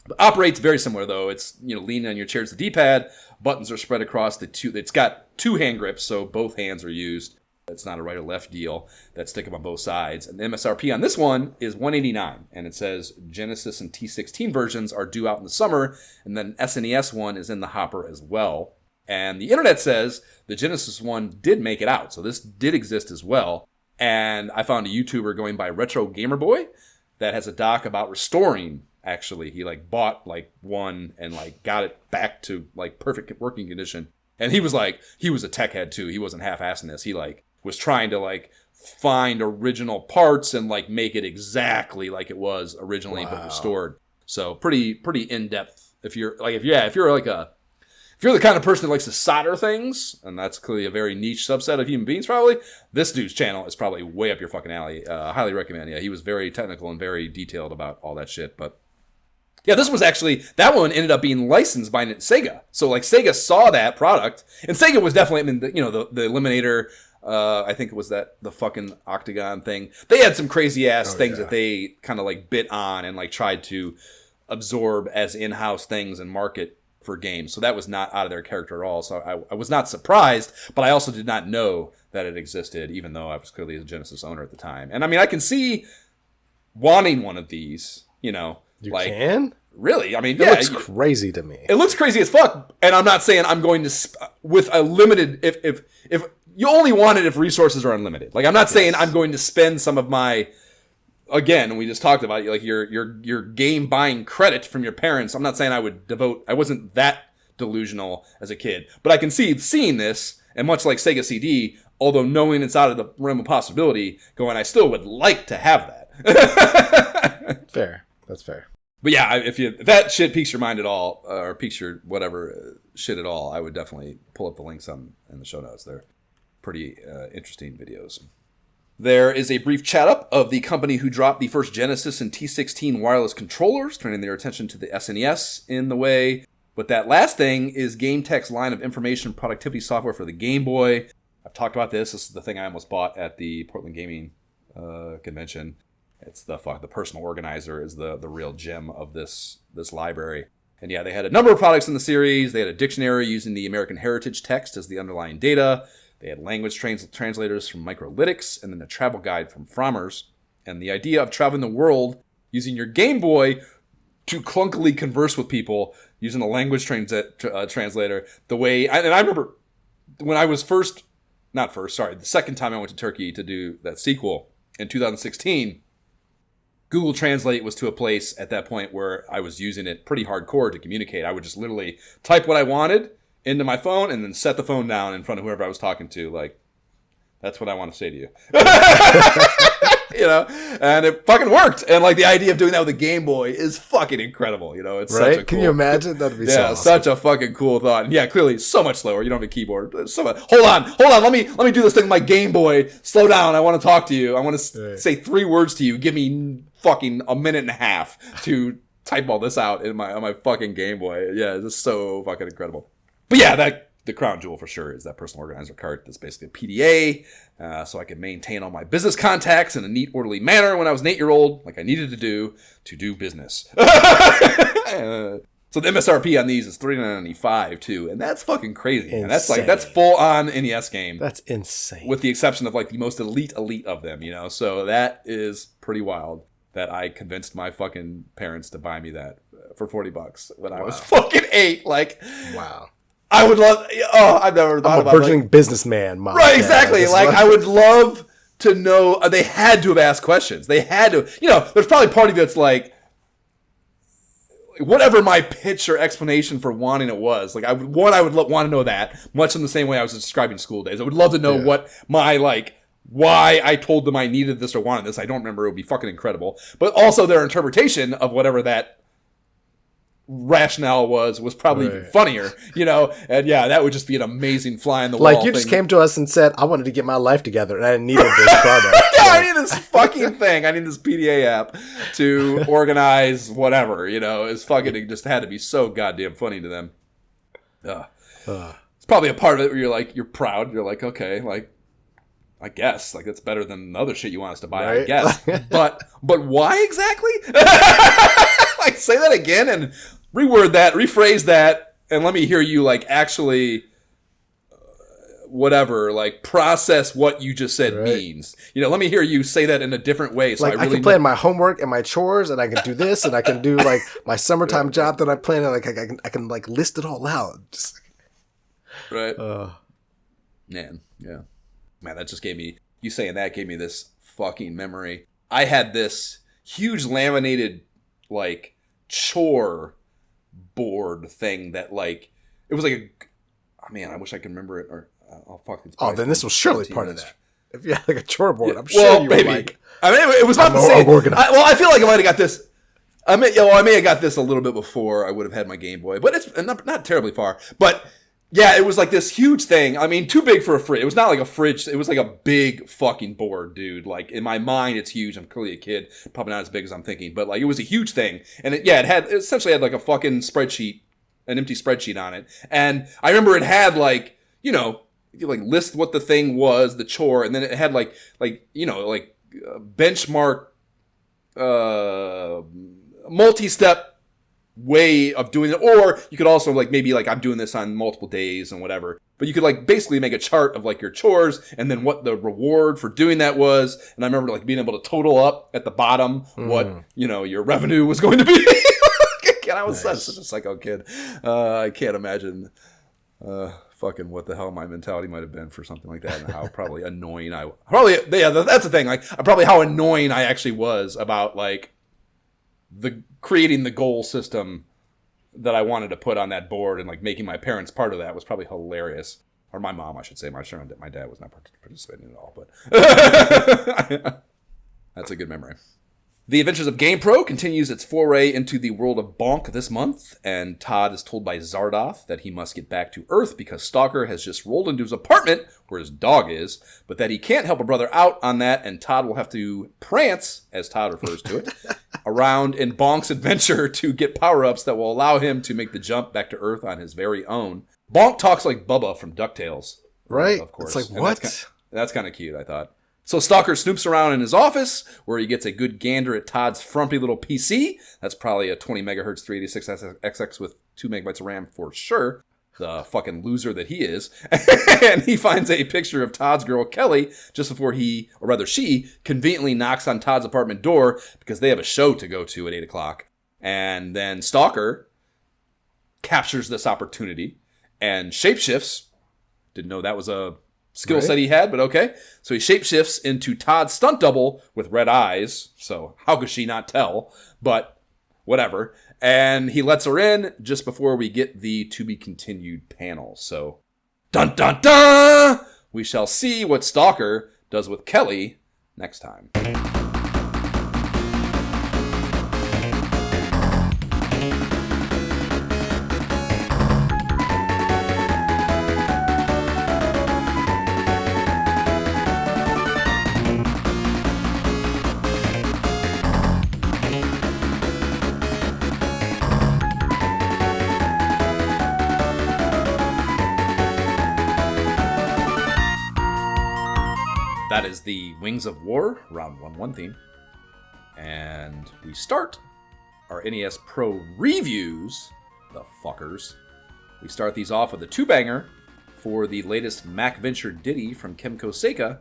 It operates very similar though. It's, leaning on your chair. It's the D-pad. Buttons are spread across the two. It's got two hand grips, so both hands are used. It's not a right or left deal that stick up on both sides. And the MSRP on this one is $189, and it says Genesis and T16 versions are due out in the summer, and then SNES one is in the hopper as well. And the internet says the Genesis one did make it out, so this did exist as well. And I found a YouTuber going by Retro Gamer Boy that has a doc about restoring. Actually, he bought one and got it back to perfect working condition. And he was a tech head too. He wasn't half-assing this. He was trying to find original parts and make it exactly like it was originally, but restored. So pretty in depth. If you're the kind of person that likes to solder things, and that's clearly a very niche subset of human beings, probably this dude's channel is probably way up your fucking alley. Highly recommend. Yeah, he was very technical and very detailed about all that shit. But yeah, this was actually, that one ended up being licensed by Sega. So Sega saw that product, and Sega was definitely, the Eliminator. I think it was the fucking Octagon thing. They had some crazy ass things that they kind of bit on and tried to absorb as in-house things and market for games. So that was not out of their character at all. So I was not surprised, but I also did not know that it existed, even though I was clearly a Genesis owner at the time. And I mean, I can see wanting one of these, You can? Really? I mean, it looks crazy to me. It looks crazy as fuck. And I'm not saying I'm going to, with a limited, if you only want it if resources are unlimited. I'm not saying I'm going to spend some of my, again, we just talked about your game buying credit from your parents. I'm not saying I wasn't that delusional as a kid, but I can see seeing this, and much like Sega CD, although knowing it's out of the realm of possibility, going, I still would like to have that. Fair. That's fair. But yeah, if that shit piques your mind at all, or piques your whatever shit at all, I would definitely pull up the links in the show notes. They're pretty interesting videos. There is a brief chat-up of the company who dropped the first Genesis and T16 wireless controllers, turning their attention to the SNES in the way. But that last thing is GameTech's line of information productivity software for the Game Boy. I've talked about this. This is the thing I almost bought at the Portland Gaming convention. It's the personal organizer is the real gem of this library. And yeah, they had a number of products in the series. They had a dictionary using the American Heritage text as the underlying data. They had language translators from Microlytics, and then a travel guide from Frommers. And the idea of traveling the world using your Game Boy to clunkily converse with people using a language translator. I remember when I was the second time I went to Turkey to do that sequel in 2016, Google Translate was to a place at that point where I was using it pretty hardcore to communicate. I would just literally type what I wanted into my phone and then set the phone down in front of whoever I was talking to. Like, that's what I want to say to you. And it fucking worked. And like the idea of doing that with a Game Boy is fucking incredible. It's right? Such a Can you imagine? That'd be so awesome. Such a fucking cool thought. And yeah, clearly so much slower. You don't have a keyboard. Hold on. Let me do this thing with my Game Boy. Slow down. I want to talk to you. I want to say 3 words to you. Give me fucking a minute and a half to type all this out on my fucking Game Boy. Yeah, it's just so fucking incredible. But yeah, the crown jewel for sure is that personal organizer cart that's basically a PDA, so I can maintain all my business contacts in a neat, orderly manner when I was an 8-year-old, like I needed to do business. So the MSRP on these is $395 too, and that's fucking crazy. And that's full on NES game. That's insane. With the exception of like the most elite of them, So that is pretty wild that I convinced my fucking parents to buy me that for $40 when I was fucking 8. Like, wow. I would love. I've never thought about a burgeoning businessman, Mom. Right, exactly. Like, I would love to know. They had to have asked questions. They had to. There's probably part of you that's like, whatever my pitch or explanation for wanting it was. Like, I would want to know that, much in the same way I was describing school days. I would love to know what my why I told them I needed this or wanted this. I don't remember. It would be fucking incredible. But also their interpretation of whatever that rationale was probably even funnier, and yeah, that would just be an amazing fly in the wall. Like, you just came to us and said, I wanted to get my life together and I needed this product. I need this fucking thing. I need this PDA app to organize whatever, it's fucking, it just had to be so goddamn funny to them. It's probably a part of it where you're proud. You're like, okay, like, I guess, like, that's better than the other shit you want us to buy, right? I guess. but why exactly? Like, say that again and reword that, rephrase that, and let me hear you, like, actually, process what you just said means. Let me hear you say that in a different way. So like, I can plan my homework and my chores, and I can do this, and I can do, like, my summertime job that I plan, and, like, I can like, list it all out. Just... Right. Man, yeah. Man, that just gave me, you saying that gave me this fucking memory. I had this huge laminated, like, chore board thing that, like, it was like I wish I could remember it, or then this was surely part of that. If you had like a chore board, I'm sure you were like, it was about the same. I feel like I might have got this. I may have got this a little bit before I would have had my Game Boy, but it's not terribly far. But yeah, it was like this huge thing. I mean, too big for a fridge. It was not like a fridge. It was like a big fucking board, dude. Like, in my mind, it's huge. I'm clearly a kid. Probably not as big as I'm thinking. But, like, it was a huge thing. And, it essentially had, like, a fucking spreadsheet, an empty spreadsheet on it. And I remember it had, like, you like, list what the thing was, the chore. And then it had, benchmark, multi-step way of doing it, or you could also like maybe like I'm doing this on multiple days and whatever, but you could like basically make a chart of like your chores and then what the reward for doing that was. And I remember like being able to total up at the bottom what your revenue was going to be. I was such a psycho kid. I can't imagine fucking what the hell my mentality might have been for something like that, and how probably annoying that's the thing, like probably how annoying I actually was about like creating the goal system that I wanted to put on that board, and like making my parents part of that was probably hilarious. Or my mom, I should say. My dad was not participating at all, but that's a good memory. The Adventures of GamePro continues its foray into the world of Bonk this month, and Todd is told by Zardoth that he must get back to Earth because Stalker has just rolled into his apartment where his dog is, but that he can't help a brother out on that, and Todd will have to prance, as Todd refers to it, around in Bonk's adventure to get power-ups that will allow him to make the jump back to Earth on his very own. Bonk talks like Bubba from DuckTales. Right? Of course. It's like, what? That's kind of cute, I thought. So Stalker snoops around in his office, where he gets a good gander at Todd's frumpy little PC. That's probably a 20 megahertz 386XX with 2 megabytes of RAM for sure. The fucking loser that he is. And he finds a picture of Todd's girl, Kelly, just before he, or rather she, conveniently knocks on Todd's apartment door because they have a show to go to at 8 o'clock. And then Stalker captures this opportunity and shapeshifts. Didn't know that was a skill set he had, but okay. So he shapeshifts into Todd's stunt double with red eyes. So how could she not tell? But whatever. And he lets her in just before we get the to be continued panel. So, dun dun dun! We shall see what Stalker does with Kelly next time. That is the Wings of War Round 1-1 theme. And we start our NES Pro reviews, the fuckers. We start these off with a two-banger for the latest Mac Venture ditty from Kemco Seika.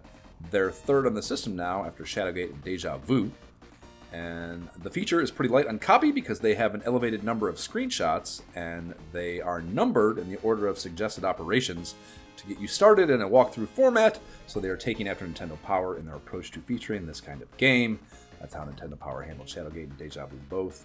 They're third on the system now after Shadowgate and Deja Vu. And the feature is pretty light on copy because they have an elevated number of screenshots and they are numbered in the order of suggested operations to get you started in a walkthrough format, so they are taking after Nintendo Power in their approach to featuring this kind of game. That's how Nintendo Power handled Shadowgate and Deja Vu both.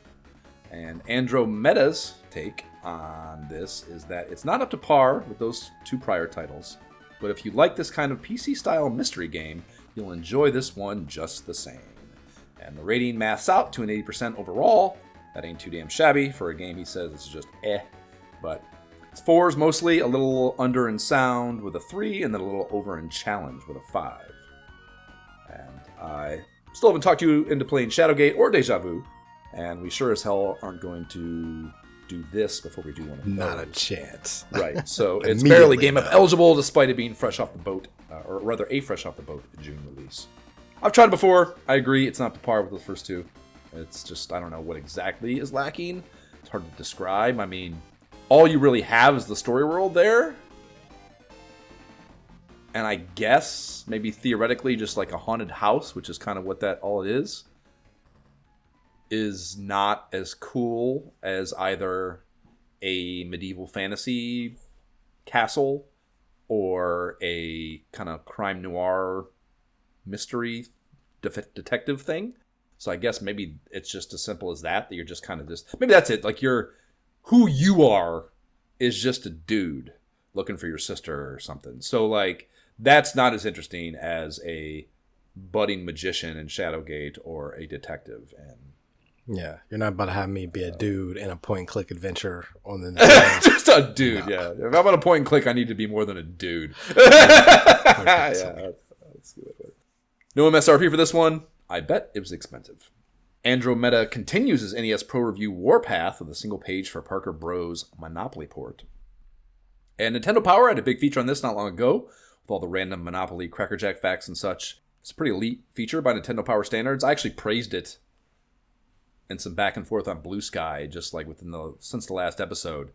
And Andromeda's take on this is that it's not up to par with those two prior titles, but if you like this kind of PC-style mystery game, you'll enjoy this one just the same. And the rating maths out to an 80% overall. That ain't too damn shabby for a game he says it's just but it's 4s mostly, a little under in sound with a 3, and then a little over in challenge with a 5. And I still haven't talked you into playing Shadowgate or Deja Vu, and we sure as hell aren't going to do this before we do one of those. Not a chance. Right, so it's barely Game Up eligible despite it being fresh off the boat, or rather a fresh off the boat June release. I've tried it before. I agree, it's not up to par with the first two. It's just, I don't know what exactly is lacking. It's hard to describe. I mean, all you really have is the story world there. And I guess, maybe theoretically, just like a haunted house, which is kind of what that all it is not as cool as either a medieval fantasy castle or a kind of crime noir mystery detective thing. So I guess maybe it's just as simple as that you're just kind of just, maybe that's it. Like who you are is just a dude looking for your sister or something. So like, that's not as interesting as a budding magician in Shadowgate or a detective. And yeah, you're not about to have me be a dude in a point-and-click adventure on the just a dude, no. Yeah. If I'm on a point and click, I need to be more than a dude. Yeah, that's good. No MSRP for this one. I bet it was expensive. Andromeda continues his NES Pro Review Warpath with a single page for Parker Bros. Monopoly port. And Nintendo Power had a big feature on this not long ago, with all the random Monopoly Crackerjack facts and such. It's a pretty elite feature by Nintendo Power standards. I actually praised it in some back and forth on Blue Sky, just like since the last episode.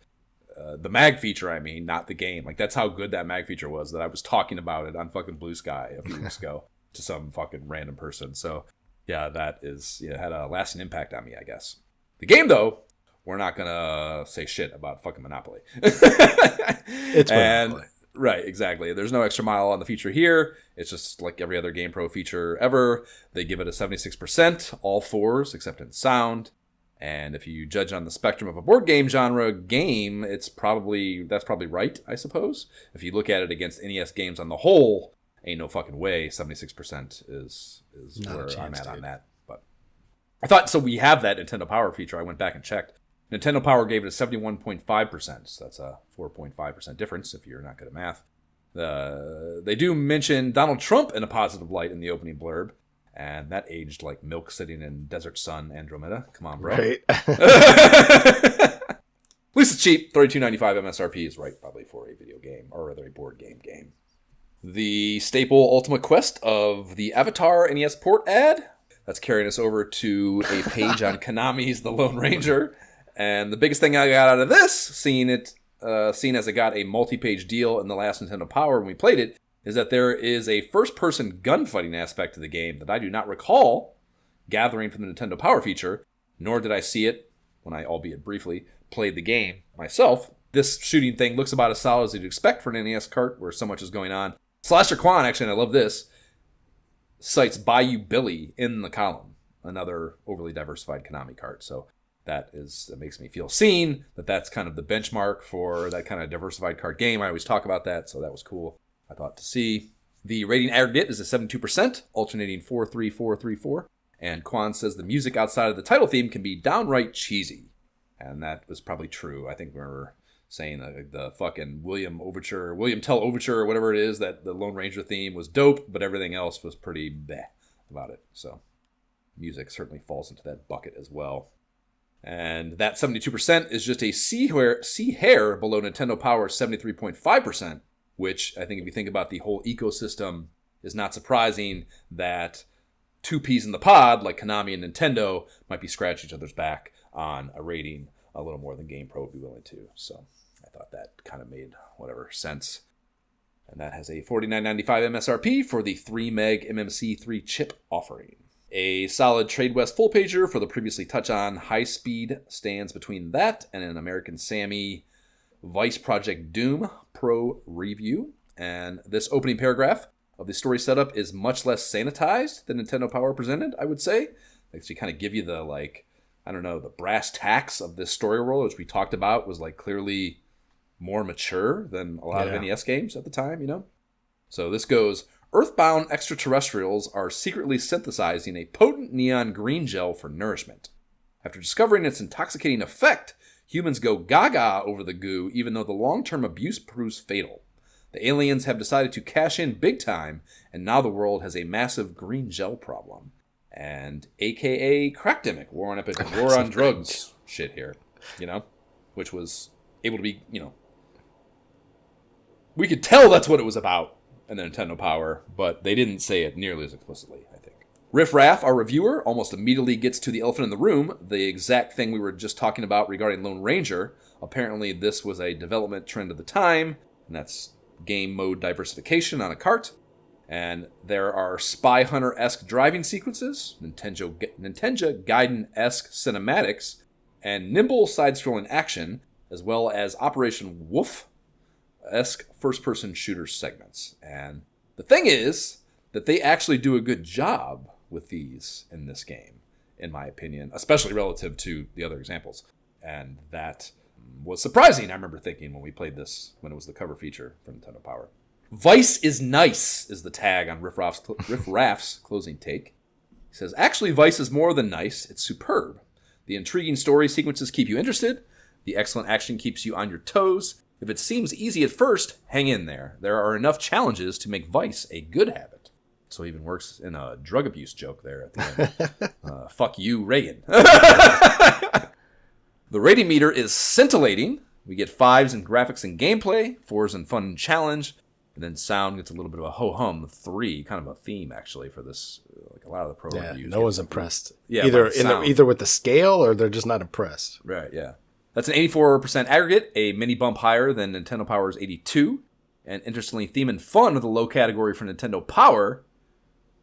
The mag feature, I mean, not the game. Like, that's how good that mag feature was, that I was talking about it on fucking Blue Sky a few weeks ago to some fucking random person. So, yeah, that had a lasting impact on me, I guess. The game, though, we're not going to say shit about fucking Monopoly. It's Monopoly. Right, exactly. There's no extra mile on the feature here. It's just like every other GamePro feature ever. They give it a 76%, all 4s, except in sound. And if you judge on the spectrum of a board game genre game, that's probably right, I suppose. If you look at it against NES games on the whole, ain't no fucking way 76% is where I'm at on that. But I thought, so we have that Nintendo Power feature. I went back and checked. Nintendo Power gave it a 71.5%. So that's a 4.5% difference if you're not good at math. They do mention Donald Trump in a positive light in the opening blurb, and that aged like milk sitting in desert sun Andromeda. Come on, bro. Right. At least it's cheap. $32.95 MSRP is right, probably, for a video game, or rather a board game. The staple Ultimate Quest of the Avatar NES port ad. That's carrying us over to a page on Konami's The Lone Ranger. And the biggest thing I got out of this, seeing as it got a multi-page deal in the last Nintendo Power when we played it, is that there is a first-person gunfighting aspect to the game that I do not recall gathering from the Nintendo Power feature, nor did I see it when I, albeit briefly, played the game myself. This shooting thing looks about as solid as you'd expect for an NES cart where so much is going on. Slasher Quan, actually, and I love this, cites Bayou Billy in the column, another overly diversified Konami cart. So that makes me feel seen, that's kind of the benchmark for that kind of diversified card game. I always talk about that, so that was cool, I thought, to see. The rating aggregate is a 72%, alternating 4-3-4-3-4. And Quan says the music outside of the title theme can be downright cheesy. And that was probably true. I think we were saying the fucking William Tell Overture, or whatever it is, that the Lone Ranger theme was dope, but everything else was pretty bleh about it. So music certainly falls into that bucket as well. And that 72% is just a C hair below Nintendo Power's 73.5%, which I think if you think about the whole ecosystem, is not surprising that two peas in the pod, like Konami and Nintendo, might be scratching each other's back on a rating a little more than GamePro would be willing to. So I thought that kind of made whatever sense. And that has a $49.95 MSRP for the 3 meg MMC3 chip offering. A solid Trade West full pager for the previously touched on high speed stands between that and an American Sammy Vice Project Doom Pro review. And this opening paragraph of the story setup is much less sanitized than Nintendo Power presented, I would say. They actually kind of give you the, the brass tacks of this story world, which we talked about was clearly more mature than a lot of NES games at the time, So this goes, Earthbound extraterrestrials are secretly synthesizing a potent neon green gel for nourishment. After discovering its intoxicating effect, humans go gaga over the goo, even though the long-term abuse proves fatal. The aliens have decided to cash in big time, and now the world has a massive green gel problem. And AKA Crackdemic, war on drugs shit here, which was able to be, we could tell that's what it was about in the Nintendo Power, but they didn't say it nearly as explicitly, I think. Riff Raff, our reviewer, almost immediately gets to the elephant in the room, the exact thing we were just talking about regarding Lone Ranger. Apparently this was a development trend of the time, and that's game mode diversification on a cart. And there are Spy Hunter-esque driving sequences, Nintendo Gaiden-esque cinematics, and nimble side-scrolling action, as well as Operation Wolf-esque first-person shooter segments. And the thing is that they actually do a good job with these in this game, in my opinion, especially relative to the other examples. And that was surprising, I remember thinking, when we played this, when it was the cover feature for Nintendo Power. Vice is nice is the tag on Riff Raff's closing take. He says, actually, Vice is more than nice. It's superb. The intriguing story sequences keep you interested. The excellent action keeps you on your toes. If it seems easy at first, hang in there. There are enough challenges to make Vice a good habit. So it even works in a drug abuse joke there at the end. Fuck you, Reagan. The rating meter is scintillating. We get 5s in graphics and gameplay, 4s in fun and challenge, and then sound gets a little bit of a ho-hum, 3, kind of a theme, actually, for this, a lot of the pro reviews. No one's impressed. Yeah, either with the scale, or they're just not impressed. Right, yeah. That's an 84% aggregate, a mini bump higher than Nintendo Power's 82, and interestingly, theme and fun are the low category for Nintendo Power,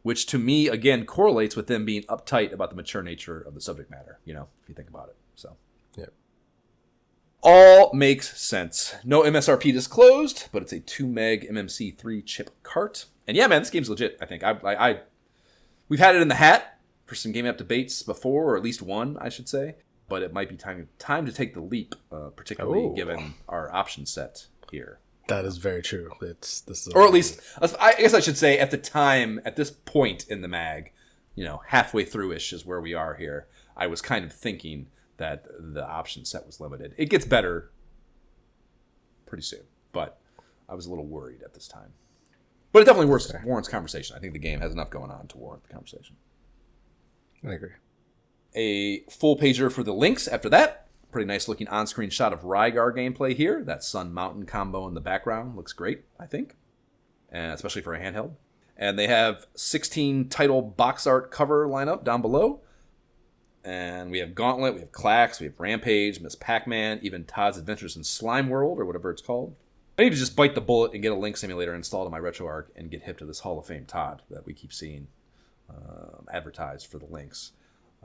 which to me, again, correlates with them being uptight about the mature nature of the subject matter, if you think about it, so... All makes sense. No MSRP disclosed, but it's a 2 meg MMC3 chip cart. And yeah, man, this game's legit, I think. We've had it in the hat for some game app debates before, or at least one, I should say. But it might be time to take the leap, particularly given our option set here. That is very true. Or at least, I guess I should say, at the time, at this point in the mag, halfway through-ish is where we are here, I was kind of thinking that the option set was limited. It gets better pretty soon, but I was a little worried at this time. But it definitely warrants conversation. I think the game has enough going on to warrant the conversation. I agree. A full pager for the links after that. Pretty nice looking on-screen shot of Rygar gameplay here. That Sun Mountain combo in the background looks great, I think. And especially for a handheld. And they have 16 title box art cover lineup down below. And we have Gauntlet, we have Klax, we have Rampage, Miss Pac-Man, even Todd's Adventures in Slime World, or whatever it's called. I need to just bite the bullet and get a Link simulator installed on my RetroArch and get hip to this Hall of Fame Todd that we keep seeing advertised for the Links.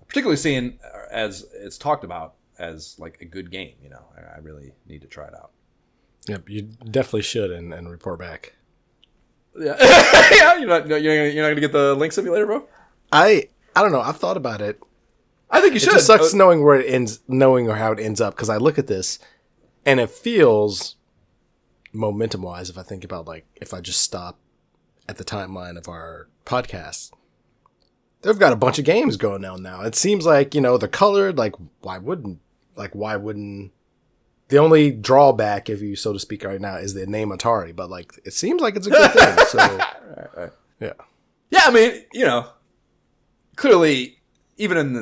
Particularly seeing, as it's talked about, as like a good game. You know, I really need to try it out. Yep, you definitely should and report back. Yeah, yeah. You're not gonna get the Link simulator, bro. I don't know. I've thought about it. I think you should. It just sucks knowing where it ends, knowing or how it ends up. Because I look at this, and it feels momentum-wise. If I think about like if I just stop at the timeline of our podcast, they've got a bunch of games going on now. It seems like they're colored. Like why wouldn't the only drawback, if you so to speak, right now is the name Atari. But like it seems like it's a good thing. So right. Yeah. I mean, clearly. Even in the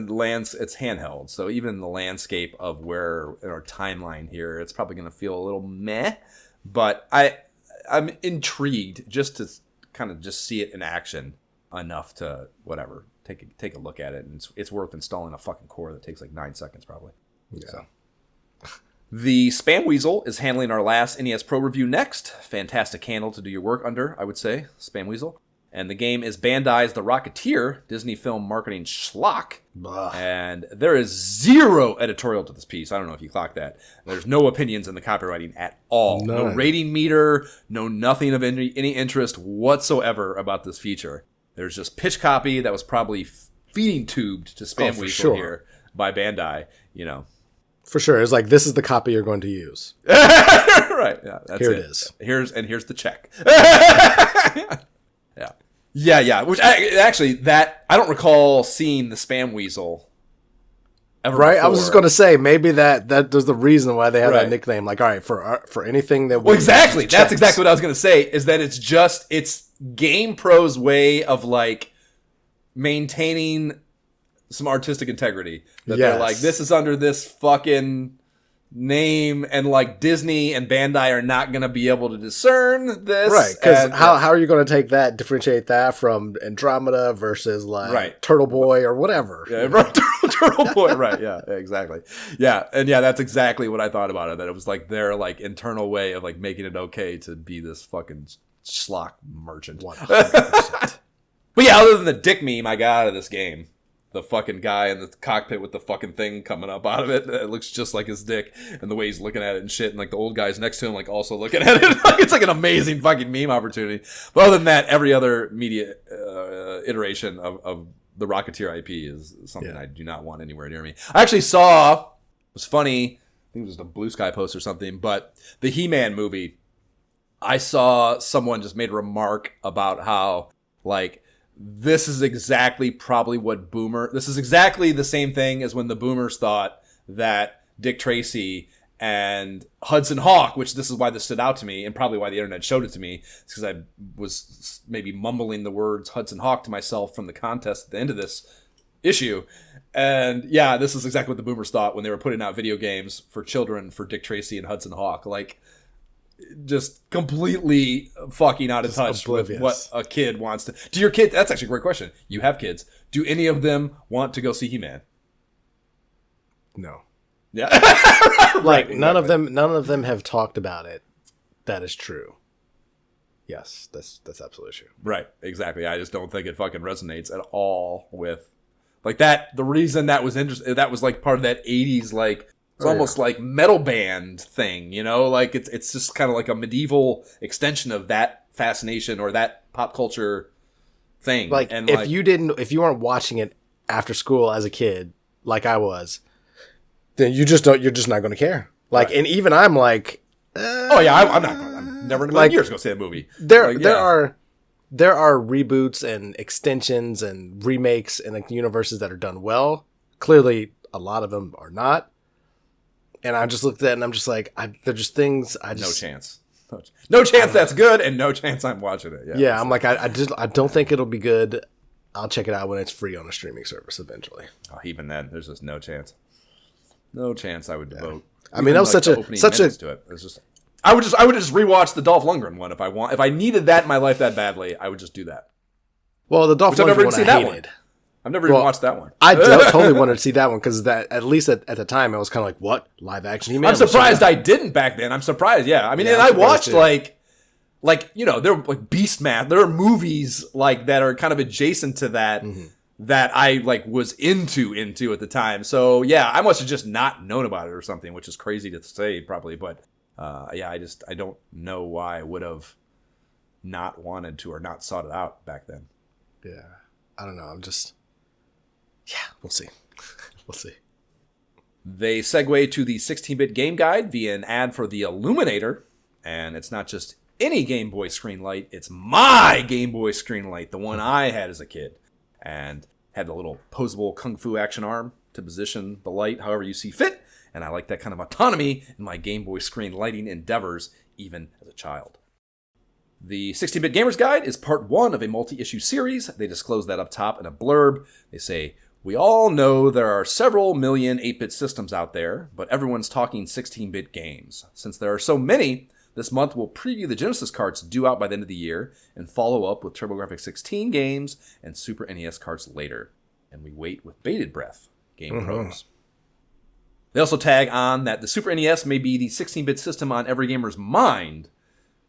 it's handheld, so even in the landscape of where in our timeline here, it's probably going to feel a little meh. But I'm intrigued just to kind of just see it in action enough to whatever take a look at it, and it's worth installing a fucking core that takes like 9 seconds probably. Yeah. So. The Spam Weasel is handling our last NES Pro review next. Fantastic handle to do your work under, I would say. Spam Weasel. And the game is Bandai's The Rocketeer, Disney film marketing schlock. Ugh. And there is zero editorial to this piece. I don't know if you clocked that. There's no opinions in the copywriting at all. None. No rating meter, no nothing of any interest whatsoever about this feature. There's just pitch copy that was probably feeding tubed to Spam Weasel here by Bandai, For sure. It's like, this is the copy you're going to use. Right. Yeah, that's Here it is. Here's the check. Yeah. Which actually, I don't recall seeing the Spam Weasel ever. Right. Before. I was just going to say maybe that was the reason why they have that nickname. Like, all right, for anything that. Well, exactly. That's exactly what I was going to say. Is that it's GamePro's way of like maintaining some artistic integrity. That they're like, this is under this fucking name, and like Disney and Bandai are not going to be able to discern this, right? Because how are you going to take that, differentiate that from Andromeda versus like Turtle Boy or whatever? Yeah, Turtle Boy, right? Yeah, exactly. Yeah, and that's exactly what I thought about it. That it was like their like internal way of like making it okay to be this fucking schlock merchant. 100%. But yeah, other than the dick meme I got out of this game. The fucking guy in the cockpit with the fucking thing coming up out of it. It looks just like his dick, and the way he's looking at it and shit, and like the old guys next to him like also looking at it. It's like an amazing fucking meme opportunity. But other than that, every other media iteration of the Rocketeer IP is something I do not want anywhere near me. I actually saw, it was funny, I think it was a Blue Sky post or something, but the He-Man movie, I saw someone just made a remark about how like this is exactly the same thing as when the boomers thought that Dick Tracy and Hudson Hawk, which this is why this stood out to me and probably why the internet showed it to me, because I was maybe mumbling the words Hudson Hawk to myself from the contest at the end of this issue. And yeah, this is exactly what the boomers thought when they were putting out video games for children for Dick Tracy and Hudson Hawk. Like, just completely fucking out of touch with what a kid wants to. Do your kid? That's actually a great question. You have kids. Do any of them want to go see He-Man? No. Yeah. Like none of them have talked about it. That is true. Yes, that's absolutely true. Right. Exactly. I just don't think it fucking resonates at all with like that. The reason that was interesting, that was like part of that 80s like. It's almost like metal band thing, like it's just kind of like a medieval extension of that fascination or that pop culture thing. Like, and if you weren't watching it after school as a kid, like I was, then you're just not going to care. Like, and even I'm like, I'm never in a million years go see that movie. There are reboots and extensions and remakes and like universes that are done well. Clearly, a lot of them are not. And I just looked at it and I'm just like, they're just things I just... No chance. No chance that's good, and no chance I'm watching it. Yeah, I'm like, I don't think it'll be good. I'll check it out when it's free on a streaming service eventually. Oh, even then, there's just no chance. No chance I would devote. I mean, that was such a to it. It's just I would just rewatch the Dolph Lundgren one if I want. If I needed that in my life that badly, I would just do that. Well, the Dolph Lundgren one I hated. I've never even watched that one. I totally wanted to see that one because that at least at the time I was kind of like, what live action He-Man? I'm surprised I didn't back then. I'm surprised. Yeah, I mean, and I watched like there were like Beastman. There are movies like that are kind of adjacent to that that I like was into at the time. So yeah, I must have just not known about it or something, which is crazy to say probably. But yeah, I don't know why I would have not wanted to or not sought it out back then. Yeah, I don't know. Yeah, we'll see. We'll see. They segue to the 16-bit game guide via an ad for the Illuminator, and it's not just any Game Boy screen light, it's my Game Boy screen light, the one I had as a kid, and had the little posable kung fu action arm to position the light however you see fit, and I like that kind of autonomy in my Game Boy screen lighting endeavors, even as a child. The 16-bit Gamer's Guide is part 1 of a multi-issue series. They disclose that up top in a blurb. They say, we all know there are several million 8-bit systems out there, but everyone's talking 16-bit games. Since there are so many, this month we'll preview the Genesis carts due out by the end of the year and follow up with TurboGrafx-16 games and Super NES carts later. And we wait with bated breath, GamePros. They also tag on that the Super NES may be the 16-bit system on every gamer's mind,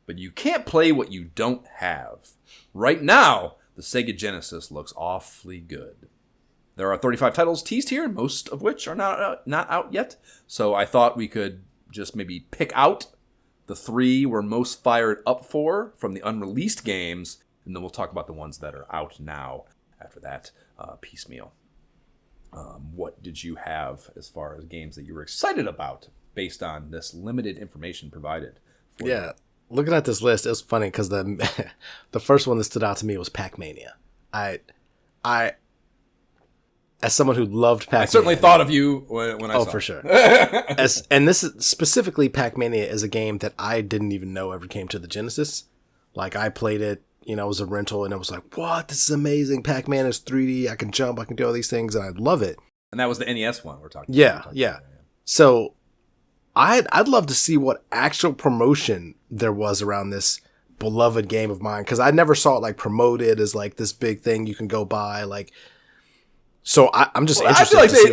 but you can't play what you don't have. Right now, the Sega Genesis looks awfully good. There are 35 titles teased here, most of which are not out yet. So I thought we could just maybe pick out the 3 we're most fired up for from the unreleased games, and then we'll talk about the ones that are out now after that piecemeal. What did you have as far as games that you were excited about based on this limited information provided? Yeah, looking at this list, it was funny because the first one that stood out to me was Pac-Mania. I as someone who loved Pac-Mania, I certainly thought of you when I saw it. Oh, for sure. And this is specifically Pac-Mania is a game that I didn't even know ever came to the Genesis. Like, I played it, it was a rental, and it was like, what? This is amazing. Pac-Man is 3D. I can jump. I can do all these things, and I love it. And that was the NES one we're talking about. Yeah. So I'd love to see what actual promotion there was around this beloved game of mine, because I never saw it like promoted as like this big thing you can go buy. Like, so I'm just interested to see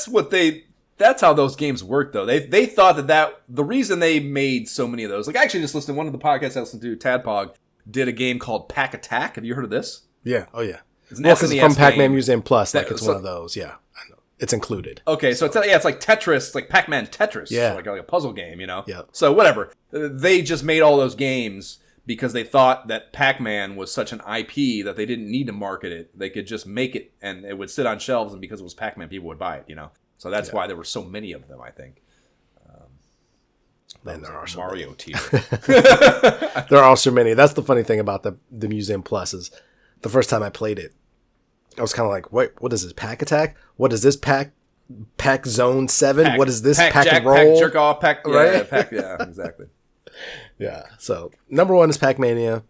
what that's how those games work, though. They thought that the reason they made so many of those, like, I actually just listened to one of the podcasts I listened to, Tadpog did a game called Pack Attack. Have you heard of this? Yeah. Oh yeah. Because it's from Pac-Man Museum Plus, like it's one of those. Yeah, I know. It's included. Okay, so it's like Tetris, it's like Pac-Man Tetris. Yeah. Like a puzzle game, Yeah. So whatever. They just made all those games because they thought that Pac-Man was such an IP that they didn't need to market it. They could just make it, and it would sit on shelves, and because it was Pac-Man, people would buy it, So that's why there were so many of them, I think. Then there are so Mario many. tier. There are so many. That's the funny thing about the Museum Plus is the first time I played it, I was kind of like, wait, what is this? Pack Attack? What is this? Pack Zone 7? What is this? Pack and Roll? Pack Jerk Off? Pack, right? Yeah, exactly. Yeah, so number 1 is Pac-Mania.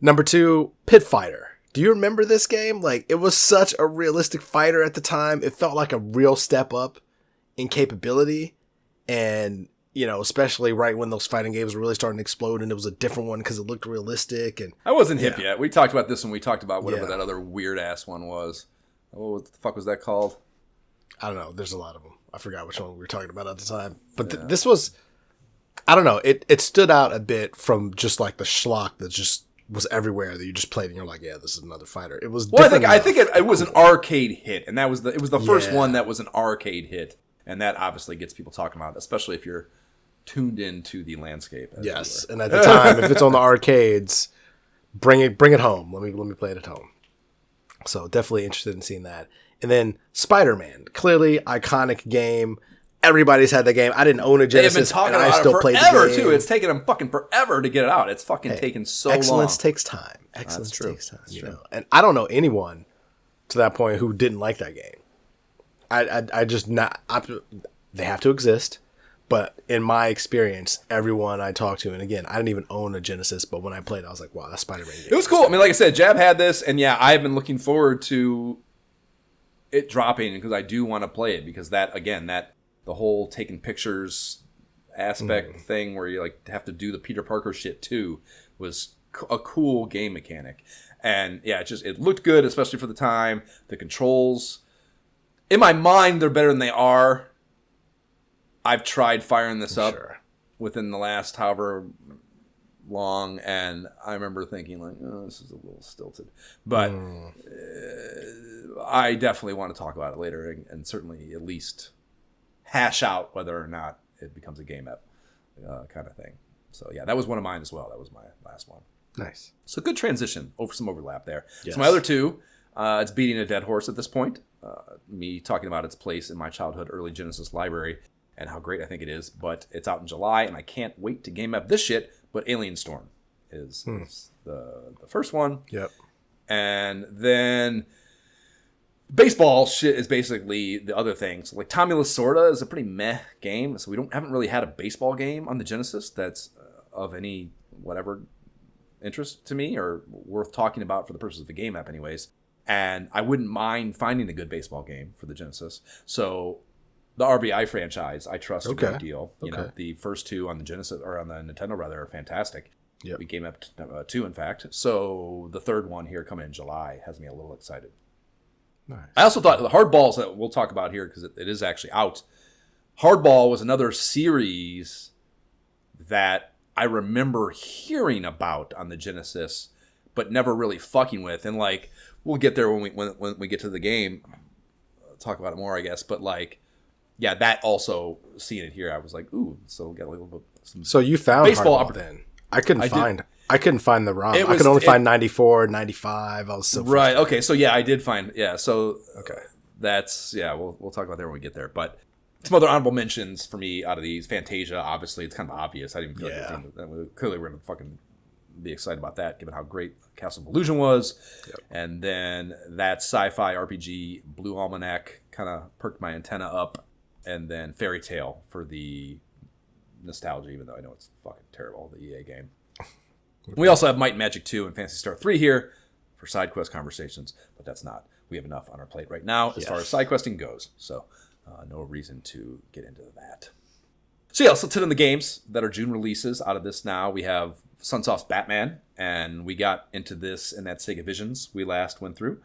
Number 2, Pit Fighter. Do you remember this game? Like, it was such a realistic fighter at the time. It felt like a real step up in capability. And, especially right when those fighting games were really starting to explode, and it was a different one because it looked realistic. And I wasn't hip yet. We talked about this when we talked about whatever that other weird-ass one was. What the fuck was that called? I don't know. There's a lot of them. I forgot which one we were talking about at the time. But this was... I don't know. It stood out a bit from just like the schlock that just was everywhere that you just played and you're like, yeah, this is another fighter. It was. Well, I think it was an arcade hit, and it was the first one that was an arcade hit, and that obviously gets people talking about it, especially if you're tuned into the landscape. Yes, and at the time, if it's on the arcades, bring it home. Let me play it at home. So definitely interested in seeing that. And then Spider-Man, clearly iconic game. Everybody's had the game. I didn't own a Genesis, and I still played the game. Forever, too. It's taken them fucking forever to get it out. It's fucking taken so long. Excellence takes time. Excellence takes time. That's true. And I don't know anyone to that point who didn't like that game. I just not. They have to exist, But in my experience, everyone I talked to, and again, I didn't even own a Genesis, but when I played, I was like, wow, that Spider-Man game. It was cool. I mean, like I said, Jab had this, and yeah, I've been looking forward to it dropping because I do want to play it because that, again, that the whole taking pictures aspect thing where you like have to do the Peter Parker shit too was a cool game mechanic. And yeah, it looked good, especially for the time. The controls, in my mind, they're better than they are. I've tried firing this up within the last however long, and I remember thinking like, oh, this is a little stilted. But I definitely want to talk about it later and certainly at least hash out whether or not it becomes a game app kind of thing. So yeah, that was one of mine as well. That was my last one. Nice. So good transition, over some overlap there. Yes. So my other two, it's beating a dead horse at this point. Me talking about its place in my childhood early Genesis library and how great I think it is, but it's out in July and I can't wait to game up this shit. But Alien Storm is the first one. Yep. And then baseball shit is basically the other thing. So like Tommy Lasorda is a pretty meh game. So we haven't really had a baseball game on the Genesis that's of any whatever interest to me or worth talking about for the purpose of the game app anyways. And I wouldn't mind finding a good baseball game for the Genesis. So the RBI franchise, I trust a great deal. You know, the first two on the Genesis or on the Nintendo rather are fantastic. Yep. We game up two, in fact. So the third one here coming in July has me a little excited. Nice. I also thought the Hardballs that we'll talk about here because it is actually out. Hardball was another series that I remember hearing about on the Genesis, but never really fucking with. And like we'll get there when we get to the game. I'll talk about it more, I guess. But like. Yeah, that also, seeing it here, I was like, ooh, so we got a little bit some So you found baseball Hardball then. I couldn't find the ROM. I could only find 94, 95. I was so right. Okay, so yeah, I did find so okay. That's we'll talk about that when we get there. But some other honorable mentions for me out of these. Fantasia, obviously, it's kind of obvious. I didn't feel like clearly we're gonna fucking be excited about that, given how great Castle of Illusion was. Yep. And then that sci-fi RPG Blue Almanac kind of perked my antenna up. And then Fairy Tale for the nostalgia, even though I know it's fucking terrible, the EA game. We also have Might and Magic 2 and Phantasy Star 3 here for side quest conversations, but that's not. We have enough on our plate right now as far as side questing goes, so no reason to get into that. So yeah, let's hit on the games that are June releases. Out of this now, we have Sunsoft's Batman, and we got into this in that Sega Visions we last went through.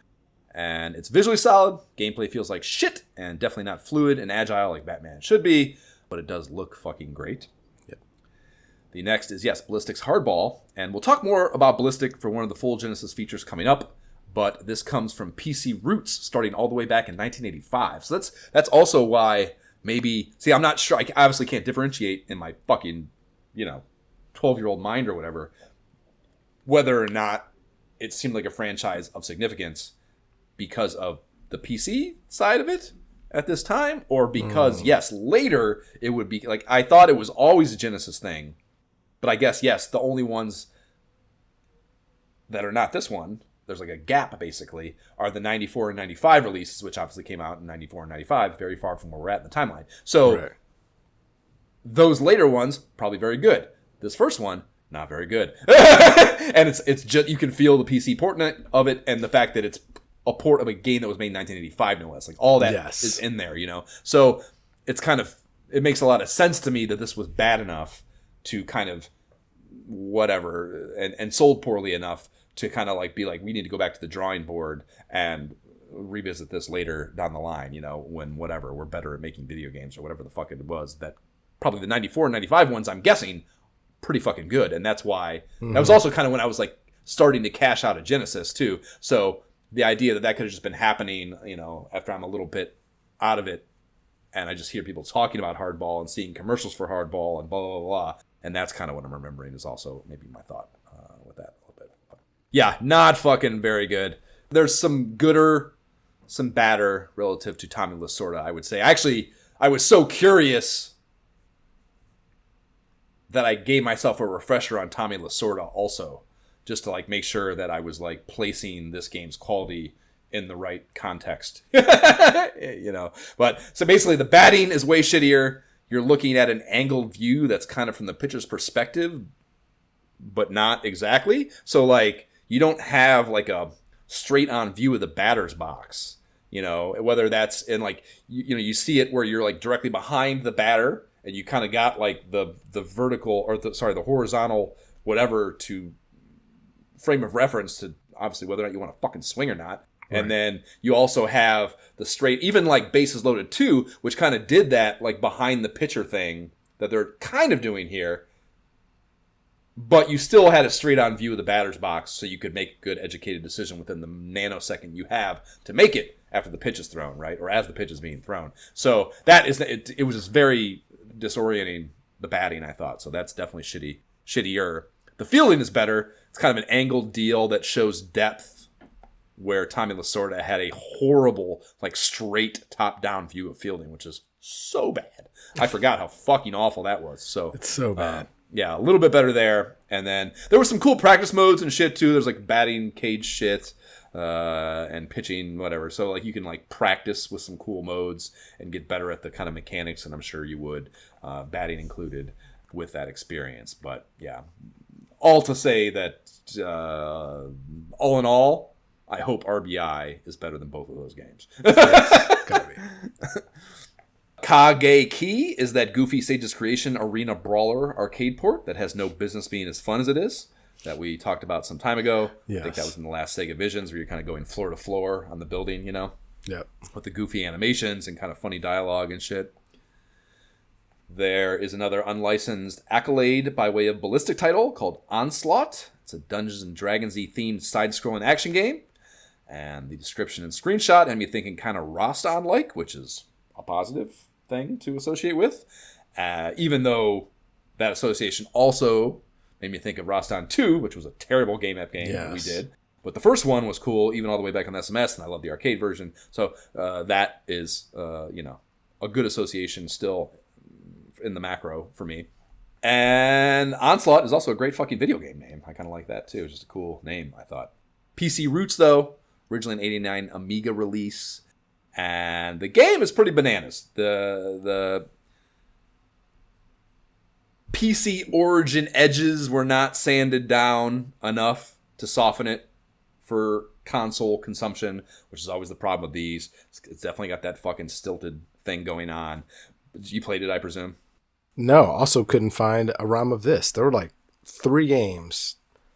And it's visually solid, gameplay feels like shit, and definitely not fluid and agile like Batman should be, but it does look fucking great. Yep. The next is, Ballistic's Hardball, and we'll talk more about Ballistic for one of the full Genesis features coming up, but this comes from PC roots starting all the way back in 1985. So that's also why maybe, I'm not sure, I obviously can't differentiate in my fucking, 12-year-old mind or whatever, whether or not it seemed like a franchise of significance because of the PC side of it at this time, or because, later it would be, like, I thought it was always a Genesis thing, but I guess, the only ones that are not this one, there's like a gap, basically, are the 94 and 95 releases, which obviously came out in 94 and 95, very far from where we're at in the timeline. So, those later ones, probably very good. This first one, not very good. And it's just, you can feel the PC port of it, and the fact that it's a port of a game that was made in 1985, no less. Like, all that is in there, So, it's kind of, it makes a lot of sense to me that this was bad enough to kind of, whatever, and sold poorly enough to kind of like be like, we need to go back to the drawing board and revisit this later down the line, when whatever, we're better at making video games or whatever the fuck it was. That probably the 94 and 95 ones, I'm guessing, pretty fucking good. And that's why, that was also kind of when I was like starting to cash out of Genesis too. So the idea that could have just been happening, after I'm a little bit out of it and I just hear people talking about Hardball and seeing commercials for Hardball and blah, blah, blah. And that's kind of what I'm remembering is also maybe my thought with that a little bit. But yeah, not fucking very good. There's some gooder, some badder relative to Tommy Lasorda, I would say. Actually, I was so curious that I gave myself a refresher on Tommy Lasorda also, just to like make sure that I was like placing this game's quality in the right context. But so basically the batting is way shittier. you're looking at an angled view that's kind of from the pitcher's perspective, but not exactly. So like you don't have like a straight on view of the batter's box, you know, whether that's in like, you see it where you're like directly behind the batter and you kind of got like the vertical or the horizontal, whatever to frame of reference to obviously whether or not you want to fucking swing or not. Right. And then you also have the straight, even like bases loaded 2, which kind of did that like behind the pitcher thing that they're kind of doing here. But you still had a straight-on view of the batter's box, so you could make a good, educated decision within the nanosecond you have to make it after the pitch is thrown, right? Or as the pitch is being thrown. So that is it was just very disorienting, the batting, I thought. So that's definitely shittier. The fielding is better. It's kind of an angled deal that shows depth, where Tommy Lasorda had a horrible, like, straight top-down view of fielding, which is so bad. I forgot how fucking awful that was. So it's so bad. Yeah, a little bit better there. And then there were some cool practice modes and shit, too. There's, like, batting cage shit and pitching, whatever. So, like, you can, like, practice with some cool modes and get better at the kind of mechanics, and I'm sure you would, batting included, with that experience. But, yeah, all to say that, all in all, I hope RBI is better than both of those games. Yes, gotta be. Kage-Ki is that goofy Sage's Creation arena brawler arcade port that has no business being as fun as it is, that we talked about some time ago. Yes. I think that was in the last Sega Visions, where you're kind of going floor to floor on the building, you know? Yep. With the goofy animations and kind of funny dialogue and shit. There is another unlicensed accolade by way of ballistic title called Onslaught. It's a Dungeons and Dragons-y themed side-scrolling action game. And the description and screenshot had me thinking kind of Roston-like, which is a positive thing to associate with, even though that association also made me think of Roston 2, which was a terrible game app game that we did. But the first one was cool, even all the way back on the SMS, and I love the arcade version. So that is, a good association still in the macro for me. And Onslaught is also a great fucking video game name. I kind of like that too. It's just a cool name, I thought. PC roots, though, originally an 89 Amiga release. And the game is pretty bananas. The PC origin edges were not sanded down enough to soften it for console consumption, which is always the problem with these. It's definitely got that fucking stilted thing going on. You played it, I presume? No, also couldn't find a ROM of this. There were like 3 games.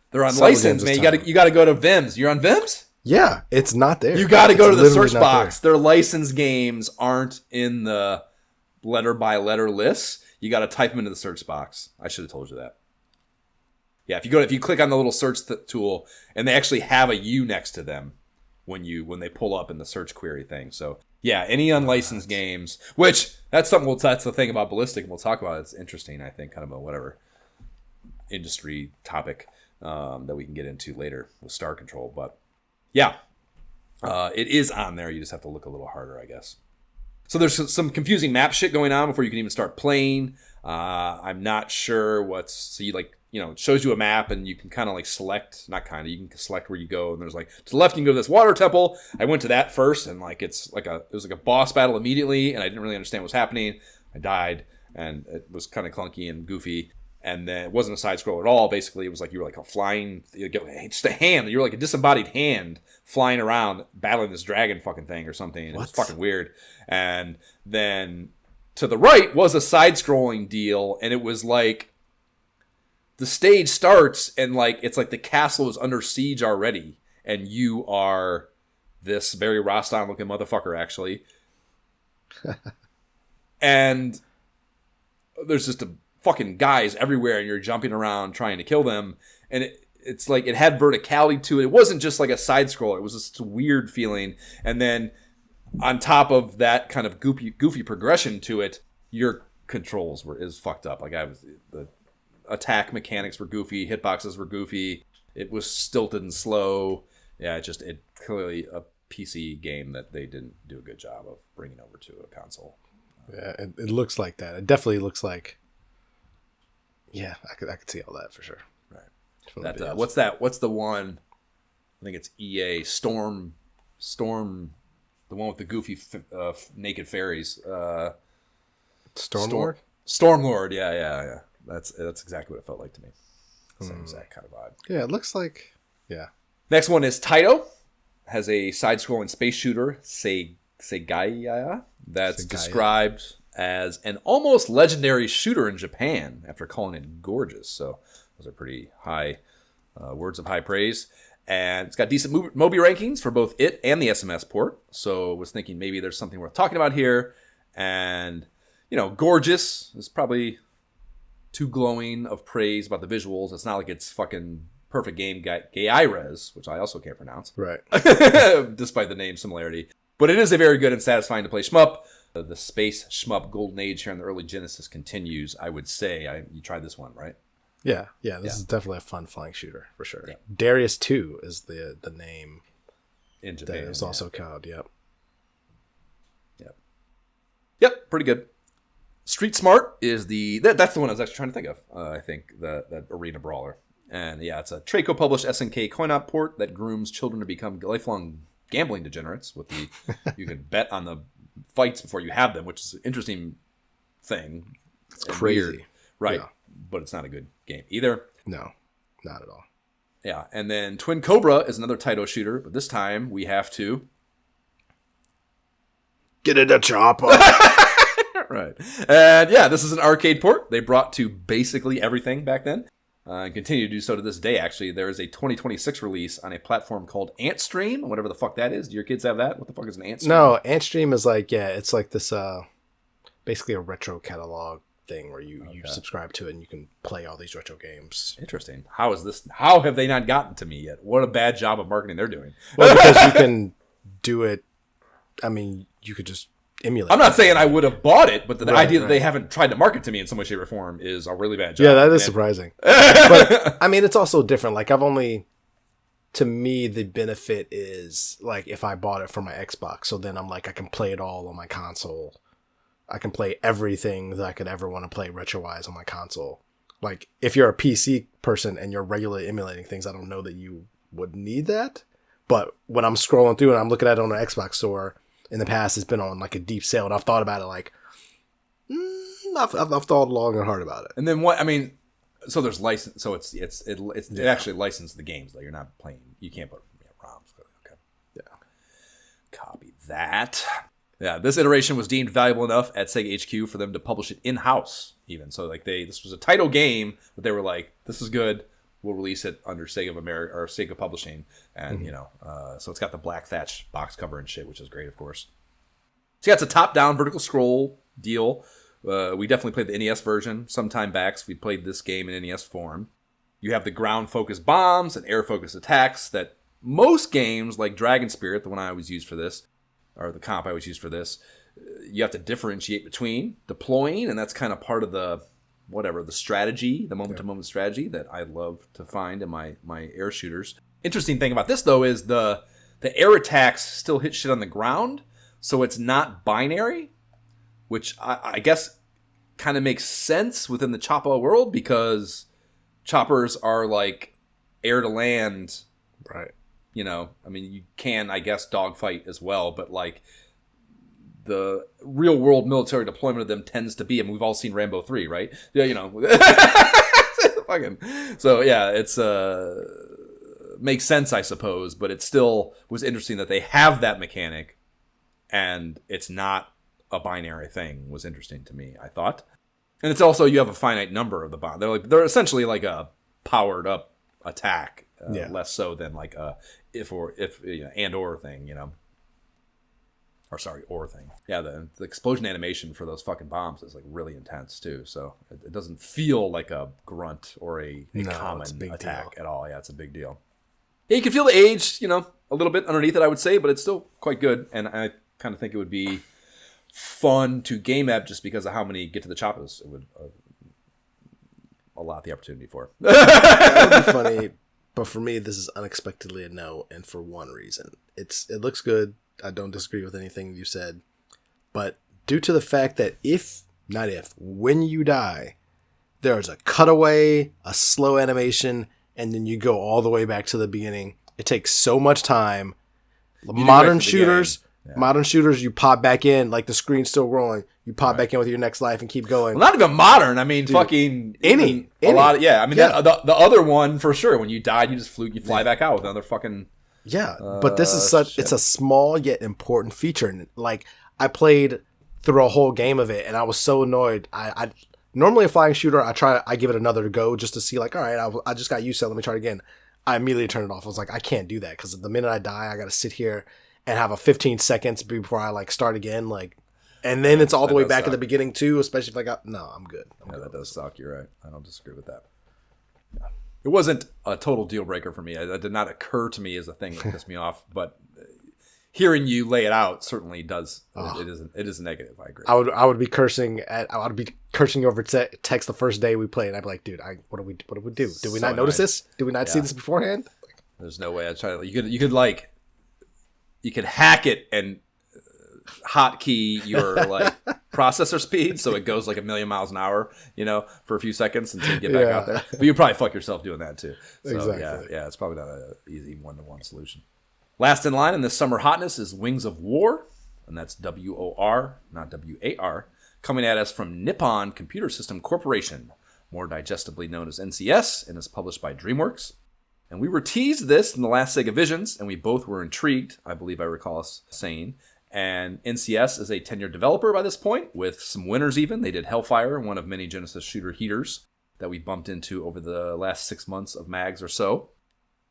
They're on license, man. You got to go to Vims. You're on Vims? Yeah, it's not there. You got to go to the search box. Their licensed games aren't in the letter by letter lists. You got to type them into the search box. I should have told you that. Yeah, if you click on the little search tool, and they actually have a U next to them when they pull up in the search query thing. So yeah, any unlicensed games, which that's the thing about Ballistic, and we'll talk about it. It's interesting, I think, kind of a whatever industry topic that we can get into later with Star Control, but. Yeah, it is on there. You just have to look a little harder, I guess. So there's some confusing map shit going on before you can even start playing. I'm not sure it shows you a map and you can kind of like select, you can select where you go. And there's like, to the left, you can go to this water temple. I went to that first and like, it was like a boss battle immediately. And I didn't really understand what was happening. I died and it was kind of clunky and goofy. And then it wasn't a side scroll at all. Basically, it was like you were like a flying, just a hand. You were like a disembodied hand flying around, battling this dragon fucking thing or something. It was fucking weird. And then to the right was a side scrolling deal, and it was like the stage starts and like it's like the castle is under siege already, and you are this very Roston looking motherfucker actually. And there's just a fucking guys everywhere and you're jumping around trying to kill them, and it's like it had verticality to it. It wasn't just like a side scroller. It was just a weird feeling. And then on top of that kind of goofy progression to it, your controls is fucked up. Like the attack mechanics were goofy, hitboxes were goofy. It was stilted and slow. Yeah, it clearly a PC game that they didn't do a good job of bringing over to a console. Yeah, it looks like that. It definitely looks like. Yeah, I could see all that for sure. Right. What's that? What's the one? I think it's EA Storm, the one with the goofy naked fairies. Stormlord. Yeah. That's exactly what it felt like to me. Same exact kind of vibe. Yeah, it looks like. Yeah. Next one is Taito. Has a side-scrolling space shooter, Seigaya, that's described as an almost legendary shooter in Japan after calling it gorgeous. So those are pretty high words of high praise. And it's got decent Moby rankings for both it and the SMS port. So I was thinking maybe there's something worth talking about here. And, gorgeous is probably too glowing of praise about the visuals. It's not like it's fucking perfect game Gai-Res, which I also can't pronounce. Right. Despite the name similarity. But it is a very good and satisfying to play shmup. The space shmup golden age here in the early Genesis continues, I would say. You tried this one, right? Yeah. This is definitely a fun flying shooter for sure. Yeah. Darius 2 is the name in Japan. That is also called. Yep. Pretty good. Street Smart is that's the one I was actually trying to think of. I think that arena brawler. And yeah, it's a Traco published SNK coin-op port that grooms children to become lifelong gambling degenerates. You can bet on the fights before you have them, which is an interesting thing. It's crazy, weird. Right? Yeah. But it's not a good game either. No, not at all. Yeah, and then Twin Cobra is another Taito shooter, but this time we have to get in the chopper. Right. And yeah, this is an arcade port they brought to basically everything back then. And continue to do so to this day, actually. There is a 2026 release on a platform called Antstream, whatever the fuck that is. Do your kids have that? What the fuck is an Antstream? No, Antstream is it's like this, basically a retro catalog thing where you subscribe to it and you can play all these retro games. Interesting. How have they not gotten to me yet? What a bad job of marketing they're doing. Well, because you can do it, you could just emulate. I'm not saying I would have bought it, but the idea that they haven't tried to market to me in some way, shape, or form is a really bad job. Yeah, that is surprising. But it's also different. Like to me, the benefit is like if I bought it for my Xbox, so then I'm like I can play it all on my console. I can play everything that I could ever want to play retro-wise on my console. Like if you're a PC person and you're regularly emulating things, I don't know that you would need that. But when I'm scrolling through and I'm looking at it on an Xbox store. In the past, it's been on like a deep sale, and I've thought about it like, I've thought long and hard about it. And then so there's license, so it actually licensed the games that you're not playing. You can't put ROMs. Okay. Yeah. Copy that. Yeah, this iteration was deemed valuable enough at Sega HQ for them to publish it in-house even. So this was a title game, but they were like, this is good. We'll release it under Sega of America or Sega Publishing, and so it's got the black thatch box cover and shit, which is great, of course. So yeah, it's a top-down vertical scroll deal. We definitely played the NES version some time back. So we played this game in NES form. You have the ground-focused bombs and air-focused attacks that most games, like Dragon Spirit, the one I always use for this, or the comp I always use for this, you have to differentiate between deploying, and that's kind of part of the strategy, the moment-to-moment strategy that I love to find in my air shooters. Interesting thing about this, though, is the air attacks still hit shit on the ground, so it's not binary, which I guess kind of makes sense within the Choppa world, because choppers are like air to land. Right. You can, I guess, dogfight as well, but like the real world military deployment of them tends to be, we've all seen Rambo 3, right? Yeah, Fucking. So yeah, it's makes sense, I suppose, but it still was interesting that they have that mechanic and it's not a binary thing. Was interesting to me, I thought. And it's also, you have a finite number of the bomb. They're essentially like a powered up attack, less so than like a if or thing, or thing. Yeah, the explosion animation for those fucking bombs is like really intense too. So it doesn't feel like a grunt or a common attack at all. Yeah, it's a big deal. Yeah, you can feel the age, a little bit underneath it, I would say, but it's still quite good. And I kind of think it would be fun to game app just because of how many get to the choppas. It would allot the opportunity for. That would be funny, but for me, this is unexpectedly a no, and for one reason. It looks good. I don't disagree with anything you said, but due to the fact that when you die, there's a cutaway, a slow animation, and then you go all the way back to the beginning. It takes so much time. Modern shooters, you pop back in, like the screen's still rolling. You pop back in with your next life and keep going. Well, not even modern. I mean, fucking any. A lot of, yeah. I mean, the other one for sure. When you died, you fly back out with another fucking. Yeah, but this is it's a small yet important feature. And like, I played through a whole game of it and I was so annoyed. I normally a flying shooter, I give it another go just to see like, all right, I just got used to it. Let me try it again. I immediately turned it off. I was like, I can't do that because the minute I die, I got to sit here and have a 15 seconds before I like start again. Like, and then it's all the way back at the beginning too, especially if I got, no, I'm good. That does suck. You're right. I don't disagree with that. Yeah. It wasn't a total deal breaker for me. That did not occur to me as a thing that pissed me off, but hearing you lay it out certainly does. It is a negative. I agree. I would be cursing over text the first day we played. I'd be like, dude, what do we do? Did we not notice this? Did we not see this beforehand? There's no way. I try to. You could hack it and hotkey your like processor speed so it goes like 1,000,000 miles an hour, for a few seconds until you get back out there. But you probably fuck yourself doing that too. So exactly. Yeah, it's probably not an easy one-to-one solution. Last in line in this summer hotness is Wings of War, and that's WOR, not WAR, coming at us from Nippon Computer System Corporation, more digestibly known as NCS, and is published by DreamWorks. And we were teased this in the last Sega Visions, and we both were intrigued, I believe I recall us saying. And NCS is a tenured developer by this point, with some winners even. They did Hellfire, one of many Genesis shooter heaters that we bumped into over the last 6 months of mags or so.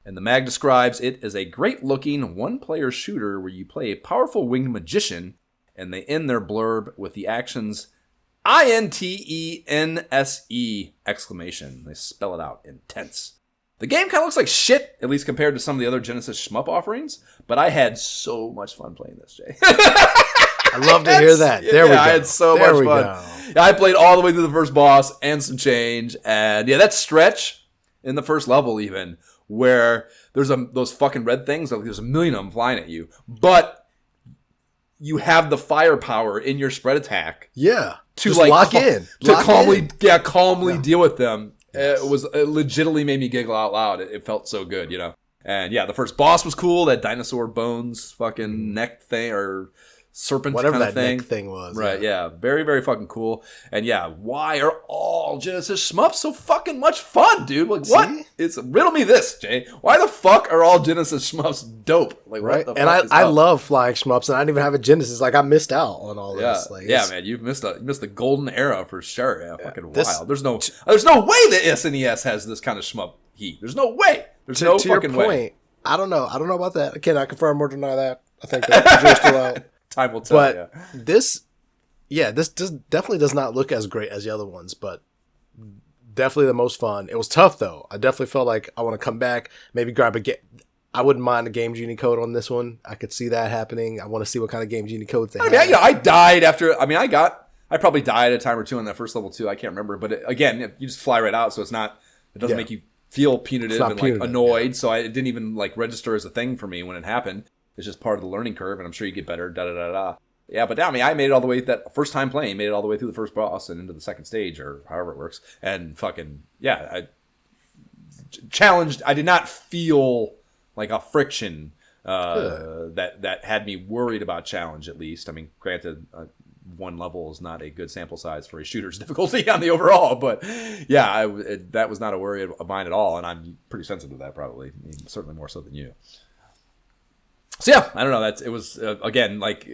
And the mag describes it as a great-looking one-player shooter where you play a powerful winged magician, and they end their blurb with the actions INTENSE exclamation. They spell it out, intense. The game kind of looks like shit, at least compared to some of the other Genesis shmup offerings, but I had so much fun playing this, Jay. I love to hear that. There we go. I had so much fun. I played all the way through the first boss and some change, and that stretch in the first level even, where there's those fucking red things, like there's 1,000,000 of them flying at you, but you have the firepower in your spread attack. Yeah. To just like lock in. To calmly deal with them. Yes. It legitimately made me giggle out loud. It felt so good, And yeah, the first boss was cool. That dinosaur bones fucking neck thing or serpent whatever kind of that thing. neck thing was. Right, yeah. Very, very fucking cool. And yeah, why are all Genesis shmups so fucking much fun, dude? Like, what? Riddle me this, Jay. Why the fuck are all Genesis shmups dope? Like, right. What the fuck I love flying shmups, and I didn't even have a Genesis. Like, I missed out on all this. Like, man, you missed the golden era for sure. Yeah, fucking wild. There's no way the SNES has this kind of shmup heat. There's no way. There's no fucking way. I don't know. I don't know about that. I cannot confirm or deny that. I think that you're still out. Time will tell. But this definitely does not look as great as the other ones, but definitely the most fun. It was tough though. I definitely felt like I want to come back, maybe grab I wouldn't mind a Game Genie code on this one. I could see that happening. I want to see what kind of Game Genie codes they have. I died after. I probably died a time or two on that first level too. I can't remember, but again, you just fly right out, so it doesn't make you feel punitive and like annoyed. Yeah. So it didn't even like register as a thing for me when it happened. It's just part of the learning curve, and I'm sure you get better. Yeah, but I made it all the way that first time playing, made it all the way through the first boss and into the second stage, or however it works. And fucking I challenged. I did not feel like a friction that had me worried about challenge. At least, I mean, granted, one level is not a good sample size for a shooter's difficulty on the overall, but yeah, that was not a worry of mine at all, and I'm pretty sensitive to that. Probably, I mean, certainly more so than you. So yeah, I don't know. It was again like,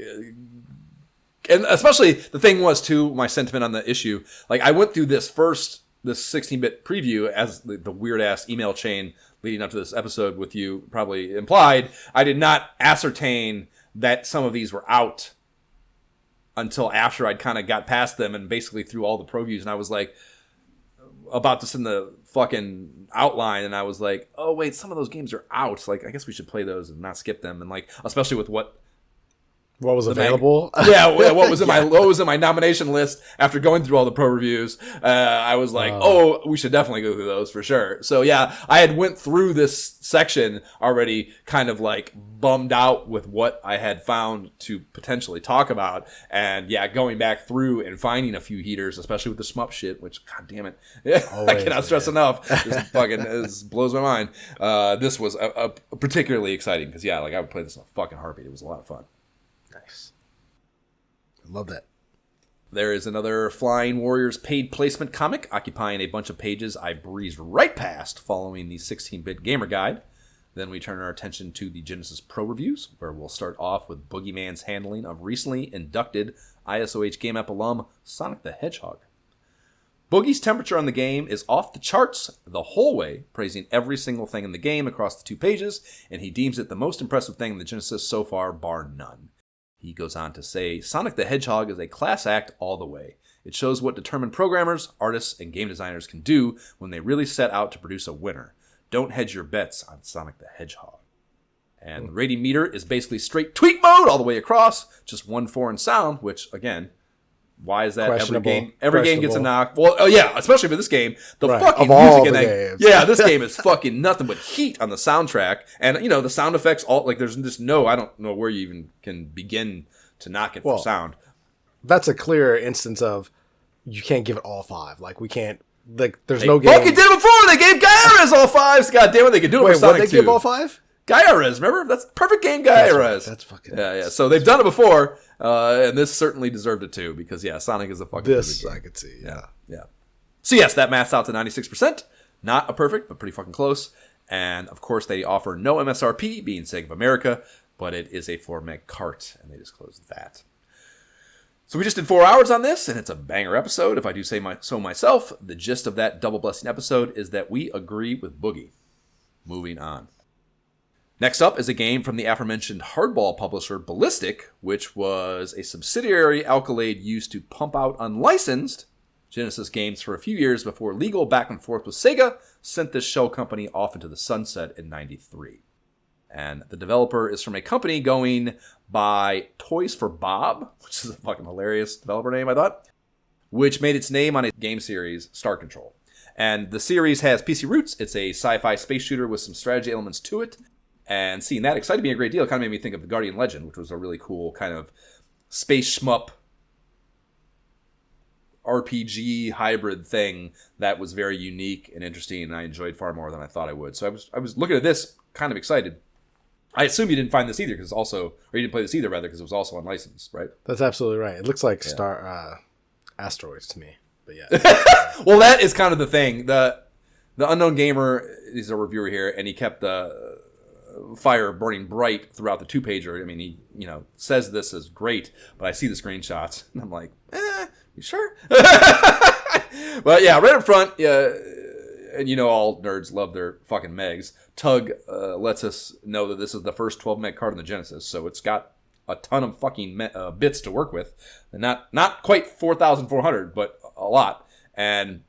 and especially the thing was too, my sentiment on the issue. Like I went through this 16-bit preview as the weird ass email chain leading up to this episode with you probably implied. I did not ascertain that some of these were out until after I'd kind of got past them and basically through all the previews, and I was like about to send the fucking outline, and I was like, oh wait, some of those games are out. Like, I guess we should play those and not skip them. And like, especially with what was available. What was in my nomination list after going through all the pro reviews. I was like, we should definitely go through those for sure. So yeah, I had went through this section already kind of like bummed out with what I had found to potentially talk about. And yeah, going back through and finding a few heaters, especially with the shmup shit, which god damn it, I cannot stress enough. This blows my mind. This was a particularly exciting because yeah, like I would play this in a fucking heartbeat. It was a lot of fun. Nice. I love that. There is another Flying Warriors paid placement comic occupying a bunch of pages I breezed right past following the 16-bit gamer guide. Then we turn our attention to the Genesis Pro reviews, where we'll start off with Boogeyman's handling of recently inducted ISOH Game App alum Sonic the Hedgehog. Boogie's temperature on the game is off the charts the whole way, praising every single thing in the game across the 2 pages, and he deems it the most impressive thing in the Genesis so far, bar none. He goes on to say, Sonic the Hedgehog is a class act all the way. It shows what determined programmers, artists, and game designers can do when they really set out to produce a winner. Don't hedge your bets on Sonic the Hedgehog. And the rating meter is basically straight tweak mode all the way across, just 1 foreign sound, which, again, why is that every game gets a knock? Well, oh yeah, especially for this game. The fucking music in that game. Yeah, this game is fucking nothing but heat on the soundtrack. And, you know, the sound effects, there's just I don't know where you even can begin to knock it for sound. That's a clear instance of you can't give it all 5. Like, we can't, like, there's they no game. Fucking did it before! They gave Gaiares all 5s! God damn it, they could do it for Sonic 2. Wait, what, they give all 5? Gaiares, remember? That's perfect game Gaiares. Right. That's fucking yeah. So they've done it before, and this certainly deserved it too, because Sonic is a fucking this game. I could see. Yeah. So yes, that maths out to 96%. Not a perfect, but pretty fucking close. And of course, they offer no MSRP, being Sega of America, but it is a 4-meg cart, and they disclosed that. So we just did 4 hours on this, and it's a banger episode, if I do say so myself. The gist of that double blessing episode is that we agree with Boogie. Moving on. Next up is a game from the aforementioned hardball publisher Ballistic, which was a subsidiary Alcalade used to pump out unlicensed Genesis games for a few years before legal back and forth with Sega sent this shell company off into the sunset in '93. And the developer is from a company going by Toys for Bob, which is a fucking hilarious developer name, I thought, which made its name on a game series, Star Control. And the series has PC roots. It's a sci-fi space shooter with some strategy elements to it. And seeing that excited me a great deal. It kind of made me think of The Guardian Legend, which was a really cool kind of space shmup RPG hybrid thing that was very unique and interesting, and I enjoyed far more than I thought I would. So I was looking at this kind of excited. I assume you didn't find this either, or you didn't play this either, rather, because it was also unlicensed, right? That's absolutely right. It looks like Asteroids to me, but yeah. Well, that is kind of the thing. The Unknown Gamer is a reviewer here, and he kept the fire burning bright throughout the 2-pager. I mean, he says this is great, but I see the screenshots and I'm like, you sure? But yeah, right up front, and all nerds love their fucking megs. Tug lets us know that this is the first 12 meg card in the Genesis, so it's got a ton of fucking bits to work with. And not quite 4,400, but a lot. And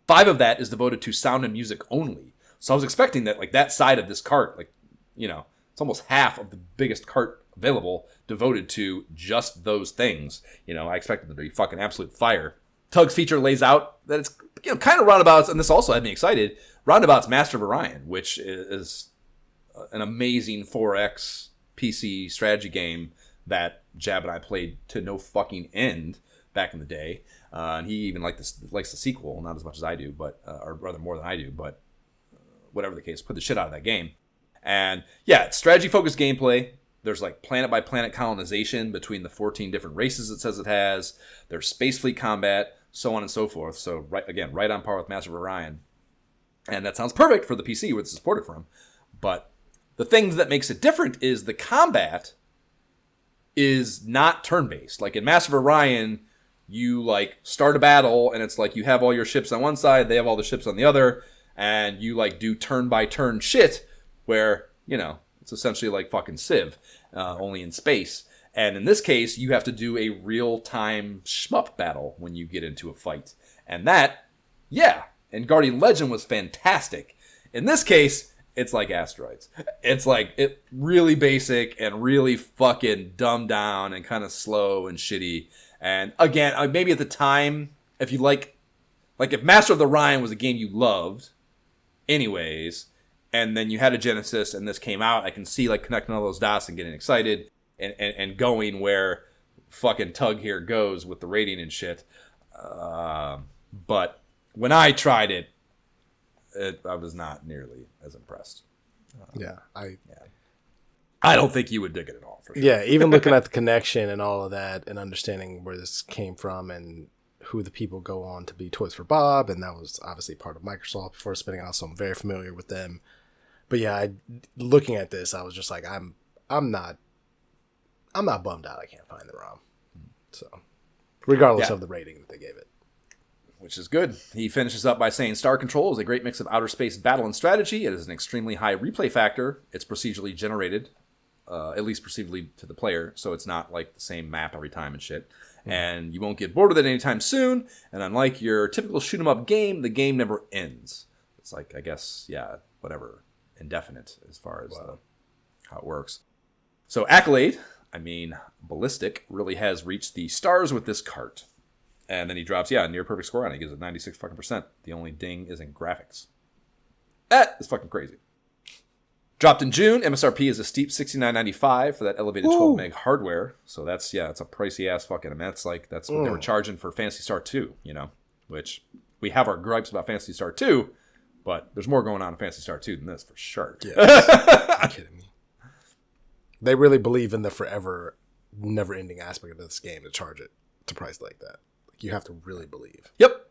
5 of that is devoted to sound and music only. So I was expecting that, like, that side of this cart, like, it's almost half of the biggest cart available devoted to just those things. I expected them to be fucking absolute fire. Tug's feature lays out that it's, kind of roundabouts, and this also had me excited, roundabouts Master of Orion, which is an amazing 4X PC strategy game that Jab and I played to no fucking end back in the day. And he even likes the sequel, not as much as I do, but or rather more than I do, but whatever the case, put the shit out of that game. And yeah, it's strategy-focused gameplay. There's like planet-by-planet colonization between the 14 different races it says it has. There's space fleet combat, so on and so forth. So right on par with Master of Orion. And that sounds perfect for the PC where this is ported from. But the thing that makes it different is the combat is not turn-based. Like in Master of Orion, you like start a battle and it's like you have all your ships on one side, they have all the ships on the other, and you like do turn-by-turn shit where, it's essentially like fucking Civ, only in space. And in this case, you have to do a real-time shmup battle when you get into a fight. And that, and Guardian Legend was fantastic. In this case, it's like Asteroids. It's like it really basic and really fucking dumbed down and kind of slow and shitty. And again, maybe at the time, if you like if Master of the Orion was a game you loved, anyways, and then you had a Genesis and this came out, I can see like connecting all those dots and getting excited and going where fucking Tug here goes with the rating and shit. But when I tried it, I was not nearly as impressed. I don't think you would dig it at all, for sure. Yeah, even looking at the connection and all of that and understanding where this came from and who the people go on to be Toys for Bob, and that was obviously part of Microsoft before spinning out, so I'm very familiar with them. But yeah, looking at this, I was just like, I'm not bummed out I can't find the ROM. So, regardless of the rating that they gave it. Which is good. He finishes up by saying, Star Control is a great mix of outer space battle and strategy. It is an extremely high replay factor. It's procedurally generated, at least procedurally to the player, so it's not like the same map every time and shit. And you won't get bored with it anytime soon. And unlike your typical shoot-'em-up game, the game never ends. It's like, I guess, whatever, indefinite as far as how it works. So Accolade, Ballistic, really has reached the stars with this cart. And then he drops, near perfect score on it. He gives it 96 fucking %. The only ding is in graphics. That is fucking crazy. Dropped in June. MSRP is a steep $69.95 for that elevated 12 meg hardware. So that's, it's a pricey ass fucking, that's what they were charging for Phantasy Star 2, which we have our gripes about Phantasy Star 2, but there's more going on in Phantasy Star 2 than this for sure. Yeah. You're kidding me. They really believe in the forever, never-ending aspect of this game to charge it to price like that. You have to really believe. Yep.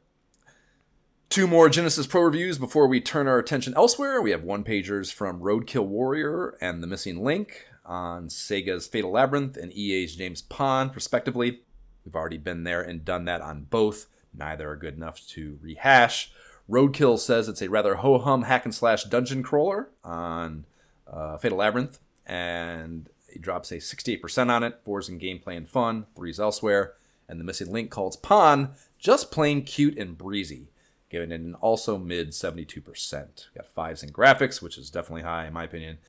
2 more Genesis Pro reviews before we turn our attention elsewhere. We have one-pagers from Roadkill Warrior and The Missing Link on Sega's Fatal Labyrinth and EA's James Pond, respectively. We've already been there and done that on both. Neither are good enough to rehash. Roadkill says it's a rather ho-hum hack-and-slash dungeon crawler on Fatal Labyrinth, and he drops a 68% on it. 4's in gameplay and fun, 3's elsewhere. And The Missing Link calls Pond just plain cute and breezy, giving it an also mid 72%. Got 5's in graphics, which is definitely high in my opinion.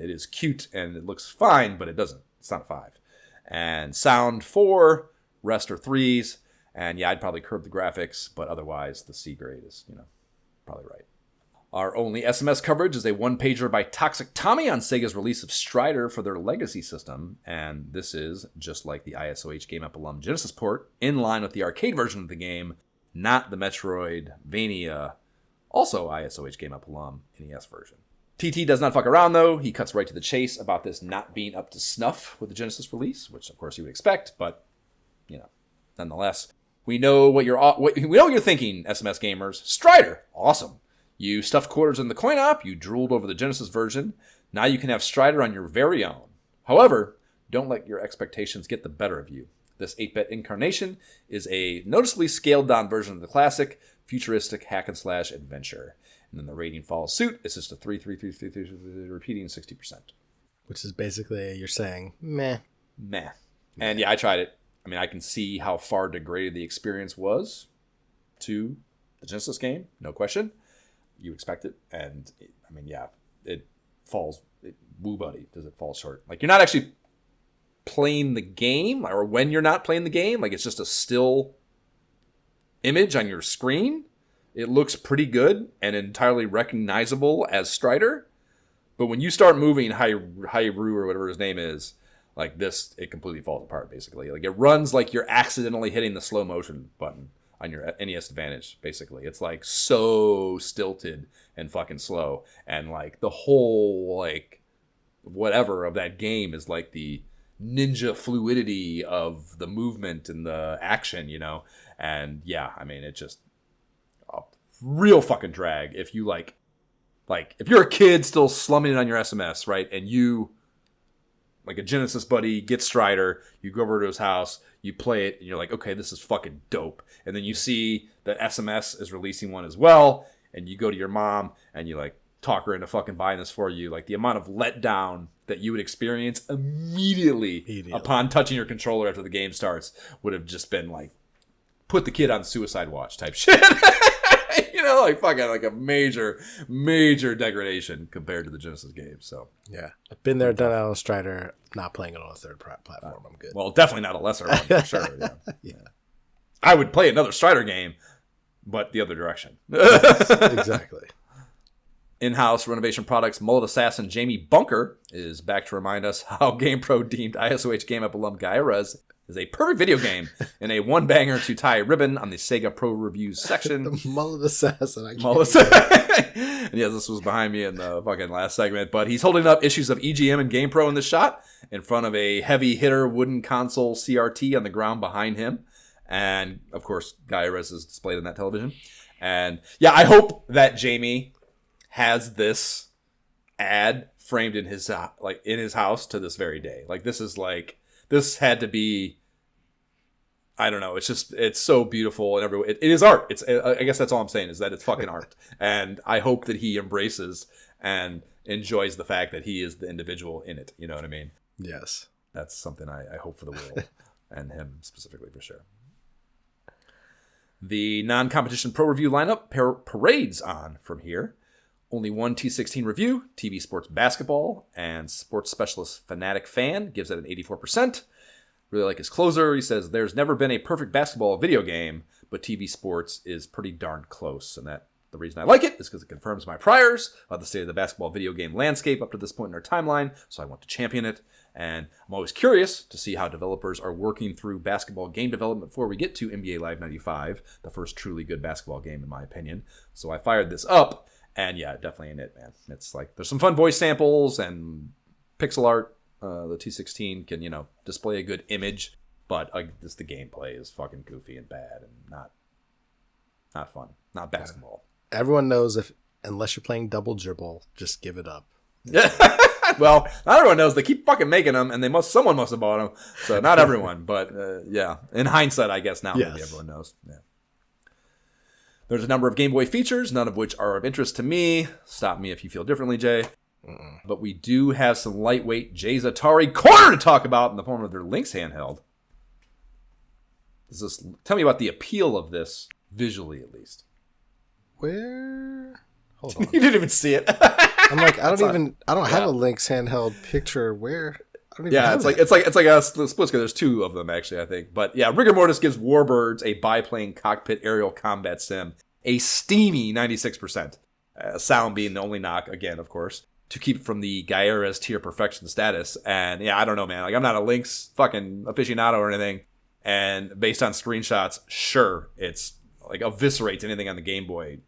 It is cute and it looks fine, but it's not a 5. And sound 4, rest are 3's. And I'd probably curb the graphics, but otherwise the C grade is, probably right. Our only SMS coverage is a one-pager by Toxic Tommy on Sega's release of Strider for their Legacy system, and this is, just like the ISOH Game Up alum Genesis port, in line with the arcade version of the game, not the Metroidvania, also ISOH Game Up alum NES version. TT does not fuck around, though. He cuts right to the chase about this not being up to snuff with the Genesis release, which of course you would expect, but, nonetheless. We know what you're thinking, SMS gamers. Strider, awesome. You stuffed quarters in the coin op, you drooled over the Genesis version. Now you can have Strider on your very own. However, don't let your expectations get the better of you. This 8-bit incarnation is a noticeably scaled-down version of the classic, futuristic hack-and-slash adventure. And then the rating follows suit. It's just a 3, repeating 60%. Which is basically, you're saying, meh. And I tried it. I can see how far degraded the experience was to the Genesis game, no question. You expect it, and it falls. Woo buddy, does it fall short? Like, you're not actually playing the game, or when you're not playing the game, like, it's just a still image on your screen. It looks pretty good and entirely recognizable as Strider, but when you start moving Hyrule or whatever his name is, like this, it completely falls apart, basically. Like, it runs like you're accidentally hitting the slow motion button on your NES Advantage, basically. It's like so stilted and fucking slow. And like the whole like whatever of that game is like the ninja fluidity of the movement and the action, And it just a real fucking drag if you like if you're a kid still slumming it on your SMS, right? And you like a Genesis buddy gets Strider, you go over to his house, you play it, and you're like, okay, this is fucking dope. And then you see that SMS is releasing one as well, and you go to your mom, and you, like, talk her into fucking buying this for you. Like, the amount of letdown that you would experience immediately upon touching your controller after the game starts would have just been, like, put the kid on suicide watch type shit. Fucking, like, a major, major degradation compared to the Genesis game, so. Yeah. I've been there, done that on Strider, not playing it on a third platform. I'm good. Well, definitely not a lesser one, for sure. Yeah. I would play another Strider game, but the other direction. Exactly. In-house renovation products mullet assassin Jamie Bunker is back to remind us how GamePro deemed ISOH Game Up alum Gaira's is a perfect video game in a one banger to tie a ribbon on the Sega Pro Reviews section. The Mullet Assassin. And yes, this was behind me in the fucking last segment, but he's holding up issues of EGM and GamePro in the shot in front of a heavy hitter wooden console CRT on the ground behind him. And of course, Gaius is displayed on that television. And yeah, I hope that Jamie has this ad framed in his house to this very day. Like this had to be, I don't know. It's so beautiful and it is art. I guess that's all I'm saying is that it's fucking art. And I hope that he embraces and enjoys the fact that he is the individual in it. You know what I mean? Yes. That's something I hope for the world and him specifically for sure. The non-competition pro review lineup parades on from here. Only one T16 review, TV Sports Basketball, and Sports Specialist Fanatic Fan gives it an 84%. Really like his closer. He says, there's never been a perfect basketball video game, but TV Sports is pretty darn close. And that the reason I like it is because it confirms my priors about the state of the basketball video game landscape up to this point in our timeline, so I want to champion it. And I'm always curious to see how developers are working through basketball game development before we get to NBA Live 95, the first truly good basketball game in my opinion. So I fired this up, and yeah, definitely in it, man. It's like, there's some fun voice samples and pixel art. The T16 can, display a good image, but just the gameplay is fucking goofy and bad and not fun. Not basketball. Everyone knows unless you're playing double dribble, just give it up. Yeah. Well, not everyone knows. They keep fucking making them, and someone must have bought them. So not everyone, but yeah. In hindsight, I guess now maybe everyone knows. Yeah. There's a number of Game Boy features, none of which are of interest to me. Stop me if you feel differently, Jay. But we do have some lightweight Jay's Atari corner to talk about in the form of their Lynx handheld. Tell me about the appeal of this, visually at least. Where? Hold on. You didn't even see it. I'm like, I don't have a Lynx handheld picture. Where? I don't even have it's like a split screen. There's two of them actually, I think. But yeah, Rigor Mortis gives Warbirds, a biplane cockpit aerial combat sim, a steamy 96%. Sound being the only knock, again, of course, to keep it from the Gaius tier perfection status. And yeah, I don't know, man. Like, I'm not a Lynx fucking aficionado or anything. And based on screenshots, sure, it's like eviscerates anything on the Game Boy.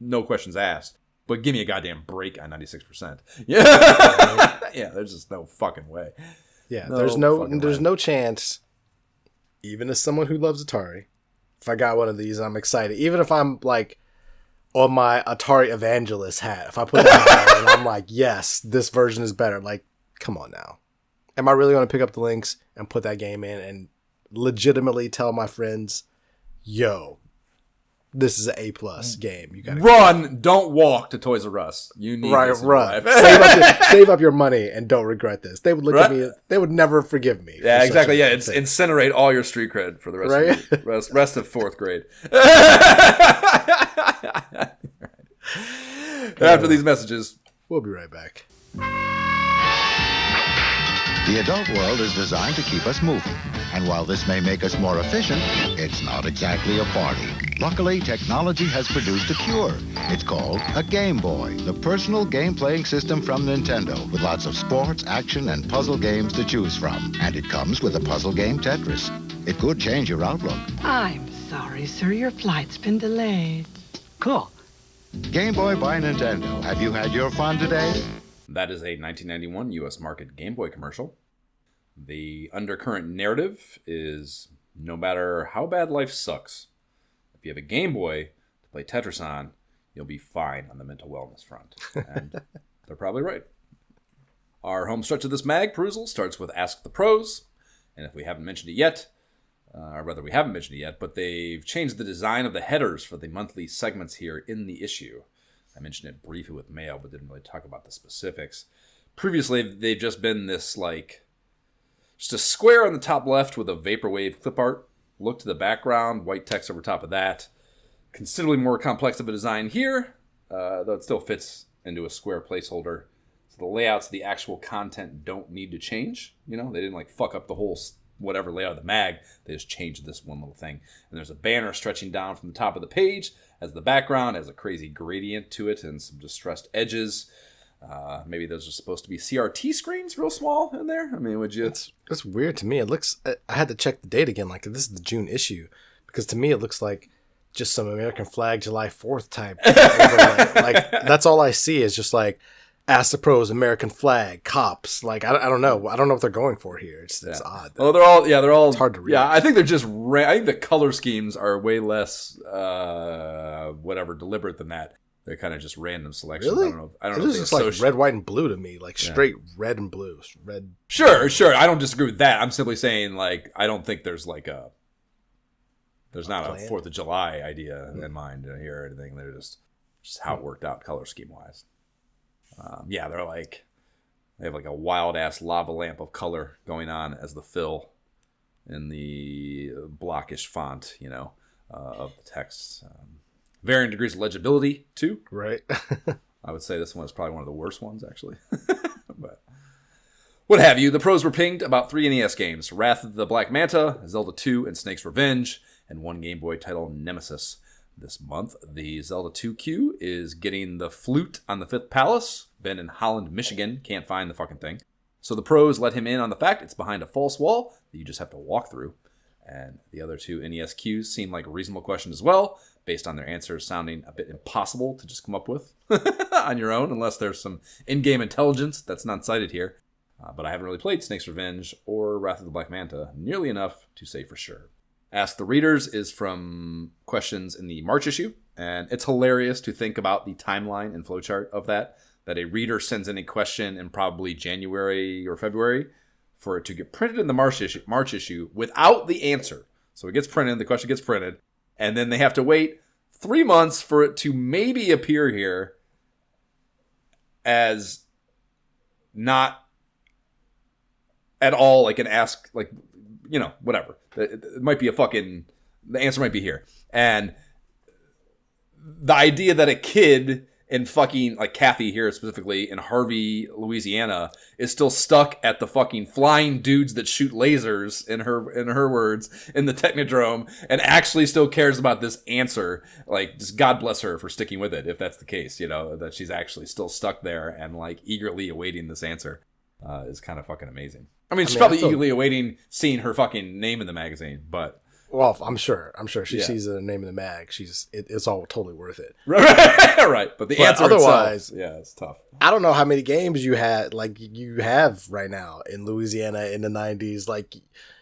No questions asked. But give me a goddamn break on 96%. Yeah. Yeah, there's just no fucking way. Yeah, there's no chance, even as someone who loves Atari, if I got one of these, I'm excited. Even if I'm like on my Atari evangelist hat, if I put that on and I'm like, yes, this version is better. Like, come on now. Am I really going to pick up the Lynx and put that game in and legitimately tell my friends, yo, this is an A+ game. You gotta run, don't walk to Toys R Us. You need run. Save up your money and don't regret this. They would look at me. They would never forgive me. Yeah, exactly. Yeah, it's incinerate all your street cred for the rest of fourth grade. After these messages, we'll be right back. The adult world is designed to keep us moving. And while this may make us more efficient, it's not exactly a party. Luckily, technology has produced a cure. It's called a Game Boy, the personal game-playing system from Nintendo, with lots of sports, action, and puzzle games to choose from. And it comes with a puzzle game Tetris. It could change your outlook. I'm sorry, sir. Your flight's been delayed. Cool. Game Boy by Nintendo. Have you had your fun today? That is a 1991 U.S. market Game Boy commercial. The undercurrent narrative is, no matter how bad life sucks, if you have a Game Boy to play Tetris on, you'll be fine on the mental wellness front. And they're probably right. Our home stretch of this mag perusal starts with Ask the Pros. And if we haven't mentioned it yet, but they've changed the design of the headers for the monthly segments here in the issue. I mentioned it briefly with mail, but didn't really talk about the specifics. Previously, they've just been this, just a square on the top left with a vaporwave clip art. Look to the background, white text over top of that. Considerably more complex of a design here, though it still fits into a square placeholder. So the layouts of the actual content don't need to change. They didn't, fuck up the whole whatever layout of the mag. They just changed this one little thing. And there's a banner stretching down from the top of the page as the background, has a crazy gradient to it and some distressed edges. Maybe those are supposed to be CRT screens real small in there. I mean, would you... It's weird to me. It looks... I had to check the date again. Like, this is the June issue. Because to me, it looks like just some American flag July 4th type overlay. Like, that's all I see is just like, Ask the Pros, American flag, cops. Like, I don't know. I don't know what they're going for here. It's odd. Well, they're all... It's hard to read. Yeah, I think they're just... I think the color schemes are way less, deliberate than that. They're kind of just random selections. Really? I don't know. This is like red, white, and blue to me. Like straight red and blue. Red. Sure. I don't disagree with that. I'm simply saying, like, I don't think there's like a... There's not a 4th of July idea in mind here or anything. They're just how it worked out color scheme wise. They're like... They have like a wild-ass lava lamp of color going on as the fill in the blockish font, of the text. Varying degrees of legibility, too. Right. I would say this one is probably one of the worst ones, actually. But what have you. The pros were pinged about 3 NES games. Wrath of the Black Manta, Zelda 2, and Snake's Revenge, and 1 Game Boy title, Nemesis. This month, the Zelda 2 queue is getting the flute on the 5th Palace. Been in Holland, Michigan. Can't find the fucking thing. So the pros let him in on the fact it's behind a false wall that you just have to walk through. And the other 2 NES queues seem like a reasonable question as well, based on their answers sounding a bit impossible to just come up with on your own, unless there's some in-game intelligence that's not cited here. But I haven't really played Snake's Revenge or Wrath of the Black Manta nearly enough to say for sure. Ask the Readers is from questions in the March issue, and it's hilarious to think about the timeline and flowchart of that a reader sends in a question in probably January or February for it to get printed in the March issue without the answer. So it gets printed, the question gets printed, and then they have to wait 3 months for it to maybe appear here as not at all like an ask, like, whatever. It might be the answer might be here. And the idea that a kid in fucking, like Kathy here specifically, in Harvey, Louisiana, is still stuck at the fucking flying dudes that shoot lasers, in her words, in the Technodrome, and actually still cares about this answer. Like, just God bless her for sticking with it, if that's the case, that she's actually still stuck there and, like, eagerly awaiting this answer is kind of fucking amazing. I mean, she's probably eagerly awaiting seeing her fucking name in the magazine, but... Well, I'm sure she sees the name of the mag. It's all totally worth it. Right. But the answer otherwise, itself, it's tough. I don't know how many games you have right now in Louisiana in the 90s. Like,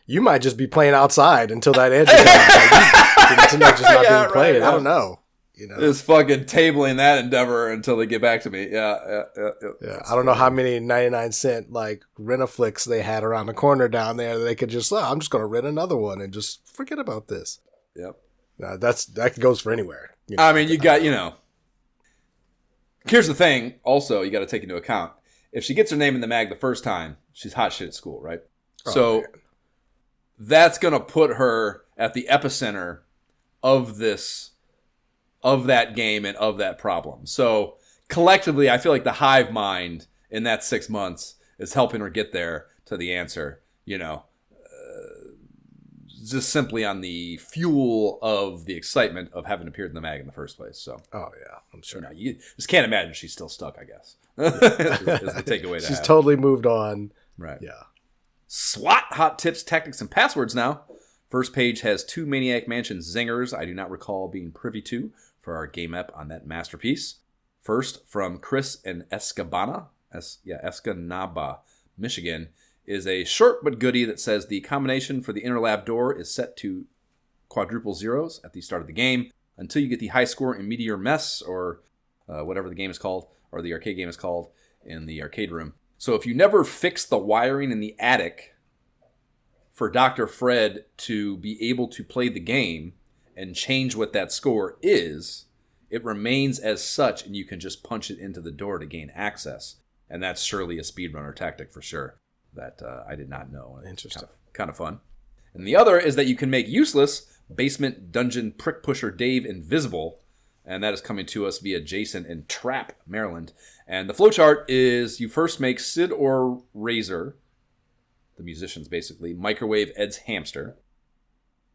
you might just be playing outside until that answer comes. Like, Nintendo just not being played. Right, I don't know. Just fucking tabling that endeavor until they get back to me. Yeah. I don't know how many 99-cent like rent-a-flicks they had around the corner down there that they could just, I'm just going to rent another one and just forget about this. Yep. That goes for anywhere. I mean, you got, Here's the thing. Also, you got to take into account if she gets her name in the mag the first time, she's hot shit at school, right? So man. That's going to put her at the epicenter of that game and of that problem. So collectively, I feel like the hive mind in that 6 months is helping her get there to the answer, just simply on the fuel of the excitement of having appeared in the mag in the first place. So, oh yeah, I'm sure. You just can't imagine she's still stuck, I guess. is the takeaway. She's totally moved on. Right. Yeah. SWAT hot tips, tactics, and passwords now. First page has 2 Maniac Mansion zingers I do not recall being privy to for our game app on that masterpiece. First, from Chris in Escanaba, Michigan, is a short but goodie that says the combination for the inner lab door is set to quadruple zeros at the start of the game until you get the high score in Meteor Mess, or whatever the game is called, or the arcade game is called, in the arcade room. So if you never fix the wiring in the attic for Dr. Fred to be able to play the game and change what that score is, it remains as such, and you can just punch it into the door to gain access. And that's surely a speedrunner tactic for sure that I did not know. Interesting. Kind of fun. And the other is that you can make useless basement dungeon prick pusher Dave invisible, and that is coming to us via Jason in Trap, Maryland. And the flowchart is you first make Sid or Razor, the musicians basically, microwave Ed's hamster,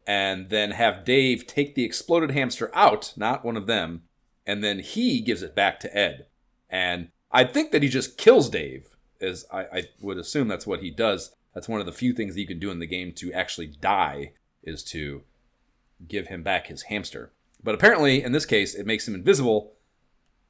and then have Dave take the exploded hamster out, not one of them, and then he gives it back to Ed. And I think that he just kills Dave, as I would assume that's what he does. That's one of the few things that you can do in the game to actually die, is to give him back his hamster. But apparently, in this case, it makes him invisible,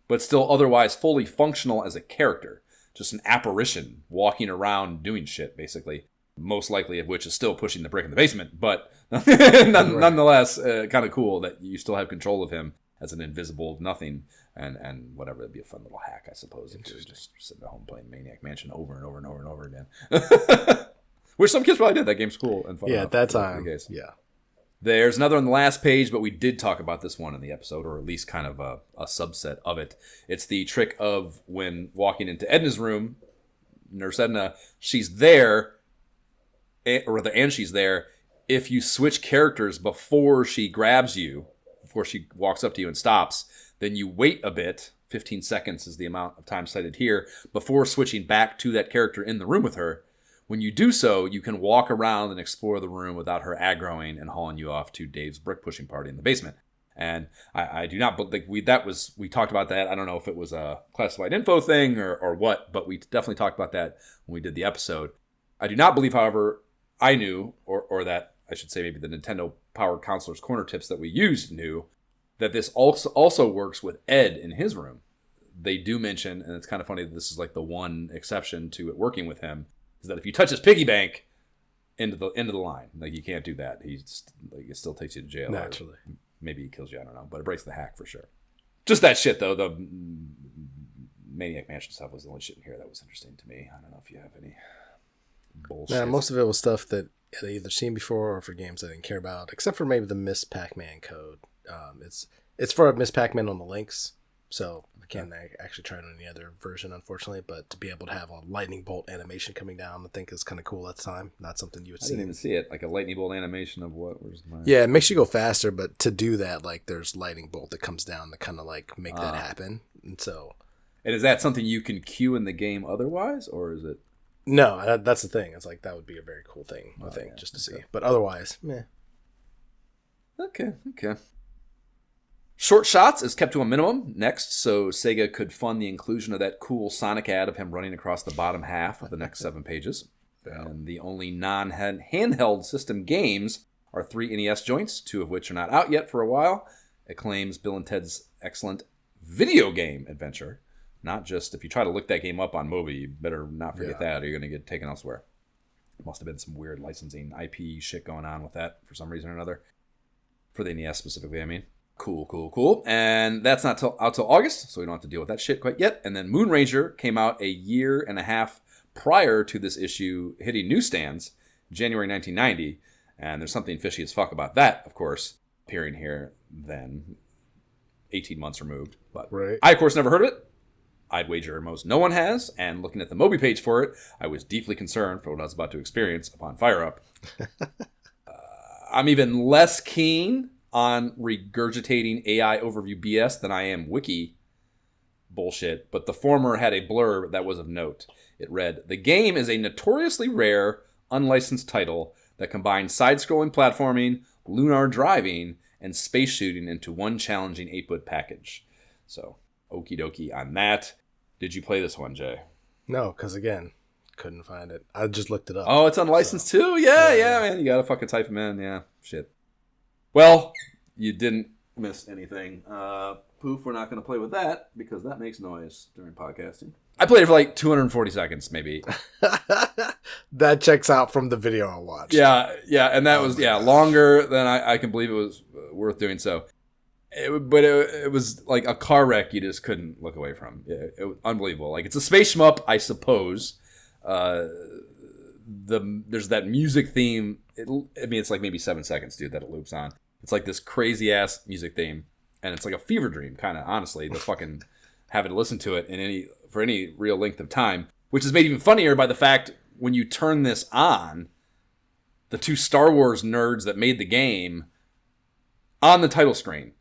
but still otherwise fully functional as a character. Just an apparition walking around doing shit, basically. Most likely of which is still pushing the brick in the basement. But nonetheless, kind of cool that you still have control of him as an invisible nothing. And whatever, it'd be a fun little hack, I suppose, if you're just sitting at home playing Maniac Mansion over and over and over and over again. Which some kids probably did. That game's cool and fun. Yeah, at that time. Yeah. There's another on the last page, but we did talk about this one in the episode, or at least kind of a subset of it. It's the trick of when walking into Edna's room, Nurse Edna, she's there, and she's there, if you switch characters before she grabs you, before she walks up to you and stops, then you wait a bit, 15 seconds is the amount of time cited here, before switching back to that character in the room with her. When you do so, you can walk around and explore the room without her aggroing and hauling you off to Dave's brick pushing party in the basement. And I do not think we talked about that. I don't know if it was a classified info thing or what, but we definitely talked about that when we did the episode. I do not believe, however, I knew, or that I should say maybe the Nintendo Powered Counselor's Corner tips that we used knew, that this also works with Ed in his room. They do mention, and it's kind of funny that this is like the one exception to it working with him, is that if you touch his piggy bank into the line, like you can't do that. It still takes you to jail. Naturally. Maybe he kills you, I don't know. But it breaks the hack for sure. Just that shit, though. The Maniac Mansion stuff was the only shit in here that was interesting to me. I don't know if you have any bullshit. Yeah, most of it was stuff that I'd either seen before or for games I didn't care about, except for maybe the Miss Pac-Man code. It's for Miss Pac-Man on the Lynx, so I can't actually try it on any other version, unfortunately. But to be able to have a lightning bolt animation coming down, I think is kind of cool at the time. Not something you would see. I didn't even see it, like a lightning bolt animation of what? Yeah, it makes you go faster, but to do that, like there's lightning bolt that comes down to kind of like make that happen, and so. And is that something you can cue in the game otherwise, or is it? No, that's the thing. It's like that would be a very cool thing, I think, just to see. But otherwise, meh. Okay. Short Shots is kept to a minimum next, so Sega could fund the inclusion of that cool Sonic ad of him running across the bottom half of the next 7 pages. And the only non-handheld system games are 3 NES joints, 2 of which are not out yet for a while. It claims Bill and Ted's excellent video game adventure. Not just, if you try to look that game up on Moby, you better not forget that, or you're going to get taken elsewhere. Must have been some weird licensing IP shit going on with that for some reason or another. For the NES specifically, I mean. Cool. And that's not out till August, so we don't have to deal with that shit quite yet. And then Moon Ranger came out a year and a half prior to this issue hitting newsstands, January 1990. And there's something fishy as fuck about that, of course, appearing here then, 18 months removed. But right. I, of course, never heard of it. I'd wager most no one has. And looking at the Moby page for it, I was deeply concerned for what I was about to experience upon fire up. I'm even less keen on regurgitating AI overview BS than I am wiki bullshit, but the former had a blurb that was of note. It read, "The game is a notoriously rare, unlicensed title that combines side-scrolling platforming, lunar driving, and space shooting into one challenging 8-bit package." So, okie dokie on that. Did you play this one, Jay? No, because again, couldn't find it. I just looked it up. Oh, it's unlicensed too? Yeah, man. You gotta fucking type them in. Yeah, shit. Well, you didn't miss anything. Poof, we're not going to play with that because that makes noise during podcasting. I played it for like 240 seconds, maybe. That checks out from the video I watched. Yeah, and that was longer than I can believe it was worth doing so. But it was like a car wreck you just couldn't look away from. It was unbelievable. Like, it's a space shmup, I suppose. There's that music theme. It's like maybe 7 seconds, dude, that it loops on. It's like this crazy ass music theme, and it's like a fever dream, kind of, honestly, to fucking having to listen to it for any real length of time. Which is made even funnier by the fact when you turn this on, the 2 Star Wars nerds that made the game on the title screen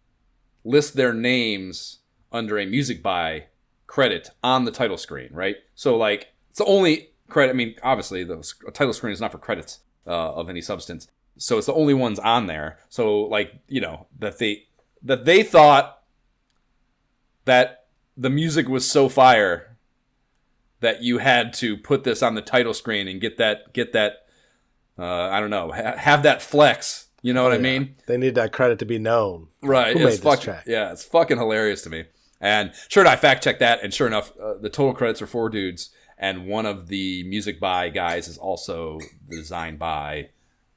list their names under a music by credit on the title screen, right? So like, it's the only credit. I mean, obviously the title screen is not for credits of any substance. So it's the only ones on there. So like, that they thought that the music was so fire that you had to put this on the title screen and get that I don't know, have that flex. You know what I mean? They need that credit to be known. Right. Who made this track? Yeah, it's fucking hilarious to me. And sure enough, I fact checked that, and sure enough, the total credits are 4 dudes, and one of the music by guys is also the design by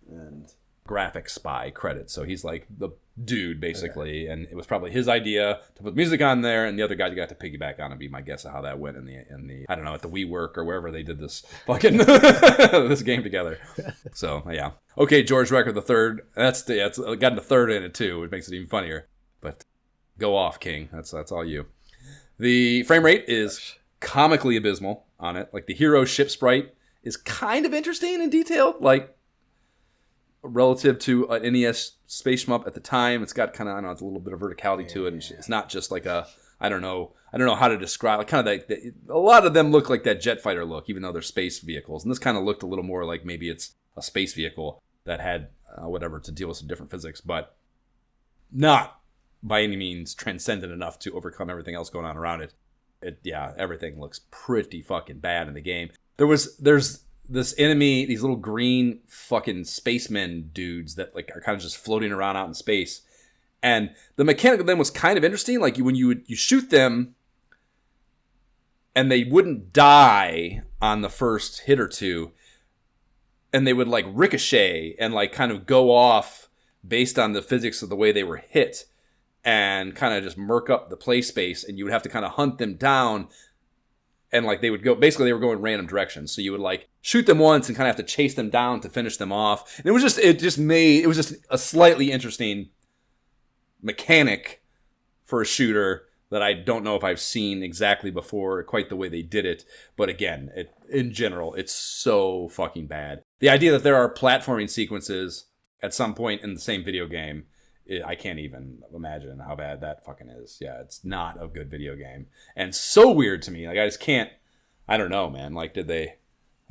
and graphics by credit. So he's like the dude, basically, and it was probably his idea to put music on there, and the other guy got to piggyback on and be my guess of how that went in the I don't know, at the WeWork or wherever they did this fucking this game together. So yeah, okay, George Record the third. That's got the third in it too, which makes it even funnier. But go off, King. That's all you. The frame rate is comically abysmal on it. Like the hero ship sprite is kind of interesting and detailed, like relative to an NES space shmup at the time. It's got kind of, I don't know, it's a little bit of verticality to it. And it's not just like I don't know how to describe, like kind of a lot of them look like that jet fighter look, even though they're space vehicles. And this kind of looked a little more like maybe it's a space vehicle that had whatever to deal with some different physics, but not by any means transcendent enough to overcome everything else going on around it. Everything looks pretty fucking bad in the game. There's this enemy, these little green fucking spacemen dudes that like are kind of just floating around out in space. And the mechanic of them was kind of interesting. Like when you shoot them and they wouldn't die on the first hit or two, and they would like ricochet and like kind of go off based on the physics of the way they were hit and kind of just murk up the play space, and you would have to kind of hunt them down. And like they would go, basically they were going random directions. So you would like shoot them once and kind of have to chase them down to finish them off. And it was just a slightly interesting mechanic for a shooter that I don't know if I've seen exactly before, quite the way they did it. But again, in general, it's so fucking bad. The idea that there are platforming sequences at some point in the same video game, I can't even imagine how bad that fucking is. Yeah, it's not a good video game. And so weird to me. Like, I just can't, I don't know, man. Like,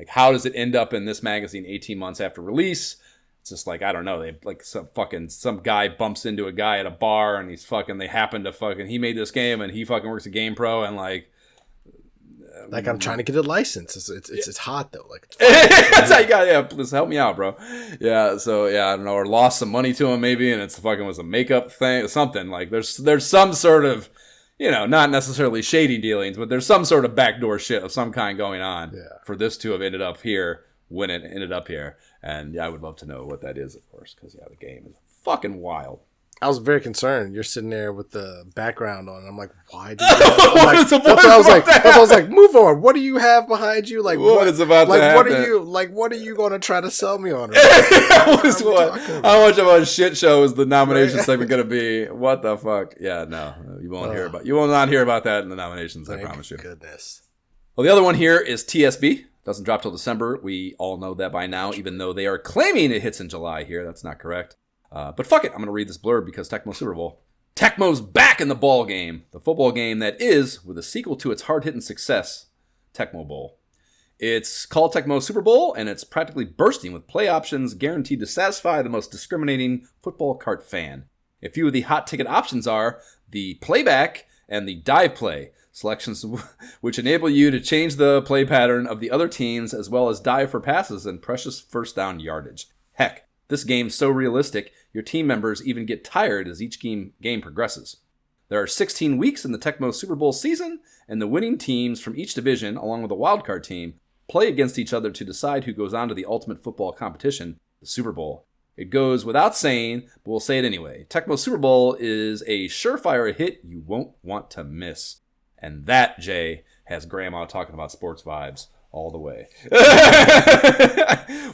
how does it end up in this magazine 18 months after release? It's just like, I don't know. They like some guy bumps into a guy at a bar and he made this game and he fucking works at GamePro and like I'm trying to get a license. It's hot though. Like that's how you got. Yeah, please help me out, bro. Yeah. So yeah, I don't know, or lost some money to him maybe, and it's fucking was a makeup thing, something like. There's some sort of, not necessarily shady dealings, but there's some sort of backdoor shit of some kind going on for this to have ended up here when it ended up here. And yeah, I would love to know what that is, of course, because the game is fucking wild. I was very concerned. You're sitting there with the background on, and I'm like, "Why do you?" That's what I was like. Move on. What do you have behind you? Like what is about to happen? What are you going to try to sell me on? How much of a shit show is the nomination segment going to be? What the fuck? Yeah, no, you won't hear about. You will not hear about that in the nominations. I promise you. Goodness. Well, the other one here is TSB. Doesn't drop till December. We all know that by now, even though they are claiming it hits in July here. That's not correct. But fuck it, I'm going to read this blurb because Tecmo Super Bowl. Tecmo's back in the ball game. The football game that is, with a sequel to its hard-hitting success, Tecmo Bowl. It's called Tecmo Super Bowl, and it's practically bursting with play options guaranteed to satisfy the most discriminating football cart fan. A few of the hot-ticket options are the playback and the dive play, selections which enable you to change the play pattern of the other teams as well as dive for passes and precious first down yardage. Heck, this game's so realistic, your team members even get tired as each game progresses. There are 16 weeks in the Tecmo Super Bowl season, and the winning teams from each division, along with a wildcard team, play against each other to decide who goes on to the ultimate football competition, the Super Bowl. It goes without saying, but we'll say it anyway. Tecmo Super Bowl is a surefire hit you won't want to miss. And that, Jay, has Grandma talking about sports vibes all the way.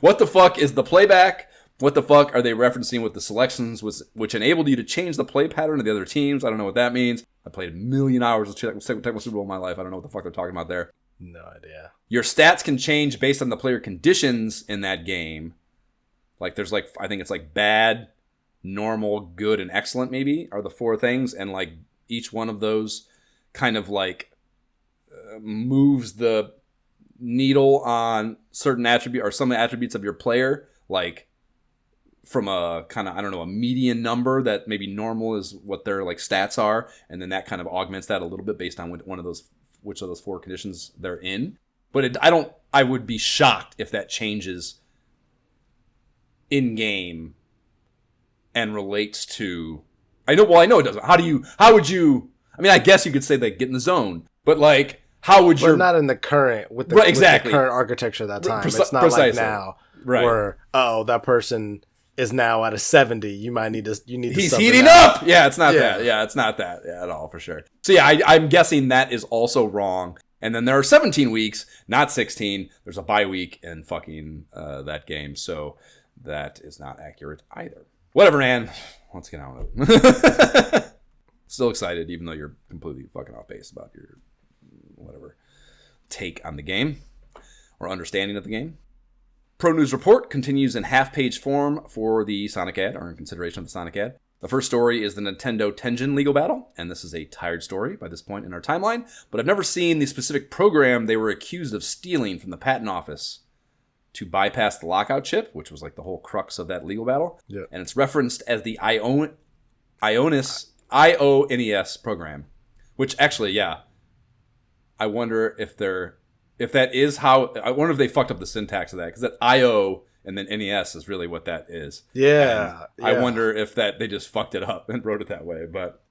What the fuck is the playback? What the fuck are they referencing with the selections which enabled you to change the play pattern of the other teams? I don't know what that means. I played a million hours of Tecmo Super Bowl in my life. I don't know what the fuck they're talking about there. No idea. Your stats can change based on the player conditions in that game. Like there's like, I think it's like bad, normal, good, and excellent maybe are the 4 things. And like each one of those kind of like moves the needle on certain attribute or some attributes of your player. Like from a kind of, I don't know, a median number that maybe normal is what their like stats are. And then that kind of augments that a little bit based on which of those 4 conditions they're in. But I would be shocked if that changes in game and relates to. I know it doesn't. How would you? I mean, I guess you could say like get in the zone, but like, how would you? Well, not in the current with the, with the current architecture of that time. It's not like now, where that person is now at a 70. You need to. He's heating up. Yeah, it's not that. Yeah, it's not that at all for sure. So yeah, I'm guessing that is also wrong. And then there are 17 weeks, not 16. There's a bye week in fucking that game, so that is not accurate either. Whatever, man. Let's get on with it. Still excited, even though you're completely fucking off base about your whatever take on the game or understanding of the game. Pro News Report continues in half-page form for the Sonic ad, or in consideration of the Sonic ad. The first story is the Nintendo Tengen legal battle, and this is a tired story by this point in our timeline, but I've never seen the specific program they were accused of stealing from the patent office to bypass the lockout chip, which was like the whole crux of that legal battle. Yeah. And it's referenced as the IONES program, which actually, yeah, I wonder if that is how, I wonder if they fucked up the syntax of that, because that IO and then NES is really what that is. Yeah. I wonder if they just fucked it up and wrote it that way, but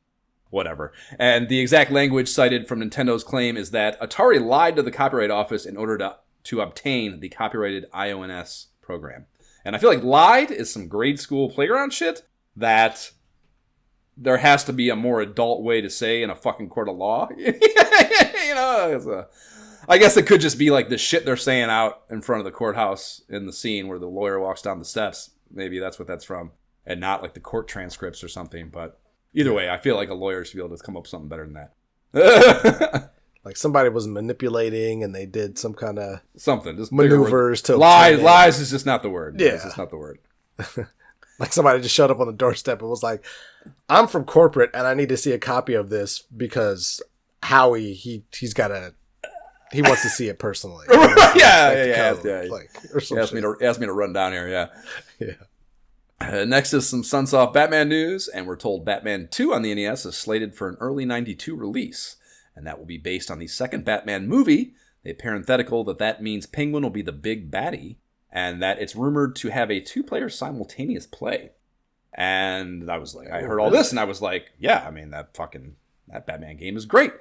whatever. And the exact language cited from Nintendo's claim is that Atari lied to the Copyright Office in order to obtain the copyrighted IONS program. And I feel like lied is some grade school playground shit that there has to be a more adult way to say in a fucking court of law. I guess it could just be like the shit they're saying out in front of the courthouse in the scene where the lawyer walks down the steps. Maybe that's what that's from, and not like the court transcripts or something. But either way, I feel like a lawyer should be able to come up with something better than that. Like somebody was manipulating and they did some kind of something, just maneuvers to lies is just not the word. Yeah, it's just not the word. Like somebody just showed up on the doorstep and was like, "I'm from corporate and I need to see a copy of this because Howie he wants to see it personally." Yeah. Like, he asked me to run down here. Yeah. Next is some Sunsoft Batman news, and we're told Batman 2 on the NES is slated for an early '92 release, and that will be based on the second Batman movie. They parenthetical that means Penguin will be the big baddie, and that it's rumored to have a 2-player simultaneous play. And I was like, I heard all this, and I was like, yeah, I mean, that Batman game is great.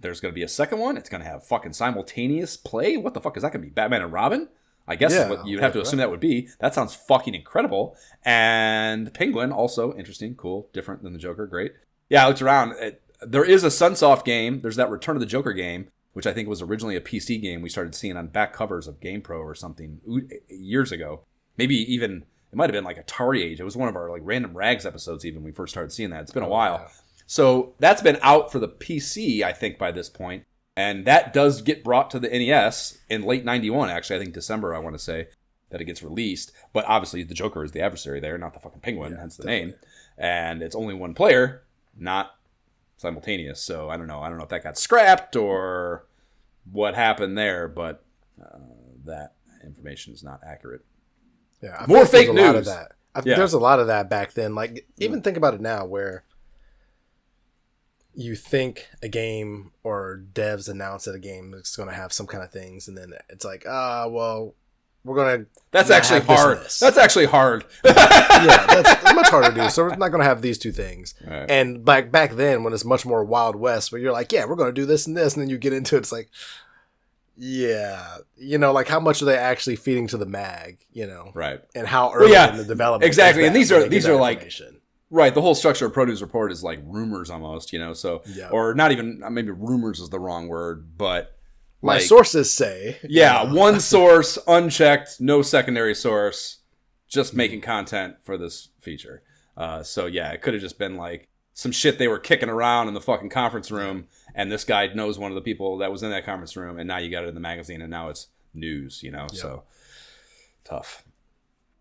There's going to be a second one. It's going to have fucking simultaneous play. What the fuck is that going to be? Batman and Robin? I guess is what you'd have to assume that would be. That sounds fucking incredible. And Penguin, also interesting, cool, different than the Joker, great. Yeah, I looked around. There is a Sunsoft game. There's that Return of the Joker game, which I think was originally a PC game we started seeing on back covers of GamePro or something years ago. Maybe even, it might have been like Atari Age. It was one of our like Random Rags episodes even when we first started seeing that. It's been a while. Yeah. So that's been out for the PC, I think, by this point. And that does get brought to the NES in late 91, actually. I think December, I want to say, that it gets released. But obviously, the Joker is the adversary there, not the fucking Penguin, hence the name. And it's only one player, not simultaneous. So I don't know. I don't know if that got scrapped or what happened there, but that information is not accurate. Yeah, more fake news. A lot of that. There's a lot of that back then. Like, even think about it now, where you think a game or devs announce that a game is going to have some kind of things, and then it's like, well, we're going to. That's actually hard. That's actually hard. Yeah, that's much harder to do. So we're not going to have these two things. Right. And back then, when it's much more Wild West, where you're like, yeah, we're going to do this and this, and then you get into it, it's like, yeah, like how much are they actually feeding to the mag, right? And how early in the development, exactly. And these are like. Right, the whole structure of Pro News Report is like rumors almost, so, or not even, maybe rumors is the wrong word, but my sources say. Yeah, one source, unchecked, no secondary source, just making content for this feature. So yeah, it could have just been like some shit they were kicking around in the fucking conference room, and this guy knows one of the people that was in that conference room, and now you got it in the magazine, and now it's news, so tough.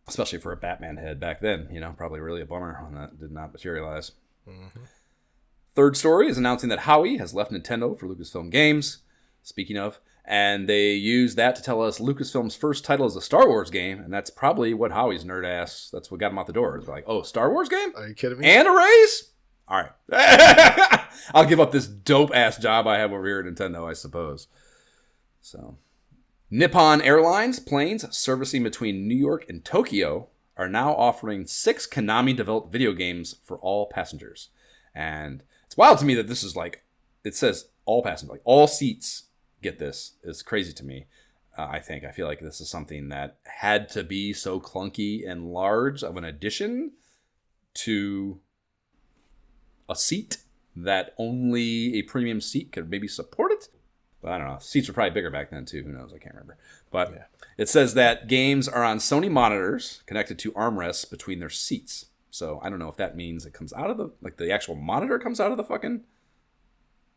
Especially for a Batman head back then, probably really a bummer when that did not materialize. Mm-hmm. Third story is announcing that Howie has left Nintendo for Lucasfilm Games, speaking of, and they use that to tell us Lucasfilm's first title is a Star Wars game, and that's probably what Howie's nerd ass, that's what got him out the door. They're like, oh, Star Wars game? Are you kidding me? And a raise? All right. I'll give up this dope ass job I have over here at Nintendo, I suppose. So, Nippon Airlines planes servicing between New York and Tokyo are now offering 6 Konami-developed video games for all passengers. And it's wild to me that this is like, it says all passengers, like all seats get this. It's crazy to me. I feel like this is something that had to be so clunky and large of an addition to a seat that only a premium seat could maybe support it. But I don't know. Seats were probably bigger back then too. Who knows? I can't remember. But yeah. It says that games are on Sony monitors connected to armrests between their seats. So I don't know if that means it comes out of the actual monitor comes out of the fucking.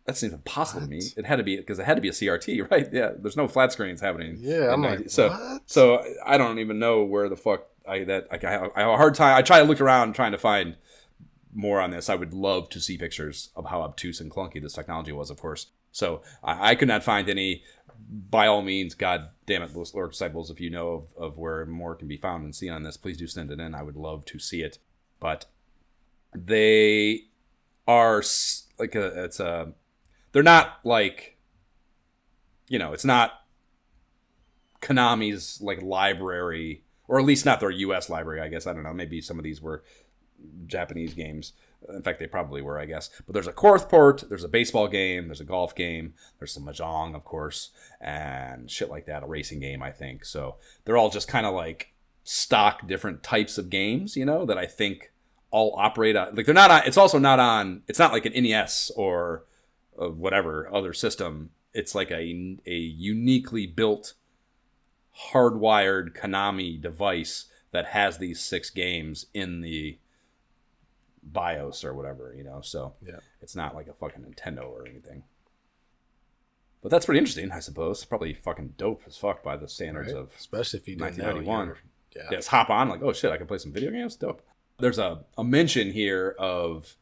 That seems impossible to me. It had to be because it had to be a CRT, right? Yeah. There's no flat screens happening. Yeah, I'm like, what? So I don't even know where the fuck I have a hard time. I try to look around trying to find more on this. I would love to see pictures of how obtuse and clunky this technology was, of course. So I could not find any. By all means, God damn it, Lord Disciples, if you know of where more can be found and seen on this, please do send it in. I would love to see it. But they are like they're not like, it's not Konami's like library, or at least not their U.S. library, I guess. I don't know. Maybe some of these were Japanese games. In fact, they probably were, I guess. But there's a Korth port, there's a baseball game, there's a golf game, there's some Mahjong, of course, and shit like that, a racing game, I think. So they're all just kind of like stock different types of games, that I think all operate on. Like they're not on, it's also not on, it's not like an NES or whatever other system. It's like a uniquely built, hardwired Konami device that has these 6 games in the BIOS or whatever, so yeah. It's not like a fucking Nintendo or anything. But that's pretty interesting, I suppose. Probably fucking dope as fuck by the standards of especially if you didn't 1991. Yeah, just hop on like, oh shit, I can play some video games. Dope. There's a mention here of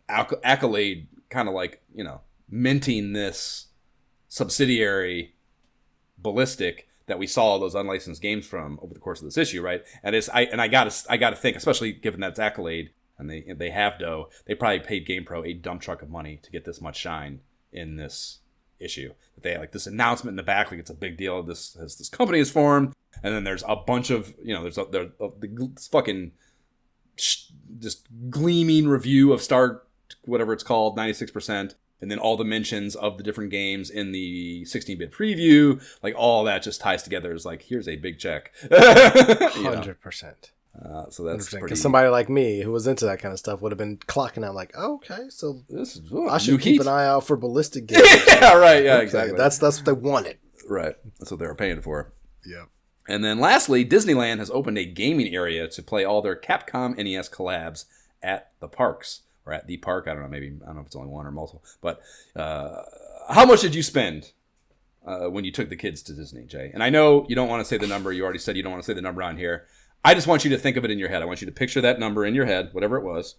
Accolade kind of like minting this subsidiary Ballistic that we saw those unlicensed games from over the course of this issue, right? And I gotta think, especially given that it's Accolade and they have dough, they probably paid GamePro a dump truck of money to get this much shine in this issue. That they like this announcement in the back, like it's a big deal. This company is formed, and then there's a bunch of there's this fucking just gleaming review of Star whatever it's called 96%. And then all the mentions of the different games in the 16-bit preview, like all that just ties together as like, here's a big check. 100%. So that's pretty... Because somebody like me who was into that kind of stuff would have been clocking out like, oh, okay, so I should keep an eye out for ballistic games. Yeah, right. Yeah, okay, exactly. That's what they wanted. Right. That's what they were paying for. Yeah. And then lastly, Disneyland has opened a gaming area to play all their Capcom NES collabs at the parks. Or at the park, I don't know if it's only one or multiple. But how much did you spend when you took the kids to Disney, Jay? And I know you don't want to say the number. You already said you don't want to say the number on here. I just want you to think of it in your head. I want you to picture that number in your head, whatever it was.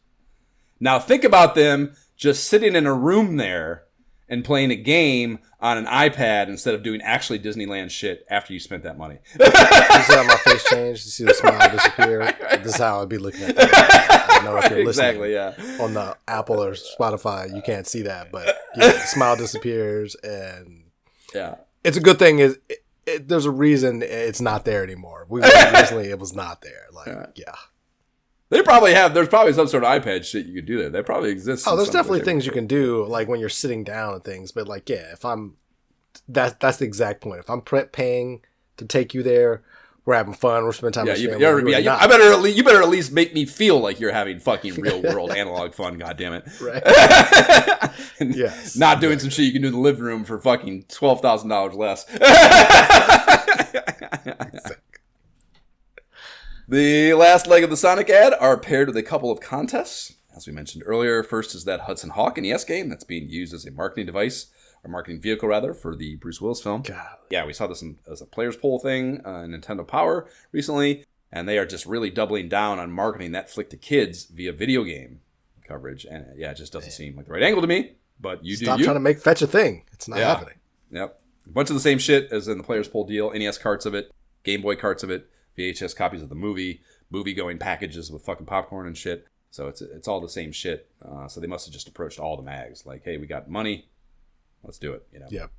Now think about them just sitting in a room there and playing a game on an iPad instead of doing actually Disneyland shit after you spent that money. You see how my face changed? You see the smile disappear? This is how I'd be looking at that. I know if you're listening exactly, yeah. on the Apple or Spotify, you can't see that, but the smile disappears, and yeah, it's a good thing. There's a reason it's not there anymore. Recently, it was not there. Yeah. There's probably some sort of iPad shit you could do there. That probably exists. Oh, there's definitely things you can do, like when you're sitting down and things. But like, yeah, if I'm, that's the exact point. If I'm paying to take you there, we're having fun. We're spending time with family. You better at least make me feel like you're having fucking real world analog fun. God damn it! Right? Yes. Not doing some shit you can do in the living room for fucking $12,000 less. Exactly. The last leg of the Sonic ad are paired with a couple of contests. As we mentioned earlier, first is that Hudson Hawk NES game that's being used as a marketing device, or marketing vehicle rather, for the Bruce Willis film. God. Yeah, we saw this as a player's poll thing in Nintendo Power recently, and they are just really doubling down on marketing that flick to kids via video game coverage. And yeah, it just doesn't seem like the right angle to me, but you Stop trying to make fetch a thing. It's not happening. Yep. A bunch of the same shit as in the player's poll deal, NES carts of it, Game Boy carts of it, VHS copies of the movie-going packages with fucking popcorn and shit. So it's all the same shit. So they must have just approached all the mags. Like, hey, we got money. Let's do it. Yep.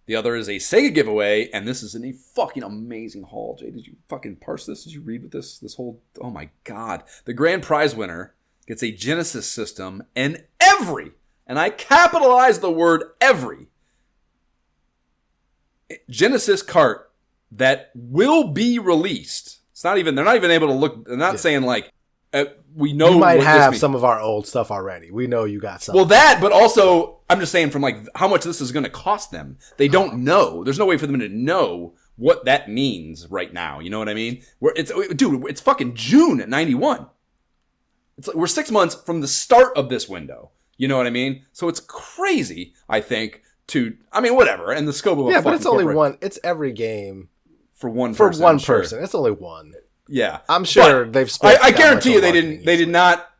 The other is a Sega giveaway, and this is in a fucking amazing haul. Jay, did you fucking parse this? Did you read with this whole... Oh my God. The grand prize winner gets a Genesis system and and I capitalize the word every, Genesis cart that will be released. They're not even able to look, they're not saying like, we know you might have some of our old stuff already. We know you got some. Well, that, but also, I'm just saying from like how much this is going to cost them. They don't know. There's no way for them to know what that means right now. You know what I mean? It's fucking June at 91. It's like we're 6 months from the start of this window. You know what I mean? So it's crazy, I think, whatever. And the scope of but it's only one. It's every game for one person. Sure. It's only one. Yeah, I'm sure they've spent. I guarantee you they didn't. They did not.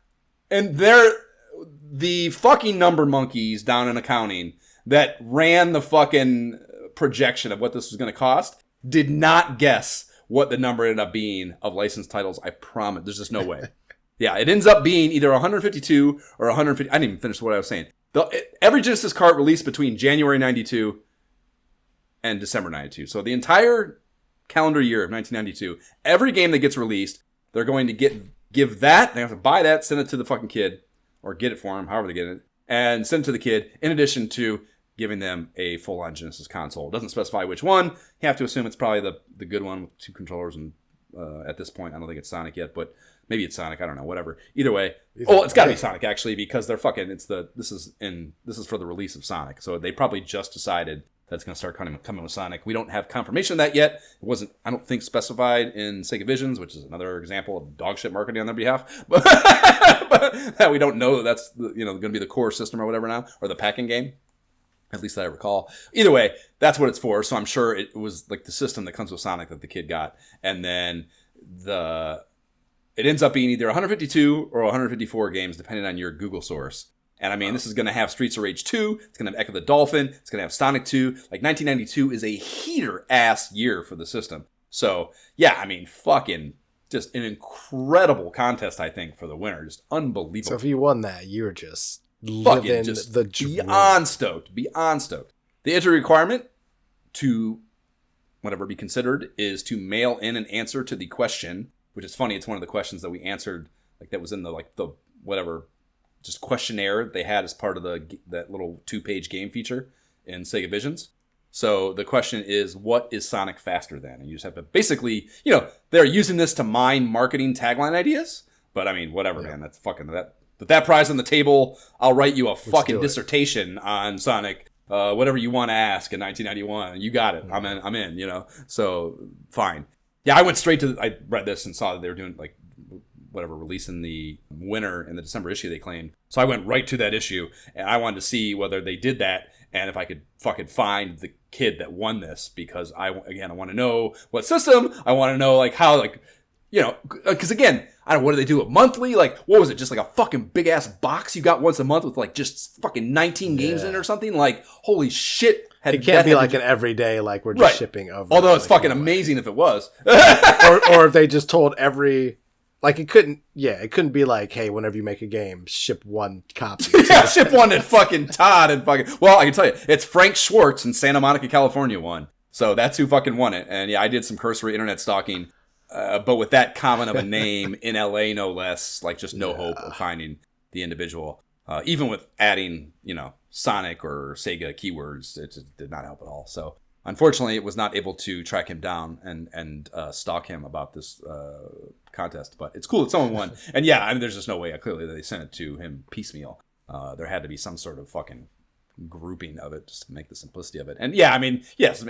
And the fucking number monkeys down in accounting that ran the fucking projection of what this was going to cost did not guess what the number ended up being of licensed titles. I promise. There's just no way. Yeah, it ends up being either 152 or 150. I didn't even finish what I was saying. Every Genesis cart released between January 92 and December 92. So the entire calendar year of 1992, every game that gets released, they're going to give that. They have to buy that, send it to the fucking kid, or get it for him, however they get it, and send it to the kid. In addition to giving them a full-on Genesis console. It doesn't specify which one. You have to assume it's probably the good one with 2 controllers. And at this point, I don't think it's Sonic yet, but maybe it's Sonic. I don't know. Whatever. Either way, it's got to be Sonic actually, because they're fucking. This is for the release of Sonic, so they probably just decided that's going to start coming with Sonic. We don't have confirmation of that yet. It wasn't, I don't think, specified in Sega Visions, which is another example of dog shit marketing on their behalf. But that we don't know that's going to be the core system or whatever now, or the packing game. At least that I recall. Either way, that's what it's for. So I'm sure it was like the system that comes with Sonic that the kid got, and then it ends up being either 152 or 154 games, depending on your Google source. And I mean, this is going to have Streets of Rage 2. It's going to have Echo the Dolphin. It's going to have Sonic 2. Like 1992 is a heater-ass year for the system. So yeah, I mean, fucking just an incredible contest, I think, for the winner. Just unbelievable. So if you won that, you're just fucking just the beyond stoked. Beyond stoked. The entry requirement to whatever be considered is to mail in an answer to the question, which is funny. It's one of the questions that we answered, like that was in the whatever just questionnaire they had as part of that little 2-page game feature in Sega Visions. So the question is, what is Sonic faster than? And you just have to basically, they're using this to mine marketing tagline ideas. But I mean, whatever, man. That's fucking that. With that prize on the table, I'll write you a fucking dissertation on Sonic. Whatever you want to ask in 1991, you got it. Mm-hmm. I'm in. So fine. Yeah, I went straight to. I read this and saw that they were doing like whatever, releasing the winner in the December issue they claimed. So I went right to that issue, and I wanted to see whether they did that and if I could fucking find the kid that won this, because I want to know what system. I want to know like how because again, I don't know, what do they do? A monthly? Like, what was it? Just like a fucking big ass box you got once a month with like just fucking 19 games in it or something? Like, holy shit. It can't be like an everyday, like we're just shipping over. Although it's fucking amazing if it was. or if they just told like it couldn't be like, hey, whenever you make a game, ship one copy. Yeah, ship one at fucking Todd and fucking, well, I can tell you, it's Frank Schwartz in Santa Monica, California won. So that's who fucking won it. And yeah, I did some cursory internet stalking. But with that common of a name in LA, no less, like just no hope of finding the individual. Even with adding, Sonic or Sega keywords, it just did not help at all. So unfortunately, it was not able to track him down and stalk him about this contest. But it's cool that someone won. And yeah, I mean, there's just no way, clearly, that they sent it to him piecemeal. There had to be some sort of fucking grouping of it just to make the simplicity of it. And yeah, I mean, yes,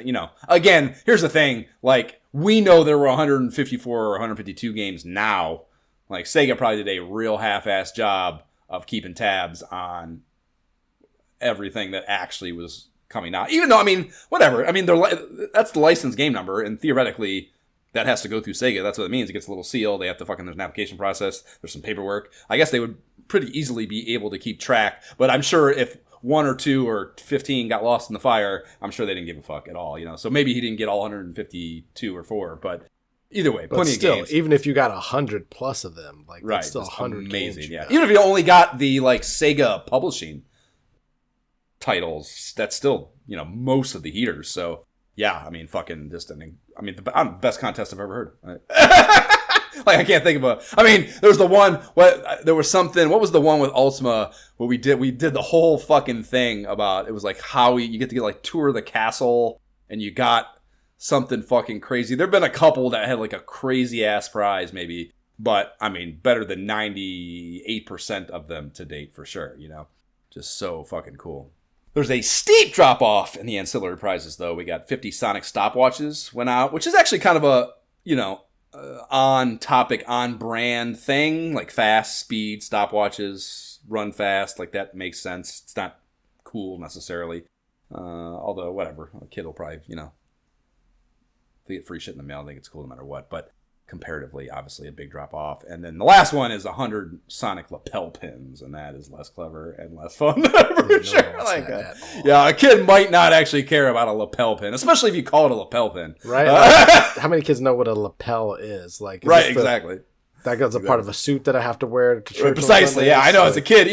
again, here's the thing, like, we know there were 154 or 152 games now. Like, Sega probably did a real half-assed job of keeping tabs on everything that actually was coming out. Even though, I mean, whatever. I mean, that's the licensed game number, and theoretically, that has to go through Sega. That's what it means. It gets a little seal. They have to there's an application process. There's some paperwork. I guess they would pretty easily be able to keep track, but I'm sure if 1 or 2 or 15 got lost in the fire, I'm sure they didn't give a fuck at all, So maybe he didn't get all 152 or 4, but either way, plenty of games. Even if you got 100 plus of them, like right, that's still 100 amazing, games. Yeah. Even if you only got the like Sega publishing titles, that's still, most of the heaters. So, yeah, I mean, fucking just, the best contest I've ever heard. Like, I can't think of there was the one, what was the one with Ultima where we did the whole fucking thing about, it was like how you get to get like tour of the castle and you got something fucking crazy. There've been a couple that had like a crazy ass prize maybe, but I mean, better than 98% of them to date for sure, just so fucking cool. There's a steep drop off in the ancillary prizes though. We got 50 Sonic stopwatches went out, which is actually kind of a, on topic, on brand thing, like fast, speed, stopwatches, run fast, like that makes sense. It's not cool necessarily. Although, whatever, a kid will probably, if they get free shit in the mail, I think it's cool no matter what. But comparatively, obviously, a big drop off. And then the last one is 100 Sonic lapel pins, and that is less clever and less fun for sure. Like, a kid might not actually care about a lapel pin, especially if you call it a lapel pin. Right? How many kids know what a lapel is? Like, right, exactly. That goes a part of a suit that I have to wear to church. Precisely, yeah. I know. As a kid,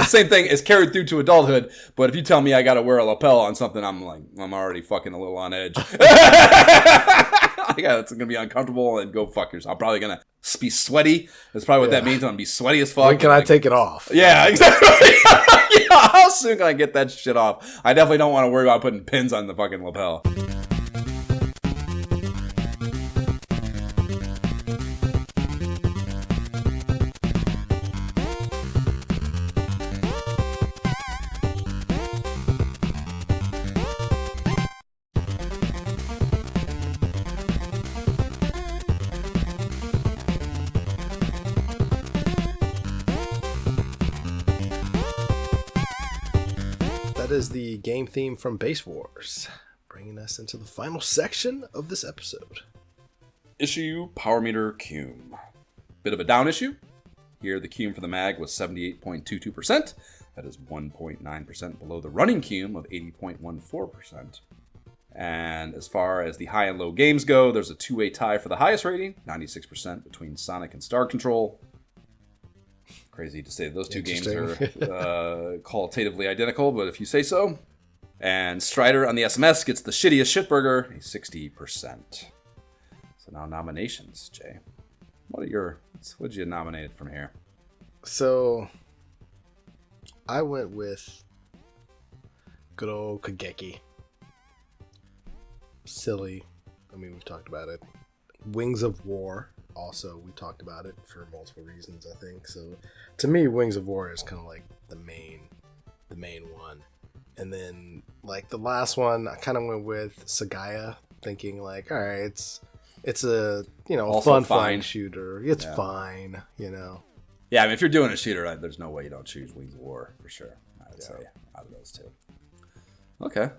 same thing is carried through to adulthood. But if you tell me I got to wear a lapel on something, I'm already fucking a little on edge. Yeah, it's gonna be uncomfortable and go fuck yourself. I'm probably gonna be sweaty. That's probably what that means. I'm gonna be sweaty as fuck. When can I take it off? Yeah, exactly. How soon can I get that shit off? I definitely don't want to worry about putting pins on the fucking lapel. That is the game theme from Base Wars, bringing us into the final section of this episode. Issue Power Meter Cume. Bit of a down issue. Here the cume for the mag was 78.22%. That is 1.9% below the running cume of 80.14%. And as far as the high and low games go, there's a two-way tie for the highest rating, 96% between Sonic and Star Control. Crazy to say those two games are qualitatively identical, but if you say so. And Strider on the SMS gets the shittiest shitburger, a 60%. So now nominations, Jay. What'd you nominate from here? So I went with good old Kageki. Silly. I mean, we've talked about it. Wings of War. Also, we talked about it for multiple reasons, I think. So, to me, Wings of War is kind of like the main one. And then, like, the last one, I kind of went with Sagaya, thinking like, all right, it's a, fun flying shooter. It's fine, Yeah, I mean, if you're doing a shooter, there's no way you don't choose Wings of War, for sure. I would say, out of those two. Okay.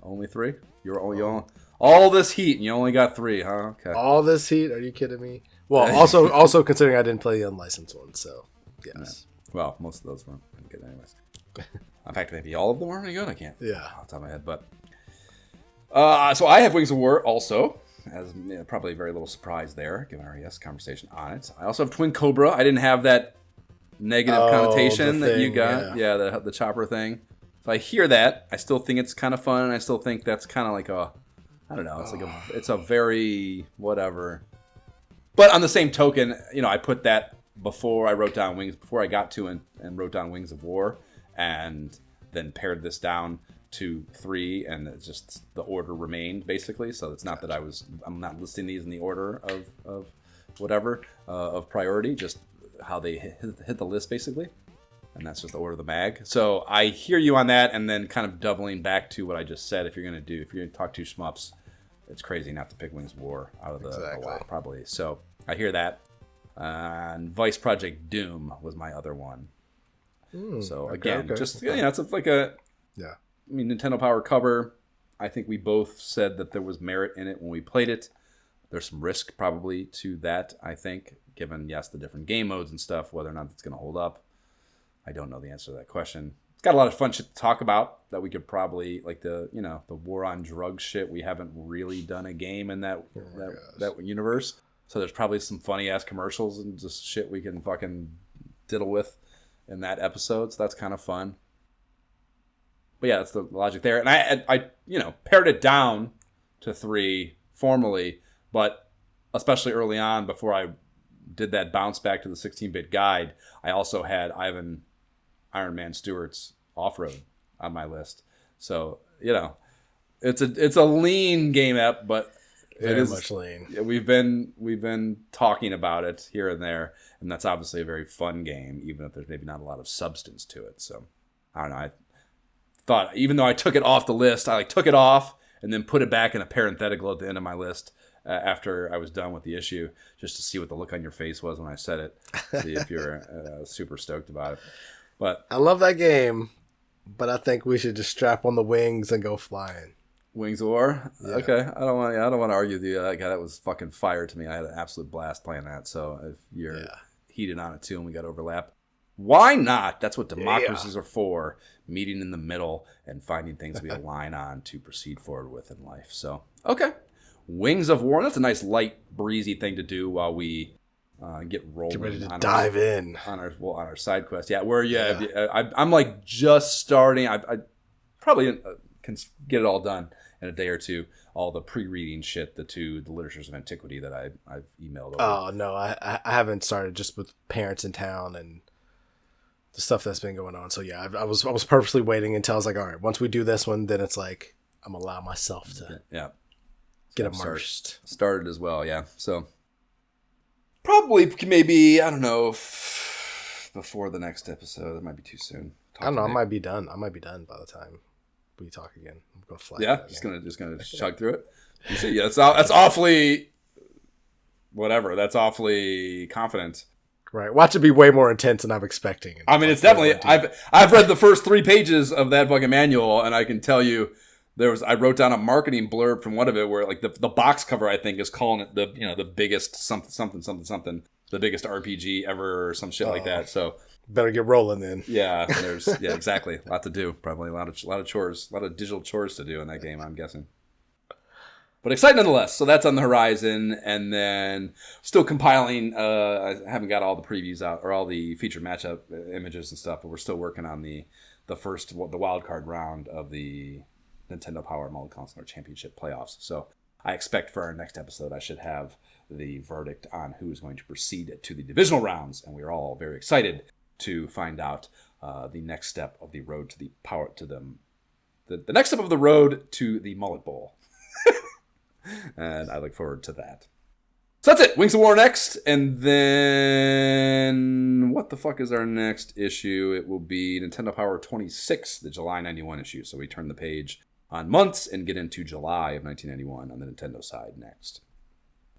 Only three? You're only on... All this heat, and you only got three, huh? Okay. All this heat? Are you kidding me? Well, also considering I didn't play the unlicensed one, so yes. Yeah. Well, most of those weren't good anyways. In fact, maybe all of them weren't any good. I can't. Yeah. Off the top of my head, but so I have Wings of War also, as probably very little surprise there, given our conversation on it. I also have Twin Cobra. I didn't have that negative connotation that you got. Yeah, the chopper thing. So I hear that. I still think it's kind of fun, and I still think that's kind of like I don't know. It's a very whatever. But on the same token, I put that before I wrote down Before I got to and wrote down Wings of War, and then pared this down to 3, and it's just the order remained basically. So it's not that I'm not listing these in the order of whatever of priority, just how they hit the list basically. And that's just the order of the mag. So I hear you on that, and then kind of doubling back to what I just said. If you're going to talk two shmups, it's crazy not to pick Wings of War out of the lot, probably. So I hear that. And Vice Project Doom was my other one. So again, it's like a Nintendo Power cover. I think we both said that there was merit in it when we played it. There's some risk probably to that, I think, given the different game modes and stuff, whether or not it's going to hold up. I don't know the answer to that question. It's got a lot of fun shit to talk about that we could probably, like the war on drugs shit. We haven't really done a game in that universe. So there's probably some funny ass commercials and just shit we can fucking diddle with in that episode. So that's kind of fun. But yeah, that's the logic there. And I pared it down to 3 formally, but especially early on before I did that bounce back to the 16-bit guide, I also had Ivan Iron Man Stewart's Off-Road on my list. So, it's a lean game app, but it is much lean. We've been talking about it here and there, and that's obviously a very fun game, even if there's maybe not a lot of substance to it. So, I don't know. I thought, even though I took it off the list, I took it off and then put it back in a parenthetical at the end of my list after I was done with the issue, just to see what the look on your face was when I said it, see if you're super stoked about it. But I love that game, but I think we should just strap on the wings and go flying. Wings of War? Yeah. Okay. I don't want to argue with you. That was fucking fire to me. I had an absolute blast playing that. So if you're heated on it too and we got overlap, why not? That's what democracies are for, meeting in the middle and finding things we align on to proceed forward with in life. So, okay. Wings of War. That's a nice, light, breezy thing to do while we get rolling. Get ready to dive in. On our side quest. Yeah, I'm like just starting. I probably can get it all done in a day or two. All the pre-reading shit, the Literatures of Antiquity that I've emailed over. Oh, no, I haven't started, just with parents in town and the stuff that's been going on. So yeah, I was purposely waiting until I was like, all right, once we do this one, then it's like I'm allow myself to get immersed. Started as well, yeah. So probably maybe, I don't know, before the next episode. That might be too soon. I don't know. I might be done by the time we talk again. I'm gonna fly. Yeah, just gonna chug through it. You see, yeah, that's awfully whatever. That's awfully confident. Right. Watch it be way more intense than I'm expecting. I mean, it's definitely. I've read the first 3 pages of that fucking manual, and I can tell you, I wrote down a marketing blurb from one of it where like the box cover, I think, is calling it the biggest something, the biggest RPG ever or some shit like that. So better get rolling then. Yeah, exactly. A lot to do. Probably a lot of chores, a lot of digital chores to do in that game, I'm guessing. But exciting nonetheless. So that's on the horizon, and then still compiling. I haven't got all the previews out or all the featured matchup images and stuff, but we're still working on the wild card round of the Nintendo Power Multi-Console Championship playoffs. So I expect for our next episode, I should have the verdict on who is going to proceed to the divisional rounds, and we are all very excited to find out the next step of the road to the power to them. The next step of the road to the Mullet Bowl. And I look forward to that. So that's it. Wings of War next. And then what the fuck is our next issue? It will be Nintendo Power 26, the July 91 issue. So we turn the page on months and get into July of 1991 on the Nintendo side next.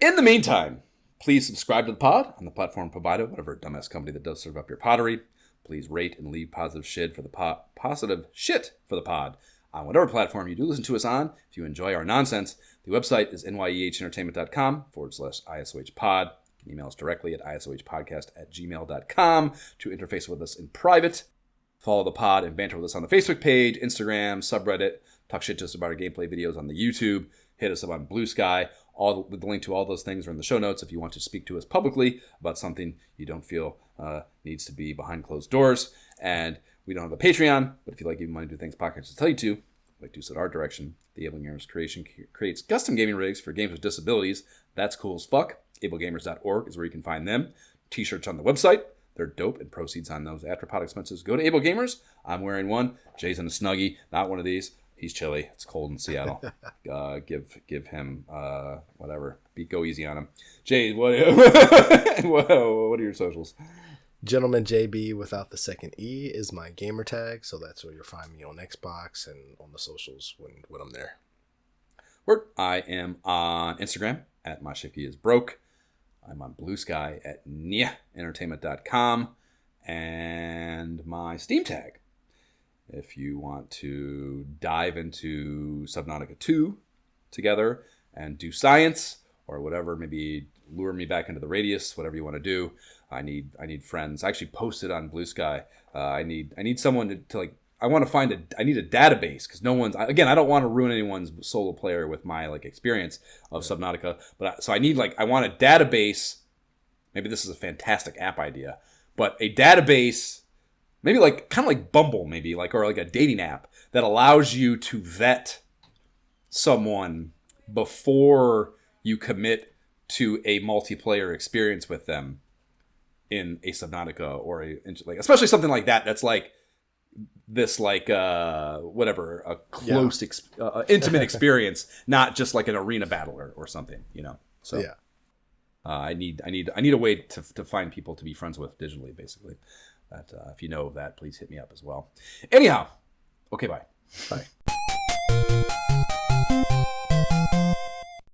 In the meantime, please subscribe to the pod on the platform provided, whatever dumbass company that does serve up your pottery. Please rate and leave positive shit for the pod on whatever platform you do listen to us on. If you enjoy our nonsense, the website is nyehentertainment.com/ISOHpod. You can email us directly at isohpodcast@gmail.com to interface with us in private. Follow the pod and banter with us on the Facebook page, Instagram, subreddit. Talk shit to us about our gameplay videos on the YouTube. Hit us up on Blue Sky. The link to all those things are in the show notes if you want to speak to us publicly about something you don't feel needs to be behind closed doors. And we don't have a Patreon, but if you like giving money to things podcasts tell you to, like do so in our direction. The Able Gamers Creation creates custom gaming rigs for games with disabilities. That's cool as fuck. AbleGamers.org is where you can find them. T-shirts on the website. They're dope, and proceeds on those after pod expenses go to Able Gamers. I'm wearing one. Jay's in a Snuggie, not one of these. He's chilly. It's cold in Seattle. Give him whatever. Go easy on him. Jay, what are your socials? Gentleman JB without the second E is my gamer tag, so that's where you'll find me on Xbox and on the socials when I'm there. Word. I am on Instagram at myshiftyisbroke. I'm on Blue Sky at nyehentertainment.com, and my Steam tag. If you want to dive into Subnautica 2 together and do science or whatever, maybe lure me back into the radius, whatever you want to do. I need friends. I actually posted on Blue Sky. I need someone to like. I want to find I need a database because no one's. Again, I don't want to ruin anyone's solo player with my like experience of Subnautica. But so I want a database. Maybe this is a fantastic app idea, but a database maybe like kind of like Bumble, maybe like, or like a dating app that allows you to vet someone before you commit to a multiplayer experience with them in a Subnautica or like, especially something like that. That's like this, like, whatever, a close, intimate experience, not just like an arena battle or something, you know? So Yeah. I need a way to find people to be friends with digitally, basically. That if you know of that, please hit me up as well. Anyhow, okay, bye. Bye.